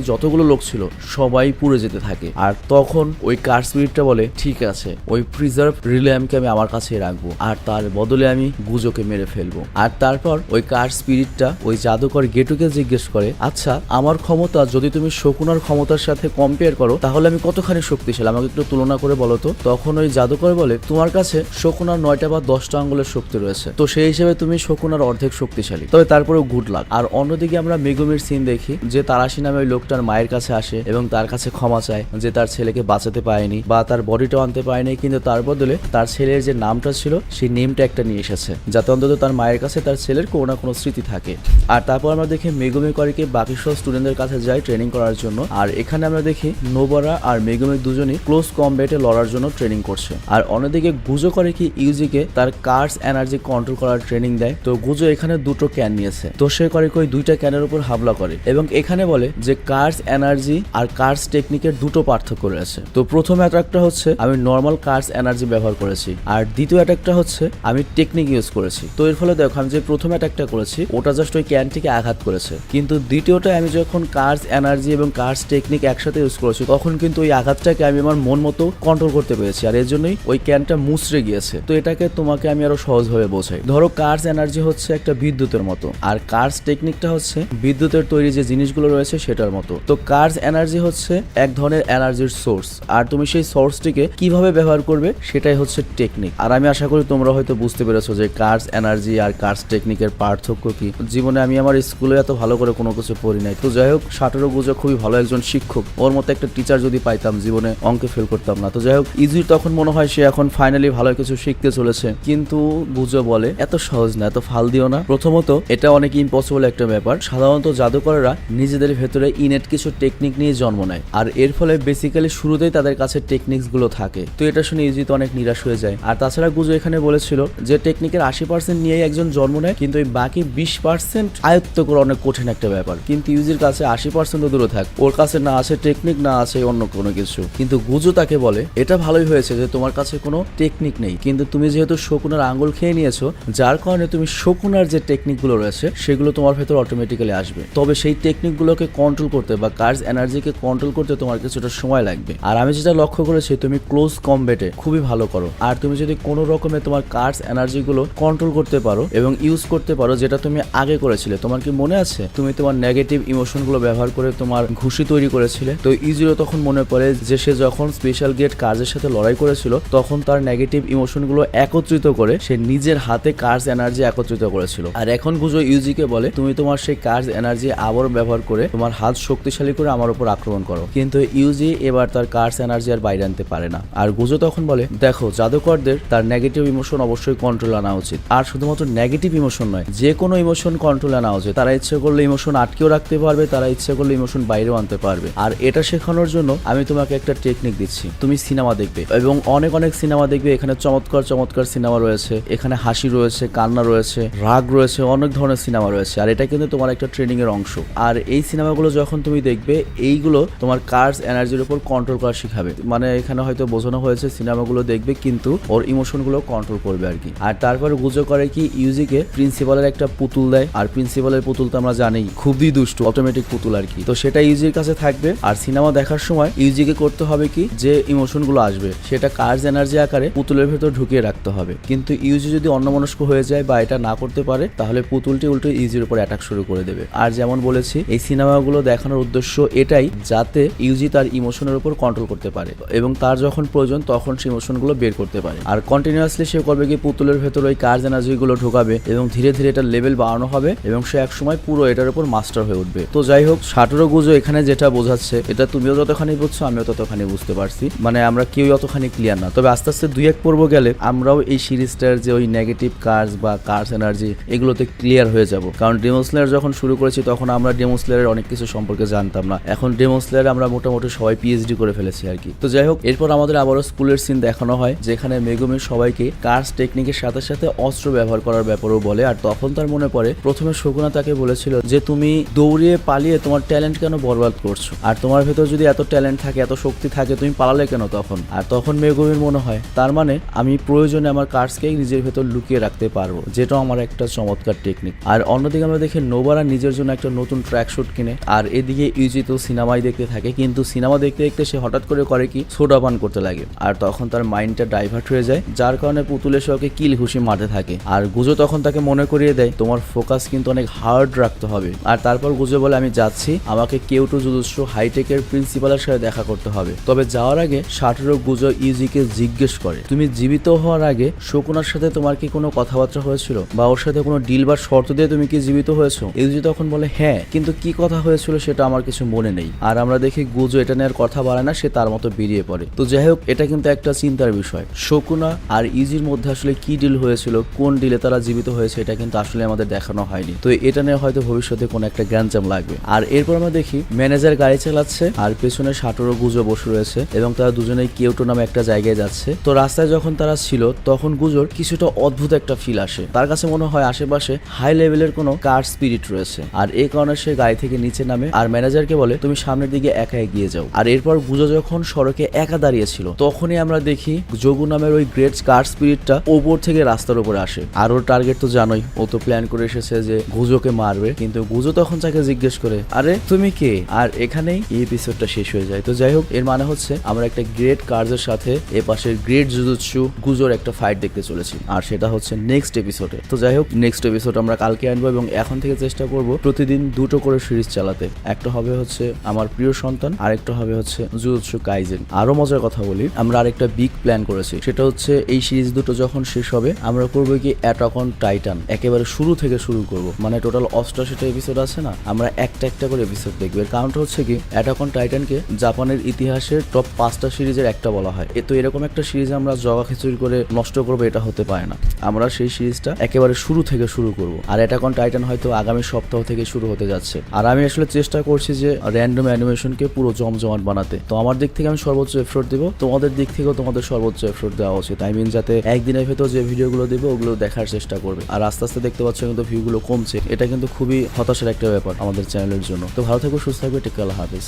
যতগুলো লোক ছিল সবাই পুড়ে যেতে থাকে। আর তখন ওই কার স্পিরিটটা বলে ঠিক আছে, ওই প্রিজার্ভ রিলিয়ামকে আমি আমার কাছেই রাখবো আর তার বদলে আমি গুজোকে মেরে ফেলবো। আর তারপর ওই কার স্পিরিটটা ওই জাদুকর গেটুকে জিজ্ঞেস করে আচ্ছা আমার ক্ষমতা যদি তুমি শকুনার ক্ষমতার সাথে কম্পেয়ার করো তাহলে আমি কতখানি শক্তিশালী, আমাকে একটু তুলনা করে বলো তো। তখন ওই জাদুকর বলে তোমার কাছে শকুনার 9টা বা 10টা আঙ্গুলের শক্তি রয়েছে, তো সেই হিসেবে তুমি শকুনার অর্ধেক শক্তিশালী, তবে তারপরেও গুড লাক। আর অন্যদিকে আমরা মেগুমির সিন দেখি যে তারাশি নামে ওই লোকটার মায়ের কাছে আসে এবং তার কাছে ক্ষমা চায় যে তার ছেলেকে বাঁচাতে পারেনি বা তার বডিটাও আনতে পারেনি, কিন্তু তার বদলে তার ছেলের যে নামটা ছিল সেই নেমটা একটা নিয়ে এসেছে যাতে অন্তত তার মায়ের কাছে তার ছেলের কোনো না কোনো স্মৃতি থাকে। আর তারপর আমরা দেখি মেগুমি করিকে বাকি সব স্টুডেন্টদের কাছে যায় ট্রেনিং করার জন্য। আর এখানে আমরা দেখি নোবারা আর মেগুমি দুজনই ক্লোজ কমব্যাটে লড়ার জন্য ট্রেনিং করছে। আর অন্যদিকে গুজো করে কি ইউজিকে তার কার্স এনার্জি কন্ট্রোল করার ট্রেনিং দেয়। তো গুজো এখানে দুটো ক্যান নিয়েছে, তো সে করে ওই দুইটা ক্যানের উপর হামলা করে এবং এখানে বলে যে কার্স এনার্জি আর কার্স টেকনিকের দুটো পার্থক্য রয়েছে। তো প্রথম অ্যাটাকটা হচ্ছে আমি নর্মাল কার্স এনার্জি ব্যবহার করেছি আর দ্বিতীয় অ্যাটাকটা হচ্ছে আমি টেকনিক ইউজ করেছি। তো এর ফলে দেখো আমি যে প্রথম অ্যাটাকটা করেছি ওটা জাস্ট ওই ক্যানটিকে আঘাত করেছে, কিন্তু দ্বিতীয়টা আমি যখন কার্স এনার্জি এবং কার্স টেকনিক একসাথে ইউজ করেছি তখন কিন্তু ওই আঘাতটাকে আমি আমার মন মতো কন্ট্রোল করতে পেরেছি আর এর জন্যই ওই ক্যানটা মুচড়ে গিয়েছে। তো এটাকে তোমাকে আমি আরো সহজভাবে বোঝাই। ধরো কার্স এনার্জি হচ্ছে একটা বিদ্যুতের মতো আর কার্স টেকনিকটা হচ্ছে বিদ্যুতের তৈরি যে জিনিসগুলো রয়েছে সেটার মতো। তো কার্স এনার্জি হচ্ছে এক ধরনের এনার্জির সোর্স আর তুমি সেই সোর্সটিকে কিভাবে ব্যবহার করবে সেটাই হচ্ছে টেকনিক। আর আমি আশা করি তোমরা হয়তো বুঝতে পেরেছো যে কার্স এনার্জি আর কার্স টেকনিকের পার্থক্য কি। জীবনে আমি আমার স্কুলে এত ভালো করে কোনো কিছু পড়ি নাই, তো যাই হোক সাটোরু গুজো খুবই ভালো একজন শিক্ষক, ওর মতো একটা টিচার যদি পাইতাম জীবনে অঙ্কে ফেল করতাম না। তো যাই হোক ইজির তখন মনে হয় সে এখন ফাইনালি ভালো কিছু শিখতে চলেছে, কিন্তু গুজো বলে এত সহজ না, এত ফাল দিও না। প্রথমত এটা অনেক ইম্পসিবল একটা ব্যাপার, সাধারণত জাদুকররা নিজেদের ভেতরে ইনেট কিছু টেকনিক নিয়ে জন্ম নেয় আর এর ফলে বেসিক্যালি শুরুতেই তাদের কাছে টেকনিক্স গুলো থাকে। তো এটা শুনে ইজি তো অনেক নিরাশ হয়ে যায়। আর তাছাড়া গুজো এখানে বলেছিল যে টেকনিকের 80% নিয়েই একজন জন্ম নেয়, কিন্তু এই বাকি 20% আয়ত্ত করা অনেক কঠিন একটা ব্যাপার। কিন্তু ইউজির কাছে 80% দূরে থাক, ওর কাছে না আছে টেকনিক না আছে অন্য কোনো কিছু। কিন্তু গুজো তাকে বলে এটা ভালোই হয়েছে যে তোমার কাছে কোনো টেকনিক নেই, কিন্তু তুমি যেহেতু শকুনার আঙ্গুল খেয়ে নিয়েছো যার কারণে তুমি শকুনার যে টেকনিক গুলো রয়েছে সেগুলো তোমার ভেতর অটোমেটিক্যালি আসবে। তবে সেই টেকনিক গুলোকে কন্ট্রোল করতে বা কার্স এনার্জিকে কন্ট্রোল করতে তোমার কিছুটা সময় লাগবে। আর আমি যেটা লক্ষ্য করেছি তুমি ক্লোজ কমব্যাটে খুবই ভালো করো, আর তুমি যদি কোনো রকমে তোমার কার্স এনার্জি গুলো কন্ট্রোল করতে পারো এবং ইউজ করতে পারো যেটা তুমি আগে করেছিলে। তোমার কি মনে আছে তুমি তোমার নেগেটিভ ইমোশন গুলো ব্যবহার করে তোমার ঘুষি তৈরি করেছিলে? তো ইজিরো তখন মনে পড়ে যে সে যখন স্পেশাল গেট কার্সের সাথে লড়াই করেছিল তখন তার নেগেটিভ ইমোশন গুলো একত্রিত করে সে নিজের হাতে কার্স এনার্জি একত্রিত করেছিল। আর এখন গুজো ইউজিকে বলে তুমি তোমার সেই কার্স এনার্জি আবারও ব্যবহার করে তোমার হাত শক্তিশালী করে আমার উপর আক্রমণ করো, কিন্তু ইউজি এবার তার কার্স এনার্জি আর বাইরে আনতে পারে না। আর গুজো তখন বলে দেখো জাদুকরদের তার নেগেটিভ ইমোশন অবশ্যই কন্ট্রোল আনা উচিত, আর শুধুমাত্র নেগেটিভ ইমোশন নয় যে কোনো ইমোশন কন্ট্রোল আনা উচিত। তারা ইচ্ছে করলে ইমোশন আটকেও রাখতে পারবে, তারা ইচ্ছে করলে ইমোশন বাইরেও আনতে পারবে। আর এটা শেখানোর জন্য আমি তোমাকে একটা টেকনিক দিচ্ছি, তুমি সিনেমা দেখবে এবং অনেক অনেক সিনেমা দেখবে, এখানে চমৎকার চমৎকার সিনেমা রয়েছে, এখানে হাসি রয়েছে, কান্না রয়েছে, রাগ রয়েছে, অনেক ধরনের সিনেমা রয়েছে। আর এটা কিন্তু তোমার একটা ট্রেনিং এর অংশ। আর এই সিনেমাগুলো যখন তুমি দেখবে এইগুলো তোমার কার্স এনার্জির উপর কন্ট্রোল করা শিখাবে। মানে এখানে হয়তো বোঝানো হয়েছে সিনেমাগুলো দেখবে কিন্তু ওর ইমোশন গুলো কন্ট্রোল করবে আর কি। আর তারপর গুজো করে কি ইউজিকে প্রিন্সিপালের একটা পুতুল দেয়, আর প্রিন্সিপালের পুতুল তো আমরা জানি খুবই দুষ্টু, অটোমেটিক পুতুল আর কি। তো সেটা ইউজির কাছে থাকবে আর সিনেমা দেখার সময় ইউজিকে করতে হবে কি যে ইমোশন গুলো আসবে সেটা কার্স এনার্জি আকারে পুতুলের ভেতর ঢুকিয়ে রাখতে হবে। কিন্তু ইউজি যদি অন্যমনস্ক হয়ে যায় বা এটা না করতে পারে তাহলে পুতুলটি উল্টো ইউজির উপর অ্যাটাক শুরু করে দেবে। আর যেমন বলেছি এই সিনেমাগুলো দেখানোর উদ্দেশ্য এটাই যাতে ইউজি তার ইমোশনের উপর কন্ট্রোল করতে পারে এবং তার যখন প্রয়োজন তখন সেই ইমোশন গুলো বের করতে পারে। আর কন্টিনিউয়াসলি সে করবে কি পুতুলের ভেতর ওই কার্স এনার্জি গুলো ঢোকাবে এবং ধীরে ধীরে এটার লেভেল বাড়ানো হবে এবং সে এক সময় পুরো এটার উপর মাস্টার হয়ে উঠবে। তো যাই হোক সাটোরু গুজো এখানে যেটা বোঝাচ্ছে এটা তুমিও যতখানি বুঝছো আমিও ততখানি বুঝতে পারছি, মানে আমরা কেউ অতখানি ক্লিয়ার না। তবে আস্তে আস্তে 2-1 পর্ব গেলে আমরাও এই সিরিজটার যে ওই নেগেটিভ কার্স বা কার্স এনার্জি এগুলোতে ক্লিয়ার হয়ে যাব। কারণ ডেমন স্লেয়ার যখন শুরু করেছি তখন আমরা ডেমন স্লেয়ারের অনেক কিছু সম্পর্কে জানতাম না, এখন ডেমন স্লেয়ার আমরা মোটামুটি সবাই পিএইচডি করে ফেলেছি আর কি। তো যাই হোক এরপর আমাদের আবারও স্কুলের সিন দেখানো হয় যেখানে মেগুমি সবাইকে কার্স টেকনিকের সাথে সাথে অস্ত্র ব্যবহার করার ব্যাপারেও বলে। আর তখন তার মনে পড়ে প্রথমে শকুনা তাকে বলেছিল যে তুমি দৌড়িয়ে পালিয়ে তোমার ট্যালেন্ট কেন বরবাদ করছো, আর তোমার ভেতর ভেতর যদি এত ট্যালেন্ট থাকে, এত শক্তি থাকে, তুমি পালালে কেন তখন? আর তখন মেগুমির মনে হয় তার মানে আমি প্রয়োজনে আমার কার্ডসকে নিজের ভেতর লুকিয়ে রাখতে পারবো, যেটা আমার একটা চমৎকার টেকনিক। আর অন্যদিকে আমরা দেখি নোবারা নিজের জন্য একটা নতুন ট্র্যাক শুট কিনে, আর এদিকে ইউজি তো সিনেমাই দেখতে থাকে, কিন্তু সিনেমা দেখতে দেখতে সে হঠাৎ করে কি সোডা পান করতে লাগে, আর তখন তার মাইন্ডটা ডাইভার্ট হয়ে যায়, যার কারণে পুতুল এসে ওকে কিল ঘুষি মারতে থাকে। আর গুজো তখন তাকে মনে করিয়ে দেয় তোমার ফোকাস কিন্তু অনেক হার্ড রাখতে হবে। আর তারপর গুজো বলে আমি যাচ্ছি, আমাকে কেউটো জুজুৎসু হাইটেকের প্রিন্সিপালের সাথে দেখা করতে হবে। তবে যাওয়ার আগে সাটোরু গুজো ইউজিকে জিজ্ঞেস করে তুমি জীবিত হওয়ার আগে শকুনার সাথে তোমার কি কোনো কথাবার্তা হয়েছিল, বা ওর সাথে কোনো ডিল বা শর্ত দিয়ে তুমি কি জীবিত হয়েছো? ইউজি তখন বলে হ্যাঁ, কিন্তু কি কথা হয়েছিল সেটা আমার কিছু মনে নেই। আর আমরা দেখি গুজো এটা নিয়ে আর কথা বাড়ায় না, সে তার মতো বেরিয়ে পড়ে। তো যাই হোক, এটা কিন্তু একটা চিন্তার বিষয়, শকুনা আর ইউজির মধ্যে আসলে কি ডিল হয়েছিল, কোন ডিলে তারা জীবিত হয়েছে, এটা কিন্তু আসলে আমাদের দেখানো হয়নি। তো এটা নিয়ে হয়তো ভবিষ্যতে কোনো একটা গ্যাঞ্জাম লাগবে। আর এরপর আমরা দেখি ম্যানেজার গাড়ি চালাচ্ছে, আর পেছনে সাটোরু গুজো বসে রয়েছে, এবং তারা দুজনেই কিয়োটো নামে একটা জায়গায় যাচ্ছে। তো রাস্তায় যখন তারা ছিল তখন গুজোর কিছুটা অদ্ভুত একটা ফিল আসে, তার কাছে মনে হয় আশেপাশে হাই লেভেলের কোনো কার স্পিরিট রয়েছে। আর এই কারণে সে গাড়ি থেকে নিচে নামে, আর ম্যানেজারকে বলে তুমি সামনের দিকে একা এগিয়ে যাও। আর এরপর গুজো যখন সড়কে একা দাঁড়িয়েছিল তখনই আমরা দেখি যোগু নামের ওই গ্রেট কার স্পিরিটটা ওপর থেকে রাস্তার উপরে আসে। আর ওর টার্গেট তো জানোই, ও তো প্ল্যান করে এসেছে যে গুজোকে মারবে, কিন্তু গুজো তখন তাকে জিজ্ঞেস করে আরে তুমি কে? আর এখানেই এই এপিসোডটা শেষ হয়ে যায়। তো যাই হোক, এর মানে হচ্ছে আমরা একটা গ্রেট কার্ডের সাথে এ পাশের গ্রেট জুজুৎসু গুজোর একটা ফাইট দেখতে চলেছি, আর সেটা হচ্ছে নেক্সট এপিসোডে। তো যাই হোক, নেক্সট এপিসোড আমরা কালকে আনবো, এবং এখন থেকে চেষ্টা করব প্রতিদিন দুটো করে সিরিজ চালাতে। একটা হবে হচ্ছে আমার প্রিয় সন্তান, আরেকটা হবে হচ্ছে জুজুৎসু কাইজেন। আরো মজার কথা বলি, আমরা আরেকটা বিগ প্ল্যান করেছি, সেটা হচ্ছে এই সিরিজ দুটো যখন শেষ হবে আমরা করবো কি অ্যাটাক অন টাইটান একেবারে শুরু থেকে শুরু করব। মানে টোটাল 88টা এপিসোড আছে না, আমরা একটা একটা করে এপিসোড দেখবো। এর কারণটা হচ্ছে কি অ্যাটাক অন টাইটানকে জাপানের ইতিহাসের টপ 5টা সিরিজের একটা বলা হয়। তো এরকম একটা সিরিজ আমরা জগা খিচুড়ি করে নষ্ট করবো, এটা হতে পারে না। আমরা সেই সিরিজটা একেবারে শুরু থেকে শুরু করব। আর অ্যাটাক অন টাইটান হয়তো আগামী সপ্তাহ থেকে শুরু হতে যাচ্ছে। আর আমি আসলে চেষ্টা করছি যে র্যান্ডম অ্যানিমেশনকে পুরো জমজমাট বানাতে। তো আমার দিক থেকে আমি সর্বোচ্চ এফোর্ট দেবো, তোমাদের দিক থেকেও তোমাদের সর্বোচ্চ এফোর্ট দেওয়া উচিত। আই মিন যাতে একদিনের ভেতর যে ভিডিওগুলো দেবো ওগুলো দেখার চেষ্টা করবে। আর আস্তে আস্তে দেখতে পাচ্ছ কিন্তু ভিউগুলো কমছে, এটা কিন্তু খুবই হতাশার একটা ব্যাপার আমাদের চ্যানেলের জন্য। তো ভালো থাকবে, সুস্থ থাকবে, টেক কেয়ার, আল্লাহ হাফেজ।